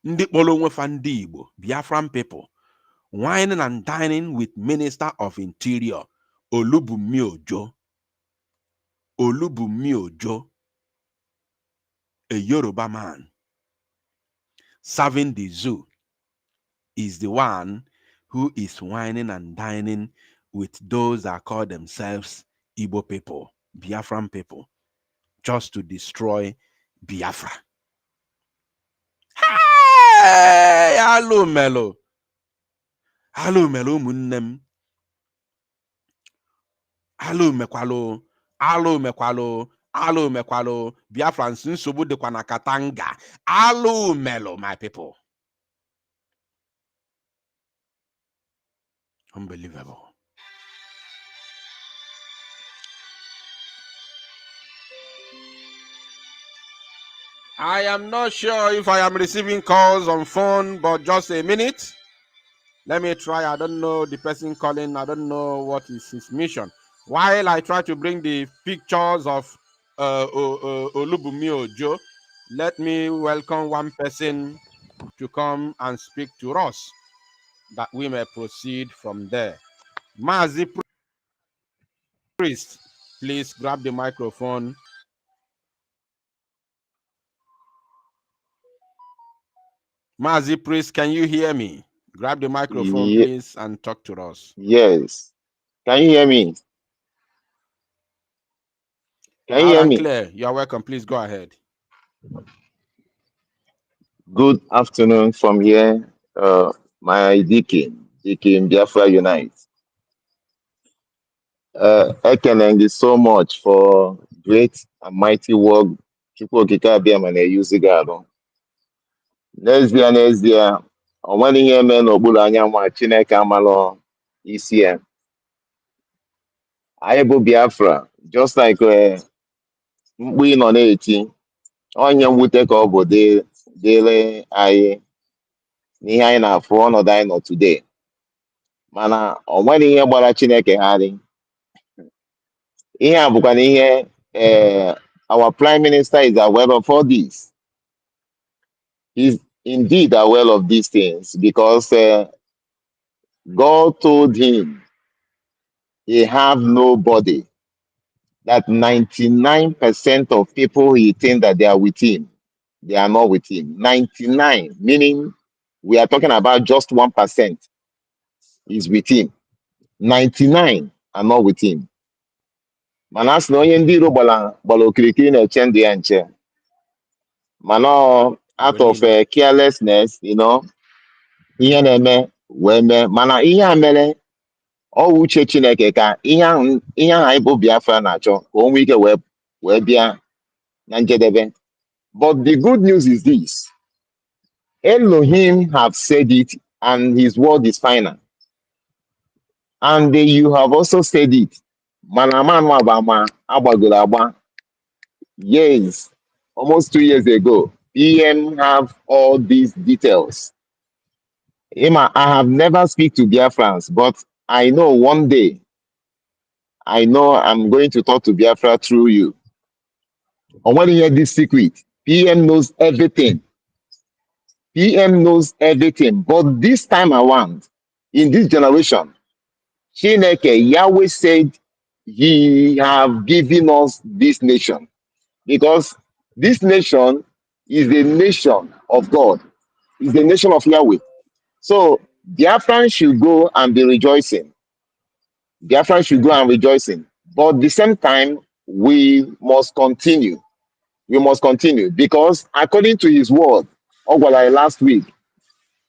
Ndị kpọrọ onwe fa ndị Igbo, Biafran people, whining and dining with Minister of Interior, Olubunmi Ojo. Olubunmi Ojo, a Yoruba man, serving the zoo, is the one who is whining and dining with those that call themselves Igbo people, Biafran people, just to destroy Biafra. Hey, hello Melo munnem. Hello mekwalo Alu mekwalo Biafran sinsobu de kwana katanga. Alu melo, my people. Unbelievable. I am not sure if I am receiving calls on phone, but just a minute. Let me try. I don't know the person calling. I don't know what is his mission. While I try to bring the pictures of Olubumi Ojo, let me welcome one person to come and speak to us, that we may proceed from there. Mazi Priest, please grab the microphone. Mazi Priest, can you hear me? Grab the microphone, please, and talk to us. Yes. Can you hear me? Can you Loud hear and me? clear. You are welcome. Please go ahead. Good afternoon from here, my Deacon Biafra Unite. Ekenen you so much for great and mighty work. Chukwu okike abịa ma na-eyuzi gị arụ. N'ezie, ọ nweghị ihe eme n'okpuru anyanwụ a Chineke amalụ isi ya. Anyị bụ Biafra, just like mkpu ị nọ na-eti, onye mwute ka ọ bụ dịrị anyị n'ihe anyị na-afụ ọnọdụ anyị nọ today. Mana ọ nweghị ihe gbara Chineke gharị. Ihe a bụkwa na ihe our prime minister is aware of all this. He's indeed aware of these things because God told him he have nobody. That 99% of people he think that they are with him, they are not with him. 99, meaning we are talking about just 1% is with him. 99 are not with him. Mana asị na onye ndị iro gbara okirikiri na-eche ndụ ya nche. Mana out of carelessness, ihe na-eme wee mee. Mana ihe a mere ọ uche Chineke ka ihe ahụ anyị bụ Biafra na-achọ ka o nwee ike wee bịa na njedebe. But the good news is this. Elohim have said it and his word is final. And you have also said it. Mana manu abama agbagoro agba. Yes, almost 2 years ago, PM have all these details. Emma, I have never speak to Biafrans, but I know one day, I know I'm going to talk to Biafra through you. I want to hear this secret. PM knows everything. PM knows everything. But this time around, in this generation, Chineke, Yahweh said he have given us this nation. Because this nation is the nation of God, is the nation of Yahweh. So Biafran should go and be rejoicing. Biafran should go and rejoicing. But at the same time, we must continue. We must continue because according to his word, Ogwalai last week,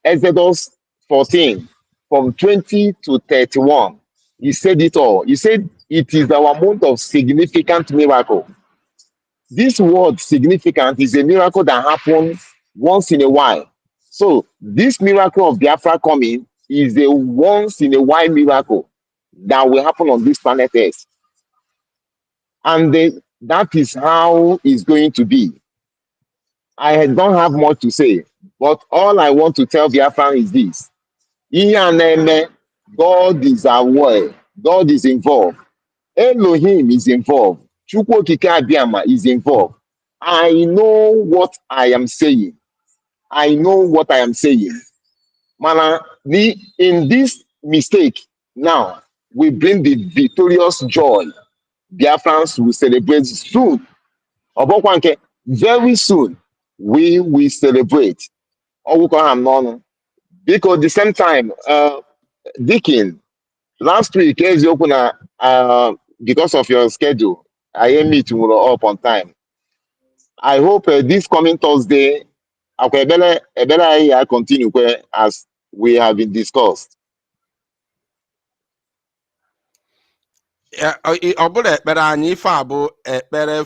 Exodus 14, from 20 to 31, he said it all. He said it is our month of significant miracle. This word significant is a miracle that happens once in a while. So this miracle of Biafra coming is a once in a while miracle that will happen on this planet Earth. And that is how it's going to be. I don't have much to say, but all I want to tell Biafra is this. God is aware. God is involved. Elohim is involved. Chukwu Okike Abịama is involved. I know what I am saying. I know what I am saying. Mana, in this mistake, now, we bring the victorious joy. Biafrans will celebrate soon. Obokwanke, very soon, we will celebrate. Because at the same time, Deacon, last week, because of your schedule, I am meet tomorrow up on time. I hope this coming Thursday, I continue as we have been discussed.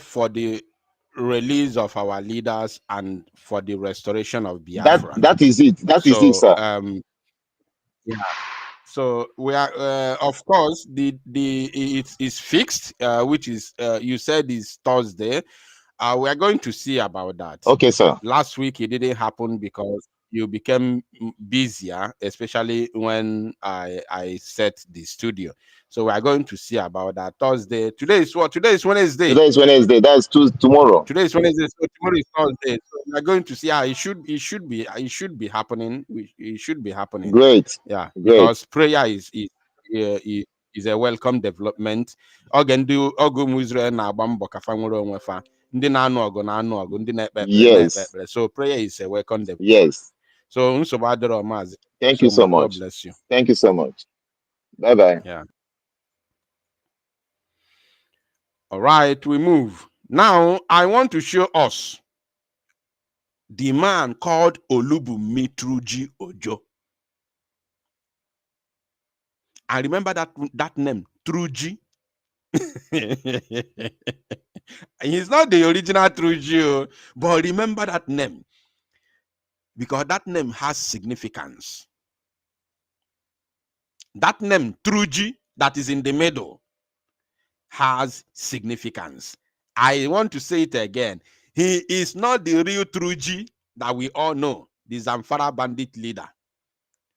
for the release of our leaders and for the restoration of That Biafra. that is it. That is it, So sir. yeah. So we are, of course, it's fixed, which is you said is Thursday. We are going to see about that. Okay, sir. Last week it didn't happen because you became busier, especially when I set the studio. So we are going to see about that Thursday. Today is what? Today is Wednesday. Today is Wednesday. That's tomorrow. Today is Wednesday. So tomorrow is Thursday. So we are going to see how it should be happening. It should be happening. Great. Yeah, Great. because prayer is a welcome development. Again, do Ogum Israel na Bambo Kafamuro Wefa. Ndi na-anụ ọgụ na-anụ ọgụ, ndị na-ekpe ekpere na-ekpe ekpere. So prayer is a welcome development. Yes. So nsogbu adịrọ maazị. Thank you so God much. bless you. Thank you so much. Bye bye. Yeah. All right, we move. Now I want to show us the man called Olubunmi Truji Ojo. I remember that name, Truji. He's not the original Truji, but remember that name because that name has significance. That name, Truji, that is in the middle, has significance. I want to say it again. He is not the real Truji that we all know, the Zamfara bandit leader.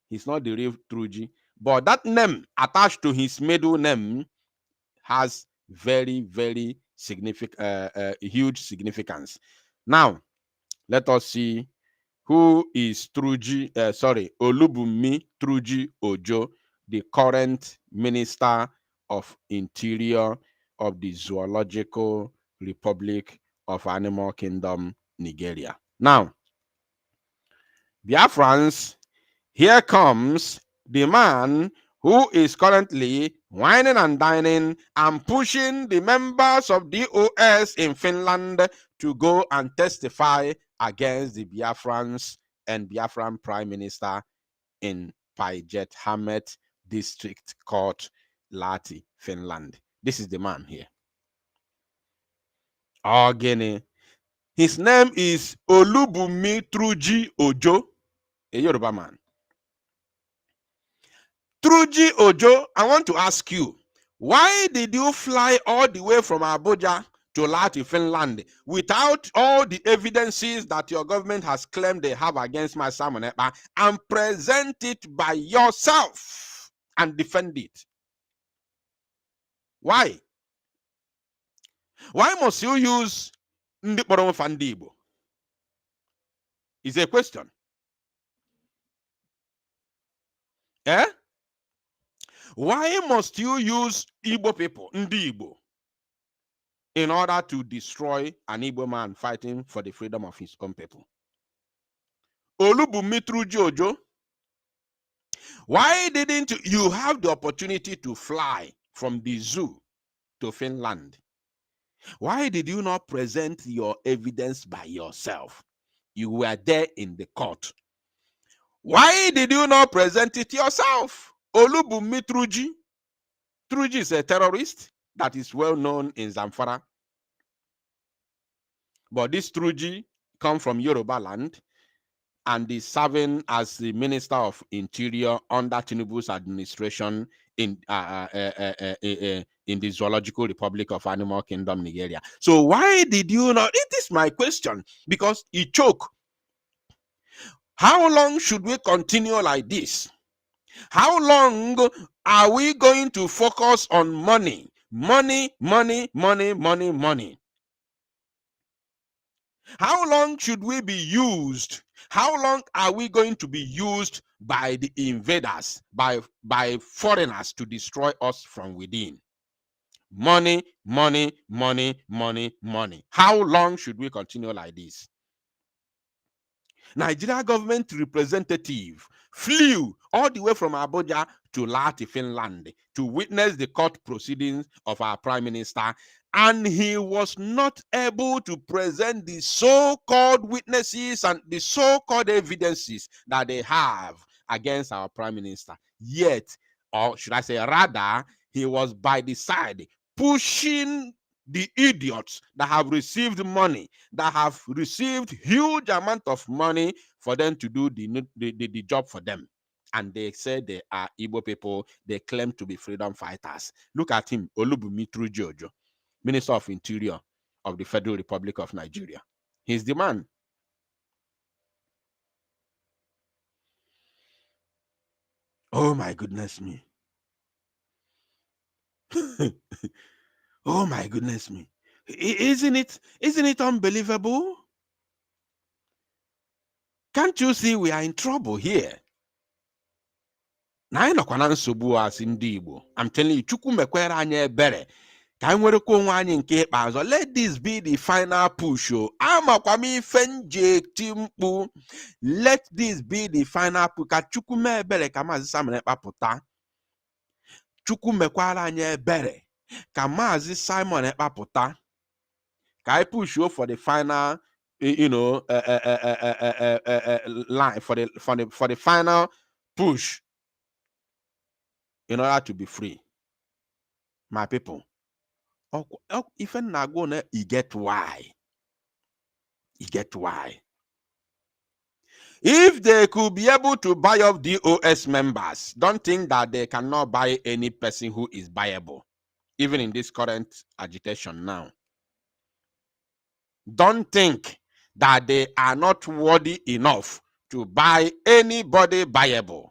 He's not the real Truji, but that name attached to his middle name has very, very significant, huge significance. Now, let us see who is Olubunmi Truji Ojo, the current Minister of Interior of the Zoological Republic of Animal Kingdom, Nigeria. Now, Biafrans, here comes the man who is currently whining and dining and pushing the members of DOS in Finland to go and testify against the Biafrans and Biafran Prime Minister in Paijet Hamet District Court, Lahti, Finland. This is the man here. Guinea. His name is Olubunmi Truji Ojo, a Yoruba man. Truji Ojo, I want to ask you, why did you fly all the way from Abuja to Lahti, Finland, without all the evidences that your government has claimed they have against my Simon Ekpa, and present it by yourself and defend it? Why? Why must you use Ndikporo Fandibo? Is a question. Eh? Why must you use Igbo people, Ndi Igbo, in order to destroy an Igbo man fighting for the freedom of his own people? Olubunmi Truji Ojo, why didn't you have the opportunity to fly from the zoo to Finland? Why did you not present your evidence by yourself? You were there in the court. Why did you not present it yourself? Olubunmi Truji. Truji is a terrorist that is well known in Zamfara. But this Truji comes from Yoruba land and is serving as the Minister of Interior under Tinubu's administration in the Zoological Republic of Animal Kingdom, Nigeria. So why did you not? It is my question, because it choke. How long should we continue like this? How long are we going to focus on money? Money, money, money, money, money. How long should we be used? How long are we going to be used by the invaders, by foreigners to destroy us from within? Money, money, money, money, money. How long should we continue like this? Nigeria government representative flew all the way from Abuja to Lahti, Finland, to witness the court proceedings of our prime minister, and he was not able to present the so-called witnesses and the so-called evidences that they have against our prime minister. Yet, or should I say rather, He was by the side, pushing the idiots that have received money, that have received huge amount of money for them to do the job for them. And they say they are Igbo people. They claim to be freedom fighters. Look at him, Olubunmi Truji-Ojo, Minister of Interior of the Federal Republic of Nigeria. He's the man. Oh my goodness me. Oh my goodness me. Isn't it unbelievable? Can't you see we are in trouble here? I'm telling you, Chukwu mekwere anyị ebere ka anyị nwerekwa onwe anyị nke ikpeazụ. Let this be the final push. Amakwa m ife nje eti mkpu. Let this be the final push. Ka Chukwu mee ebere ka Maazị Simon Ekpa pụta. Chukwu mekwara anyị ebere ka Maazị Simon Ekpa pụta. Ka I push you for the final, line, for the final push in order to be free. My people, if not go, you get why. You get why. If they could be able to buy off DOS members, don't think that they cannot buy any person who is buyable, even in this current agitation now. Don't think that they are not worthy enough to buy anybody buyable.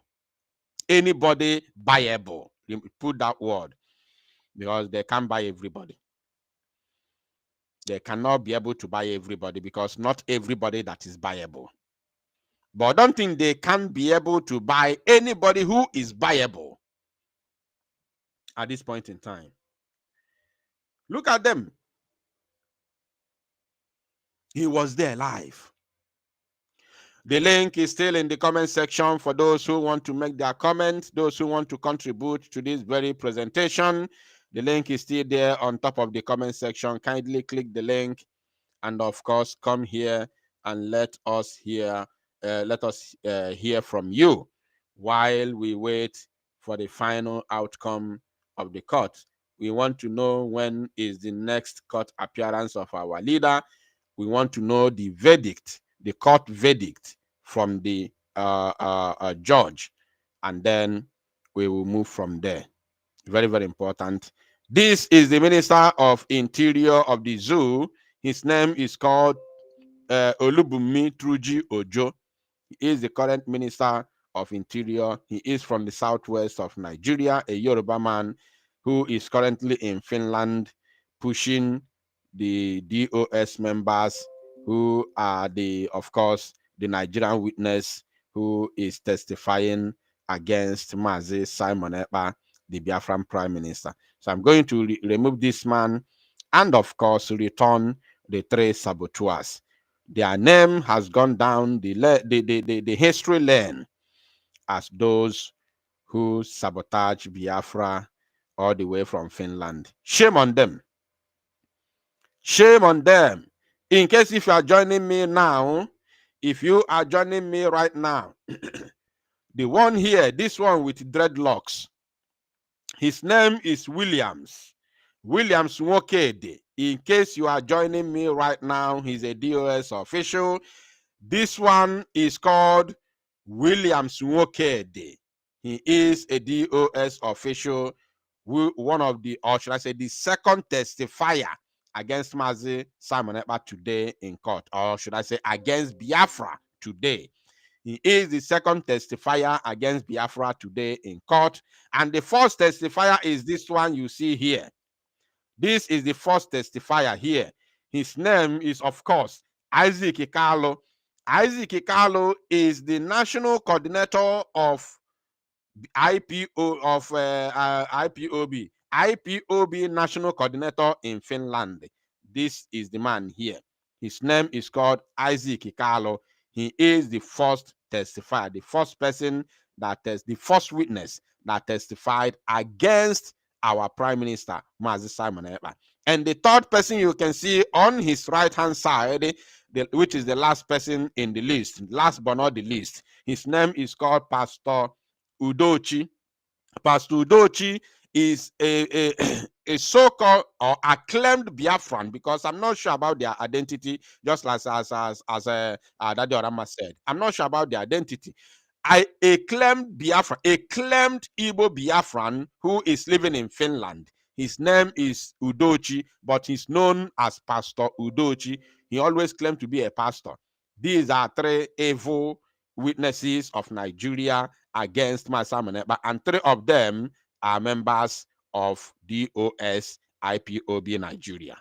Anybody buyable. Put that word, because they can't buy everybody. They cannot be able to buy everybody, because not everybody that is buyable. But I don't think they can be able to buy anybody who is buyable at this point in time. Look at them. He was there live. The link is still in the comment section for those who want to make their comments, those who want to contribute to this very presentation. The link is still there on top of the comment section. Kindly click the link and, of course, come here and let us hear from you while we wait for the final outcome of the court. We want to know when is the next court appearance of our leader. We want to know the verdict, the court verdict from the judge, and then we will move from there. Very, very important. This is the Minister of Interior of the zoo. His name is called Olubunmi Truji-Ojo. He is the current Minister of Interior. He is from the southwest of Nigeria, a Yoruba man who is currently in Finland pushing the DOS members who are of course, the Nigerian witness who is testifying against Mazi Simon Ekpa, the Biafran Prime Minister. So I'm going to remove this man and, of course, return the 3 saboteurs. Their name has gone down the history lane as those who sabotage Biafra all the way from Finland. Shame on them. Shame on them. In case if you are joining me now, if you are joining me right now, the one here, this one with dreadlocks, his name is Williams Nwokede. In case you are joining me right now, he's a DOS official. This one is called Williams Nwokede. He is a DOS official, one of the, or should I say, the second testifier against Mazi Simon Ekpa today in court, or should I say against Biafra today. He is the second testifier against Biafra today in court. And the first testifier is this one you see here. This is the first testifier here. His name is, of course, Isaac Ikalo. Isaac Ikalo is the national coordinator of IPOB national coordinator in Finland. This is the man here. His name is called Isaac Ikalo. He is the first testifier, the first person the first witness that testified against our Prime Minister, Mazi Simon Ekpa. And the third person you can see on his right-hand side, which is the last person in the list, last but not the least, his name is called Pastor Udochi. Pastor Udochi is a a so-called or acclaimed Biafran, because I'm not sure about their identity, just as Daddy Orama said. I'm not sure about their identity. A claimed Biafran, a claimed Igbo Biafran who is living in Finland. His name is Udochi, but he's known as Pastor Udochi. He always claimed to be a pastor. These are three evil witnesses of Nigeria against Masamaneba, and three of them are members of DOS IPOB Nigeria.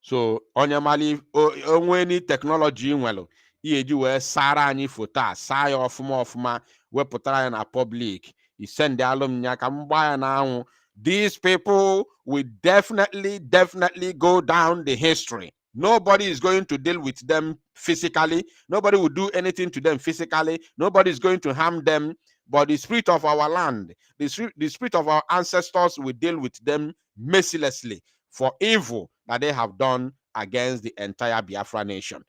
So onyamali onwe ni technology nwelo eji wee sara anyị foto a saa ya ọfụma wepụtara ya na public, send alum nya ka mgba ya na anwụ. These people will definitely go down the history. Nobody is going to deal with them physically. Nobody will do anything to them physically. Nobody is going to harm them. But the spirit of our land, the spirit of our ancestors will deal with them mercilessly for evil that they have done against the entire Biafra nation.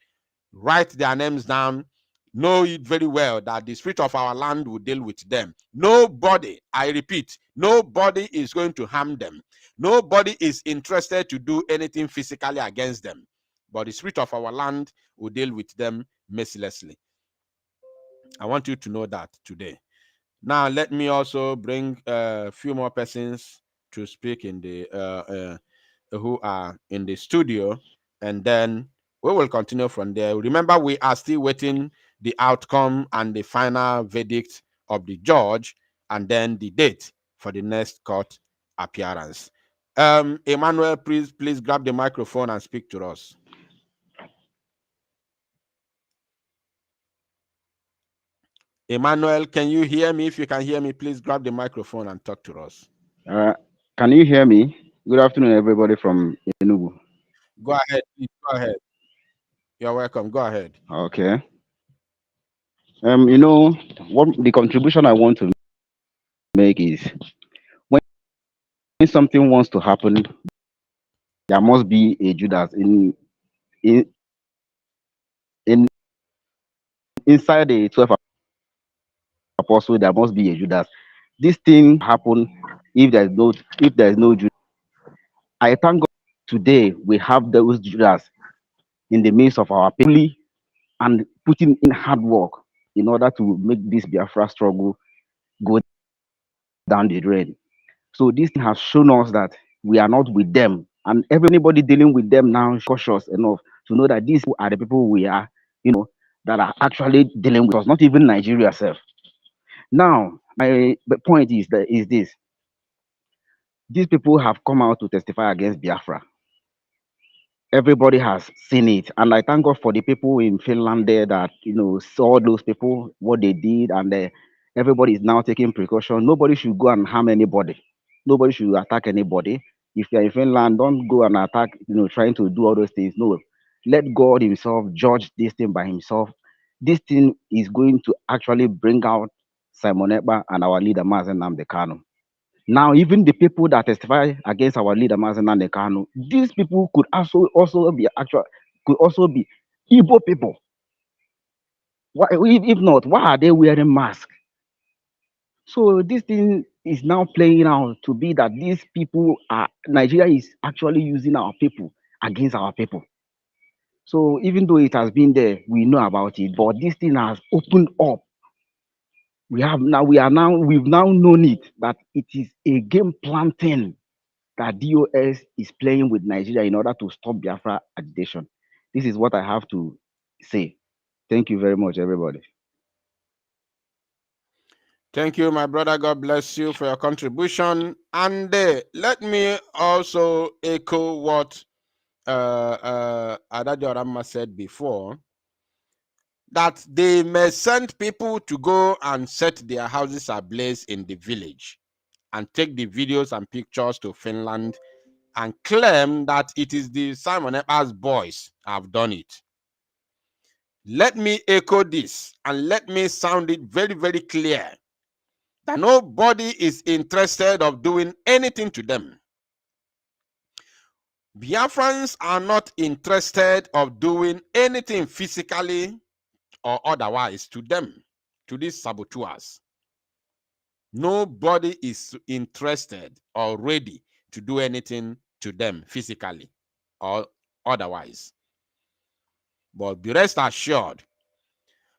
Write their names down. Know it very well that the spirit of our land will deal with them. Nobody, I repeat, nobody is going to harm them. Nobody is interested to do anything physically against them. But the spirit of our land will deal with them mercilessly. I want you to know that today. Now, let me also bring a few more persons to speak in the who are in the studio, and then we will continue from there. Remember, we are still waiting the outcome and the final verdict of the judge, and then the date for the next court appearance. Emmanuel, please grab the microphone and speak to us. Emmanuel, can you hear me? If you can hear me, please grab the microphone and talk to us. Can you hear me? Good afternoon, everybody from Enugu. Go ahead, please. Go ahead. You're welcome. Go ahead. Okay. You know, what the contribution I want to make is when something wants to happen, there must be a Judas in inside the 12 apostles. There must be a Judas. This thing happen if there's no Judas. I thank God today we have those Judas in the midst of our people and putting in hard work in order to make this Biafra struggle go down the drain. So this has shown us that we are not with them, and everybody dealing with them now is cautious enough to know that these are the people we are, that are actually dealing with us, not even Nigeria itself. Now, my point is this: these people have come out to testify against Biafra. Everybody has seen it, and I thank God for the people in Finland there that saw those people what they did, and everybody is now taking precaution. Nobody should go and harm anybody. Nobody should attack anybody. If you're in Finland, don't go and attack. Trying to do all those things. No, let God Himself judge this thing by Himself. This thing is going to actually bring out Simon Ekpa and our leader Mazen Nnamdi Kanu. Now, even the people that testify against our leader Mazen Nnamdi Kanu, these people could also be Igbo people. Why, if not, why are they wearing masks? So this thing is now playing out to be that these people Nigeria is actually using our people against our people. So even though it has been there, we know about it, but this thing has opened up. We've now known it, that it is a game plan thing that DOS is playing with Nigeria in order to stop Biafra agitation. This is what I have to say. Thank you very much, everybody. Thank you, my brother. God bless you for your contribution. And let me also echo what Adadio Rama said before, that they may send people to go and set their houses ablaze in the village and take the videos and pictures to Finland and claim that it is the Simon Ekpa's boys have done it. Let me echo this and let me sound it very, very clear that nobody is interested of doing anything to them. Biafrans are not interested of doing anything physically or otherwise to them, to these saboteurs. Nobody is interested or ready to do anything to them physically or otherwise. But be rest assured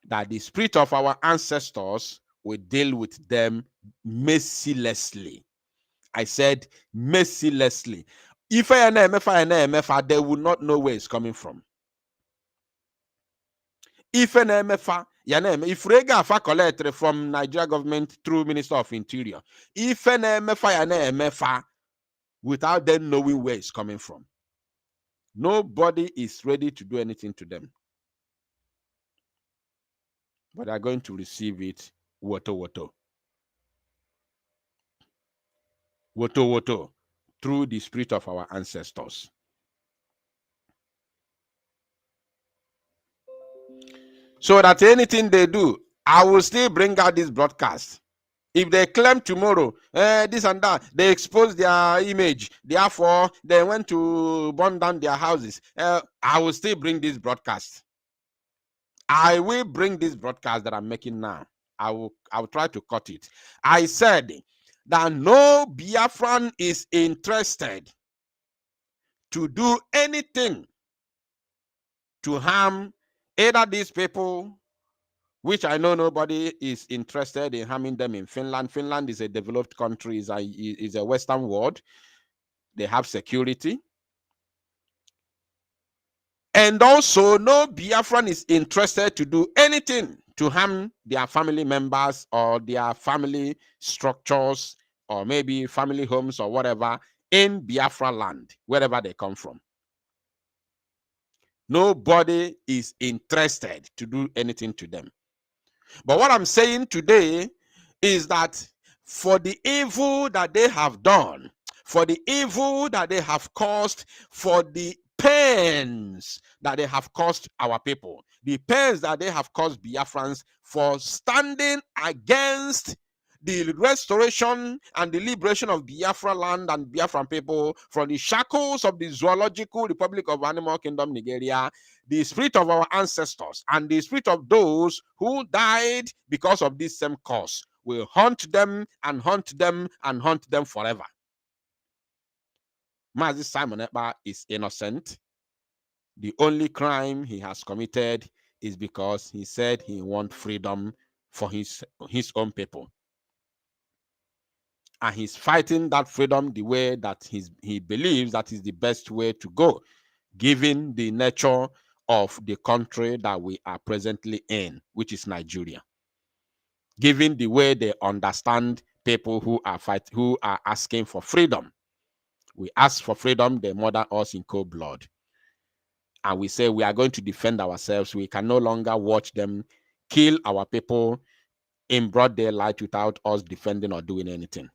that the spirit of our ancestors will deal with them mercilessly. I said mercilessly. If I MFA, they will not know where it's coming from. If an MFA, if Rega fa collect from Nigeria government through Minister of Interior, if an MFA, without them knowing where it's coming from, nobody is ready to do anything to them. But they're going to receive it woto, through the spirit of our ancestors. So that anything they do, I will still bring out this broadcast. If they claim tomorrow, this and that, they expose their image, therefore they went to burn down their houses, I will still bring this broadcast. I will bring this broadcast that I'm making now. I will try to cut it. I said that no Biafran is interested to do anything to harm either these people, which I know nobody is interested in harming them in Finland. Finland is a developed country, is a Western world. They have security. And also, no Biafran is interested to do anything to harm their family members or their family structures or maybe family homes or whatever in Biafra land, wherever they come from. Nobody is interested to do anything to them. But what I'm saying today is that for the evil that they have done, for the evil that they have caused, for the pains that they have caused our people, the pains that they have caused Biafrans for standing against the restoration and the liberation of Biafra land and Biafran people from the shackles of the Zoological Republic of Animal Kingdom, Nigeria, the spirit of our ancestors and the spirit of those who died because of this same cause will haunt them and haunt them and haunt them forever. Mazi Simon Ekpa is innocent. The only crime he has committed is because he said he wants freedom for his own people. And he's fighting that freedom the way that he believes that is the best way to go, given the nature of the country that we are presently in, which is Nigeria. Given the way they understand people who are asking for freedom. We ask for freedom, they murder us in cold blood. And we say we are going to defend ourselves. We can no longer watch them kill our people in broad daylight without us defending or doing anything.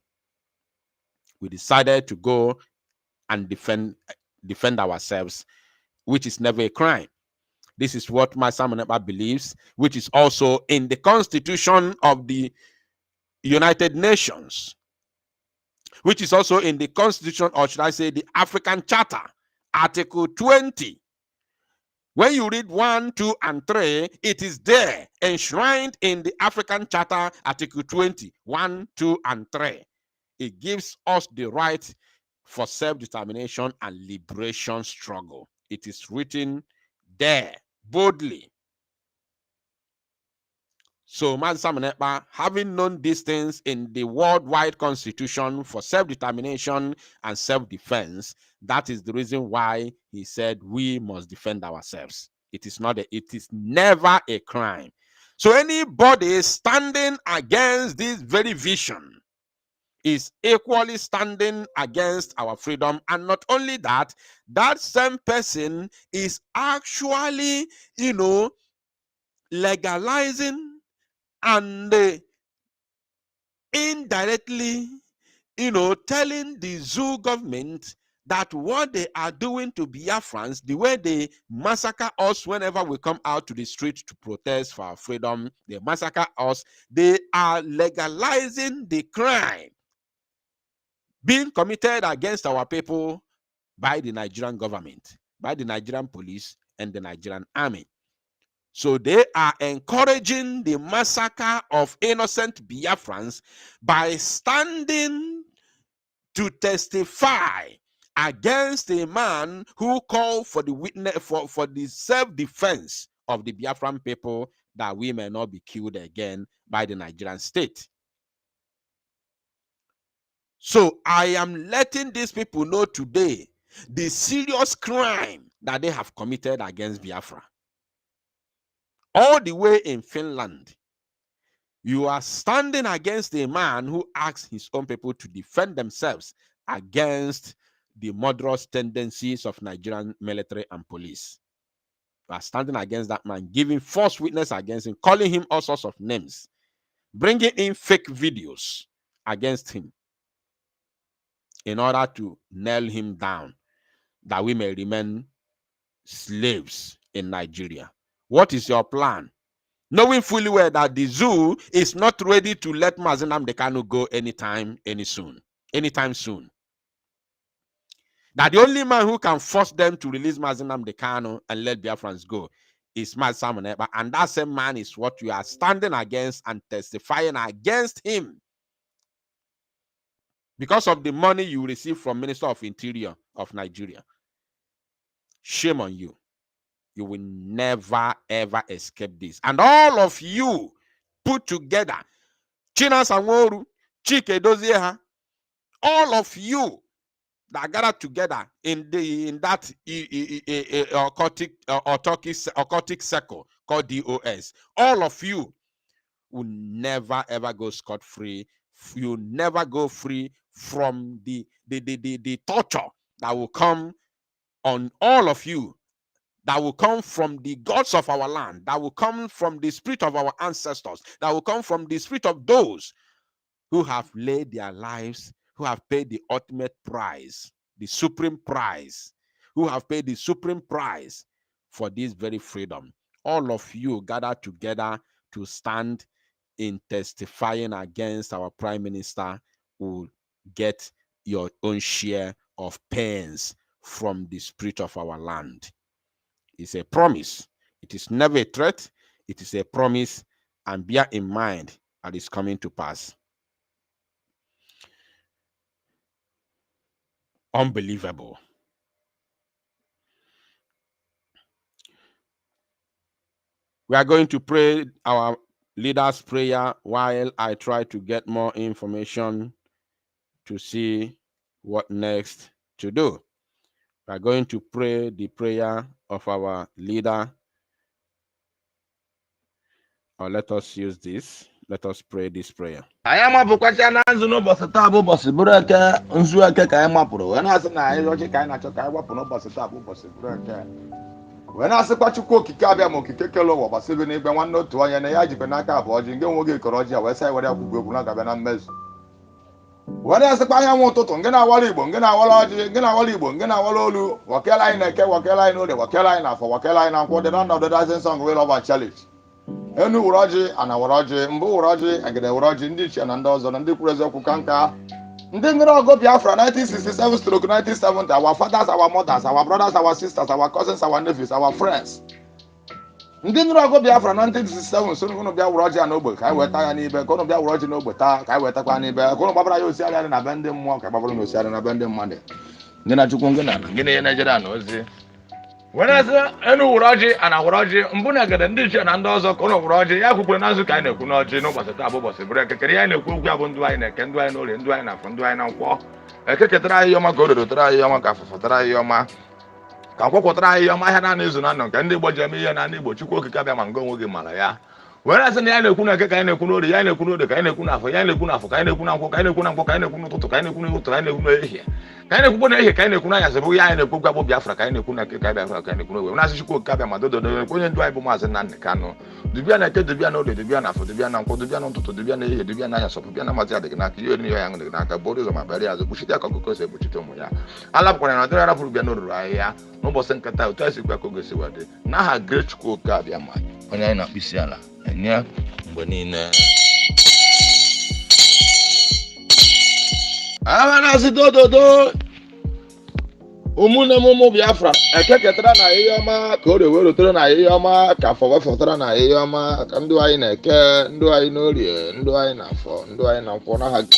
We decided to go and defend ourselves, which is never a crime. This is what my Simon Ekpa believes, which is also in the Constitution of the United Nations, which is also in the Constitution, or should I say the African Charter, Article 20. When you read 1, 2, and 3, it is there, enshrined in the African Charter, Article 20, 1, 2, and 3. It gives us the right for self-determination and liberation struggle. It is written there boldly. So, Mazi Simon Ekpa, having known these things in the worldwide constitution for self-determination and self-defense, that is the reason why he said we must defend ourselves. It is never a crime. So anybody standing against this very vision is equally standing against our freedom. And not only that, that same person is actually, legalizing and indirectly, telling the zoo government that what they are doing to Biafrans, the way they massacre us whenever we come out to the street to protest for our freedom, they massacre us, they are legalizing the crime being committed against our people by the Nigerian government, by the Nigerian police and the Nigerian army. So they are encouraging the massacre of innocent Biafrans by standing to testify against a man who called for the witness for the self-defense of the Biafran people, that we may not be killed again by the Nigerian state. So I am letting these people know today the serious crime that they have committed against Biafra. All the way in Finland, you are standing against a man who asks his own people to defend themselves against the murderous tendencies of Nigerian military and police. You are standing against that man, giving false witness against him, calling him all sorts of names, bringing in fake videos against him in order to nail him down, that we may remain slaves in Nigeria. What is your plan? Knowing fully well that the zoo is not ready to let Mazi Nnamdi Kanu go anytime soon. That the only man who can force them to release Mazi Nnamdi Kanu and let Biafrans go is Mazi Simon Ekpa, and that same man is what you are standing against and testifying against him because of the money you receive from Minister of Interior of Nigeria. Shame on you. You will never, ever escape this. And all of you put together, China Sanworu, Chike Dozieha, all of you that gathered together in that occultic circle called DOS, all of you will never, ever go scot-free. You never go free from the torture that will come on all of you, that will come from the gods of our land, that will come from the spirit of our ancestors, that will come from the spirit of those who have laid their lives, who have paid the ultimate price, the supreme price, who have paid the supreme price for this very freedom. All of you gathered together to stand in testifying against our prime minister will get your own share of pains from the spirit of our land. It's a promise. It is never a threat. It is a promise, and bear in mind that it's coming to pass. Unbelievable. We are going to pray our leader's prayer while I try to get more information to see what next to do. We are going to pray the prayer of our leader. Or let us use this. Let us pray this prayer. I am a Bukachana Basatabo Bossiburaka, Unzuaka Kaimapuro, and as an Iochi Kaina Chakawapuno Basatabo Bossiburaka. When I say Pachuko Kikabia Mokikelo or Basibini, one note to Ayaji Penaka, or Jingo Koroja, West Side, whatever Guna Mess. What else the Paya want to Gena Walibon, Gena Walaji, Gena Walibon, Gena Walolu, Wakela in a Wakela, no, the Wakela for Wakela and what the none of the dozen song will of our challenge. Enu Uraji and our Raji, Mbu Uraji, and the Uraji Indichi and those on the Prezo Kukanka. Then we all go Biafra 1967 to 1970. Our fathers, our mothers, our brothers, our sisters, our cousins, our nephews, our friends. Then we all go Biafra 1967. Soon going to be a Uraji and Noble. I went to Nibe, going to be a Uraji Noble. I went to Nibe, going to Babra Yosia and abandon walk, Babra Yosia and abandon money. Then I took Ungana, Guinea Najarano. When I say Enu Uraji and Uraji, Mbuna get a niche and Andozo, Kono Uraji, Yaku Nazu kind of Kunoji, no Basatabo, Break, Karian, Kuabunduina, Kenduino, Lenduina, Funduina, Walk, a Kekatrai Yoma, go to try Yoma, Kafatrai Yoma, Kapo try Yoma, Hanan, Kandi Bojami and Anibo, Chuko Kabam and go with Malaya. When I say Yana Kuna, Kaina Kuno, the Yana Kuno, the Kaina Kuna, for Yana Kuna, for Kaina Kuna, for Kaina Kuna, for Kaina Kuno, to Kaina Kuno, to Kaina Kuno. Kaina Kuna, Kaina Kuna, as a boy, and a Kuka Biafra, Kaina Kuna, Kaina Kuna. When I say Kuka, my daughter, the Kuyan drive Mas and Nankano. The Viana, the Viano, the Viana, for the Viana, for the Viana, to the Viana, the Viana, so Viana Mazia, the Naki, you and young, the Naka, borders of my belly as a Bushita Cocos, a Buchitomoya. I love when another Arabiano Raya, no Bosan Kata, Tessica Cogosiwadi. Now, great school Kabiama, when I not be Siala. And yeah, Bonina. I want to do. ụmụnne m ụmụ Biafra ekeketara na ihe ọma ka o rewe rotere na ihe ọma ka afọ wefọtara na ihe ọma ka ndụ anyị na-eke ndụ anyị n'orie ndụ anyị na afọ ndụ anyị na nkwọ n'aha anyị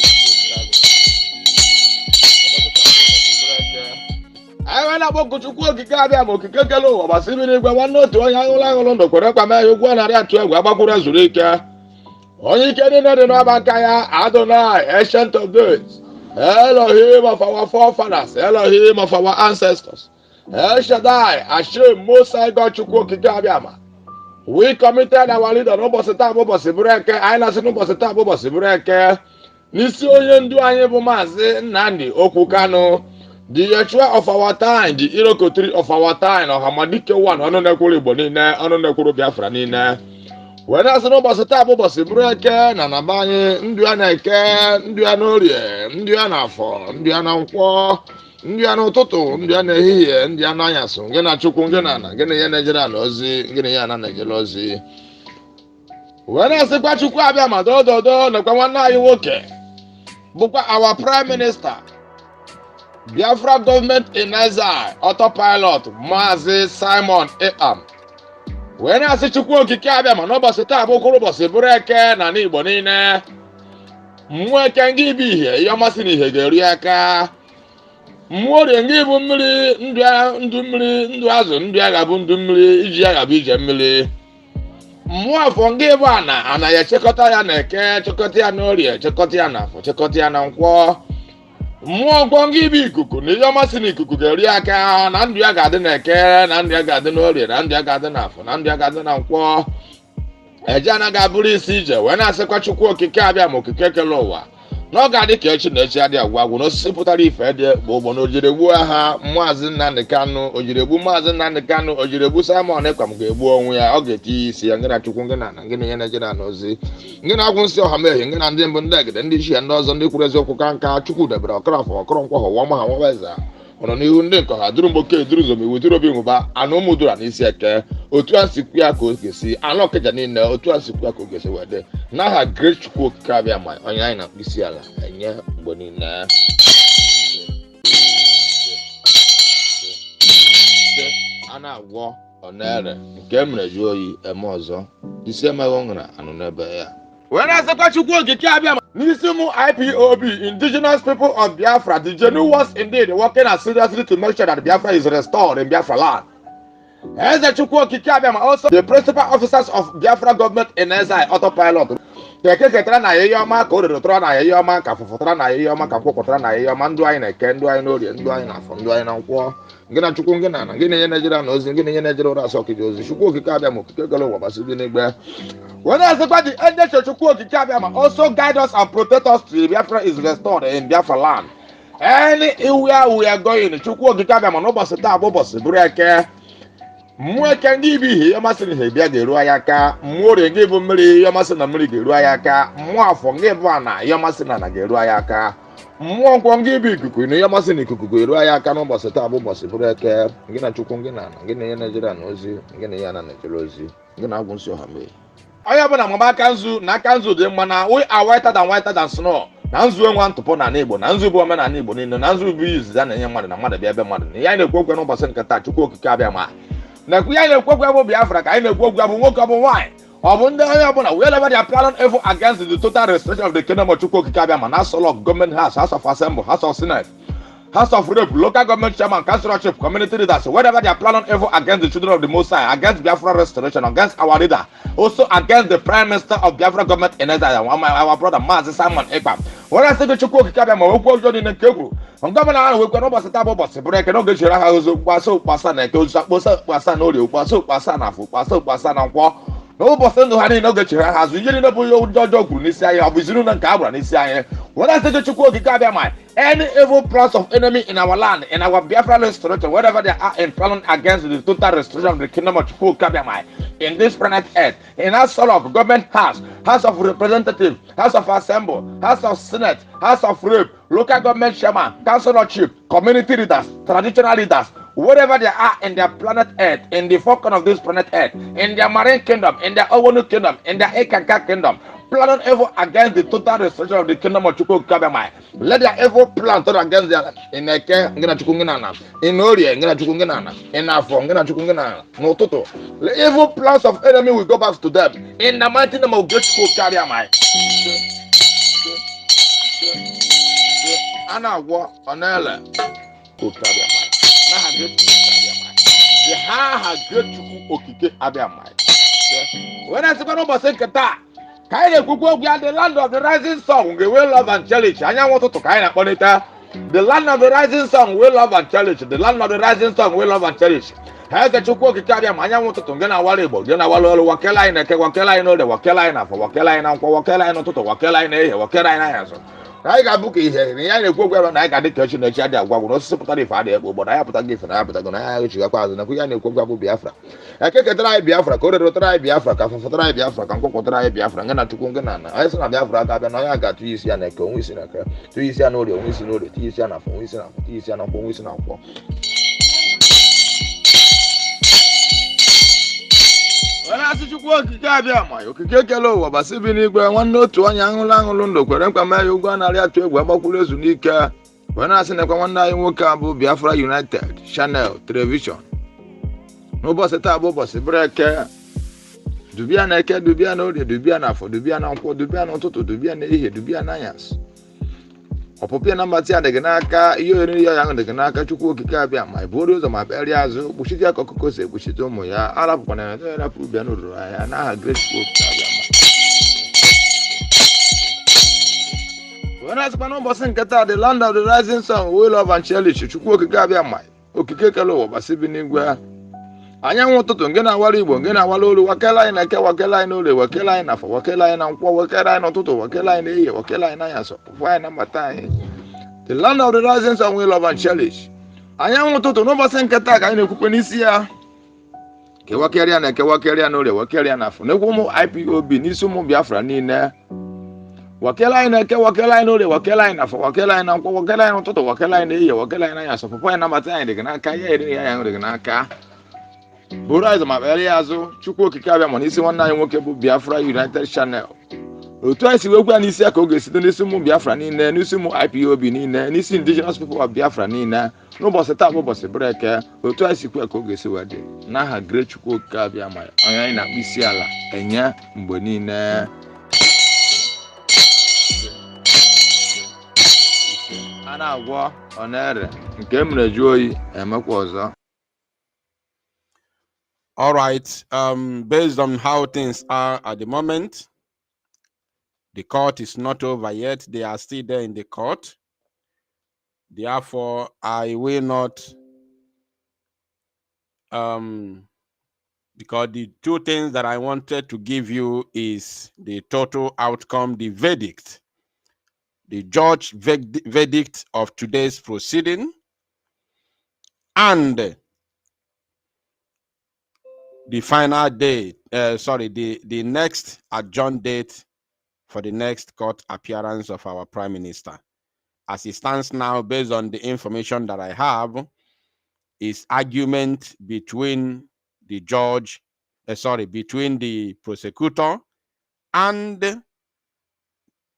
wee na-akpọku Chukwu okike abịa ma okike kele ụwa gbasiri n'igwe nwanne otu onye aṅụrụ ndụ kwere kwa mee ya ụgwọ narị atụ egwu agbakwuru ezuru ike onye ike niile dị n'ọba aka ya Adonai ancient of days Elohim of our forefathers, Elohim of our ancestors, El Shaddai, Hashem, Most High God, Chukwu okike abịama. We committed our leader n'ụbọchị taa bụ ụbọchị bụrụ eke, anyị na-asị n'ụbọchị taa bụ ụbọchị bụrụ eke. N'isi onye ndu anyị bụ Maazị Nnamdi Okwu Kanu, the Yeshua of our time, the Irokotri of our time, Ọhamadike one, ọnụ na-ekwuru Igbo niile, ọnụ na-ekwuru Biafra niile. Wee na-asị n'ụbọchị taa bụ ụbọchị bụrụ eke na naba anyị ndụ ya na-eke ndụ ya n'orie ndụ ya n'afọ ndụ ya na nkwọ ndụ ya n'ụtụtụ ndụ ya n'ehihie ndụ ya n'anyasụ gị na Chukwu gị na ana gị na ihe na-ejere ana ozi gị na ihe ana na-ejere ozi. Wee na-asịkwa Chukwu abịa ma dododo nakwa nwanne anyị nwoke bụkwa our prime minister Biafra government in exile autopilot Maazị Simon Ekpa. Wee na-asị Chukwu okike abịa ma n'ụbọchị taa bụ ụbọchị bụrụ eke na n'Igbo niile mmụọ eke ngị bụ ihe ihe ọmasị na ihe ga-eri aka mmụọ orie ngị bụ mmiri ndụ mmiri ndụ azụ ndụ agha bụ ndụ mmiri iji agha bụ ije mmiri mmụọ afọ ngị bụ ana ya echekọta ya na eke chekọta ya n'orie chekọta ya na afọ chekọta ya na nkwọ mmụọ nkwọ ngị bụ ikuku na ihe ọmasị na ikuku ga-eri aka na ndụ ya ga-adị na eke na ndụ ya ga-adị n'orie na ndụ ya ga-adị na afọ na ndụ ya ga-adị na nkwọ eje anaghị abụrụ isi ije wee na-asịkwa Chukwu okike abịa ma okike kele ụwa na ọ ga-adị ka echi na echi adị agwụ agwụ n'osisi pụtara ife dị gbogbo na ojiri egbu ha Maazị Nnamdi Kanu ojiri egbu Maazị Nnamdi Kanu ojiri egbu Simon Ekpa ga-egbu onwe ya ọ ga-eti isi ya ngị na Chukwu ngị na ana ngị na ihe na-ejere na ozi ngị na-agwụ nsị ọha mehie ngị na ndị mbụ ndị egede ndị ichie ndị ọzọ ndị kwuru eziokwu ka nka Chukwu debere ọkọrọfọ ọkọrọ nkwọ ha ụwa ma ha nwa eze ọnọ n'ihu ndị nkọ ha duru mgboke duru zom iwu duru obi nwụba anụ ụmụ dura n'isi eke otu a si kwu ya ka o ga-esi anụ ọkịja niile otu a si kwu ya ka o ga-esi wee dị n'aha Great Chukwu okike abịa ma onye anyị na-akpụ isi ala enye mgbe niile a na-agwọ ọ na-ere nke mere ju oyi eme ọzọ isi emeghị ọṅụra anụ n'ebe ya. Wee na-asịkwa Chukwu okike abịa ma n'isi mụ IPOB indigenous people of Biafra the genuine ones indeed working as seriously to make sure that Biafra is restored in Biafra land. Eze Chukwu okike abịa ma also the principal officers of Biafra government in exile autopilot eke ketara na ihe ọma ka o rerotara na ihe ọma ka fụfụtara na ihe ọma ka kwụkwọtara na ihe ọma ndụ anyị na-eke ndụ anyị n'orie ndụ anyị na-afọ ndụ anyị na nkwọ gị na Chukwu gị na ana gị na ihe na-ejere na ozi gị na ihe na-ejere ụra asọ kije ozi Chukwu okike abịa ma okike gere ụwa gbasiri n'igbe. When I say the angel Chukwu okike abịa ma also guide us and protect us till Biafra is restored in Biafra land. Anywhere we are going Chukwu okike abịa ma n'ụbọchị taa bụ ụbọchị bụrụ eke mmụọ eke ndị bụ ihe ihe ọmasị na ihe bịa ga-eru anyị aka mmụọ orie ngị bụ mmiri ihe ọmasị na mmiri ga-eru anyị aka mmụọ afọ ngị bụ ana ihe ọmasị na ana ga-eru anyị aka mmụọ nkwọ ngị bụ ikuku na ihe ọmasị na ikuku ga-eru anyị aka n'ụbọchị taa bụ ụbọchị bụrụ eke gị na Chukwu gị na ana gị na ihe na-ejere na ozi gị na ihe ana na-ejere ozi gị na agwụ nsị ọha mee onye ọbụla mama aka nzu na aka nzu dị mma na we are whiter than snow na nzu enwe ntụpọ na Igbo na nzu bụ omenala Igbo niile na nzu bụ izizi a na-enye mmadụ na mmadụ bịa ebe mmadụ na ihe anyị na-ekwu okwu n'ụbọchị nke taa Chukwu okike abịa ma na-ekwu ya na-ekwu okwu bụ Biafra ka anyị na-ekwu okwu bụ nwoke ọ bụ nwaanyị ọ bụ ndị onye ọbụla wherever they are planning evil against the total restoration of the kingdom of Chukwu okike abịa ma na House of Government House of Assembly House of Senate House of Rep, local government chairman, councilor chief, community leaders, whatever they are planning evil against the children of the Most High, against Biafra restoration, against our leader, also against the Prime Minister of Biafra government in exile, our brother Maazị Simon Ekpa. When I say the Chukwu okike abịa ma okwu ọjọọ niile nke kwuru gọvanọ ahụ wekwa n'ụbọchị taa bụ ụbọchị bụrụ eke n'oge chiri ha ozi ụkpasa ụkpasa na eke ozi akpọsa ụkpasa na orie ụkpasa ụkpasa na afọ ụkpasa ụkpasa na nkwọ n'ụbọchị ndụ ha niile oge chiri ha azụ ihe niile bụ ihe ọjọọ kwuru n'isi anyị ọ bụ izinụlọ nke a gbara n'isi anyị. When I say the Chukwu okike abịa ma any evil plans of enemy in our land, in our Biafra restoration, whatever they are in planning against the total restoration of the kingdom of Chukwu okike abịa ma in this planet earth, in House of Government House, House of Representatives, House of Assembly, House of Senate, House of Rep, local government chairman, councilor chief, community leaders, traditional leaders, wherever they are in their planet earth, in the four corners of this planet earth, in their marine kingdom, in their Owonu kingdom, in their Ekanka kingdom, planning evil against the total restoration of the kingdom of Chukwu Kabamai. Let their evil plan turn against their in Eke, Ngina Chukunginana, in Oria, Ngina Chukunginana, in Afo, Ngina Chukunginana, no Toto. The evil plans of enemy will go back to them. In the mighty name of Chukwu Kabamai. Ana wo onele Kabamai. Na great Kabamai. The ha great Chukwu Okike Abamai. When I say no Basekata. Kaine kuku the land of the rising sun, we will love and cherish. Anya want to kaina bonita. The land of the rising sun, we love and cherish. The land of the rising sun, we love and cherish. Heke chukwu kikabia manya want to ngena walibo. Ngena walo wakela ina ke wakela ina de wakela ina for wakela ina kwa wakela ina toto wakela ina ye wakela ina yaso. I got book here. I know go na I got the question na chia dia gwa no so put the fa dey but I put give na put go na I chiga kwa na ku ya na ko gwa Biafra. Eke try Biafra ko do try Biafra ka fo try Biafra kan ko try Biafra ngana tukwu ngana na. I say na Biafra ka bia na ya ga tu isi ya na ke onwe isi na ka. Tu isi ya na ori onwe isi na ori, tu isi ya na fo onwe isi na fo, tu isi ya na fo onwe isi na fo. Wala asị Chukwu okike abịa ma okike kele ụwa basi bi n'igwe nwanne otu onye aṅụlụ ndụ kwere mkpa mee ya ụgwọ anarị atụ egwu agbakwuru ezu n'ike wee na-asị nekwa nwanne anyị nwoke a bụ Biafra United Channel Television n'ụbọchị taa bụ ụbọchị Eke dubia na eke dubia na orie dubia na afọ dubia na nkwọ dubia na ụtụtụ dubia na ehihie dubia na anyasị ọpụpụ na mbatị a dịgị n'aka ihe oriri ya ahụ dịgị n'aka Chukwu okike abịa ma ị bụrụ ụzọ ma kperịa azụ kpuchite aka ọkụkọ si ekpuchite ụmụ ya arapụkwana ya na-erapụ bịa n'ururu anya n'aha Great Pope abịa ma wee na-asịkwa n'ụbọchị nke taa the land of the rising sun we love and cherish Chukwu okike abịa ma okike kele ụwa gbasi bi n'igwe anyanwụ ụtụtụ nke na-awara Igbo nke na-awara olu wakela anyị na eke wakela anyị n'orie wakela anyị na afọ wakela anyị na nkwọ wakela anyị n'ụtụtụ wakela anyị n'ehihie wakela anyị n'anyasị ọpụpụ anyị na mbata anyị the land of the rising sun we love and cherish anyanwụ ụtụtụ n'ụbọchị nke taa ka anyị na-ekwukwe n'isi ya kewakerịa na ekewakerịa n'orie wakerịa na afọ n'ekwu ụmụ IPOB n'isi ụmụ Biafra niile wakela anyị na eke wakela anyị n'orie wakela anyị na afọ wakela anyị na nkwọ wakela anyị n'ụtụtụ wakela anyị n'ehihie wakela anyị n'anyasị ọpụpụ anyị na mbata anyị dịgị n'aka ya eri ya ahụ dịgị n'aka bụrụ azụ ma kpere ya azụ Chukwu okike abịa ma n'isi nwanne anyị nwoke bụ Biafra United Channel otu anyị si wee gwa n'isi ya ka ọ ga-esite n'isi ụmụ Biafra niile n'isi ụmụ IPOB niile n'isi indigenous people of Biafra niile n'ụbọchị taa bụ ụbọchị Eke otu anyị si kwe ka ọ ga-esi wee dị n'aha Great Chukwu okike abịa ma onye anyị na-akpụ isi ala enye mgbe niile a na-agwọ ọ na-ere nke emere jụọ oyi emekwa ọzọ. All right. Based on how things are at the moment, the court is not over yet. They are still there in the court. Therefore, I will not, because the two things that I wanted to give you is the total outcome, the verdict, the judge verdict of today's proceeding, and the final date, the next adjourned date for the next court appearance of our Prime Minister. As it stands now, based on the information that I have, is argument between the judge, between the prosecutor and,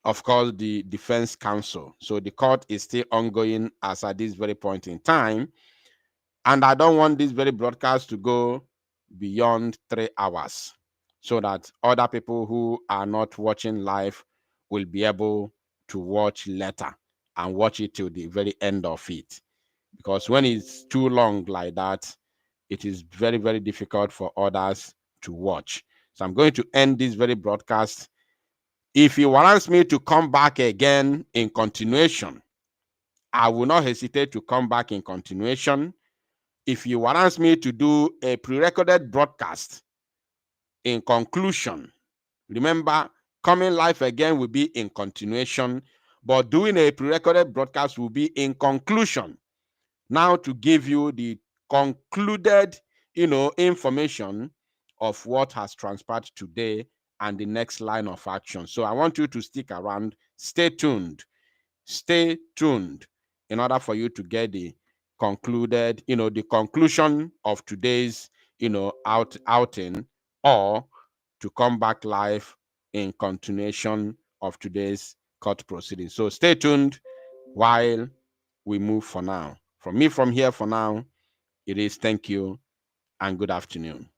of course, the defense counsel. So the court is still ongoing as at this very point in time. And I don't want this very broadcast to go beyond 3 hours so that other people who are not watching live will be able to watch later and watch it till the very end of it. Because when it's too long like that, it is very, very difficult for others to watch. So I'm going to end this very broadcast. If he wants me to come back again in continuation, I will not hesitate to come back in continuation. If you want me to do a pre-recorded broadcast in conclusion, remember, coming live again will be in continuation, but doing a pre-recorded broadcast will be in conclusion. Now to give you the concluded, information of what has transpired today and the next line of action. So I want you to stick around, stay tuned in order for you to get the concluded, the conclusion of today's, outing, or to come back live in continuation of today's court proceedings. So stay tuned while we move for now. From me from here for now, it is thank you and good afternoon.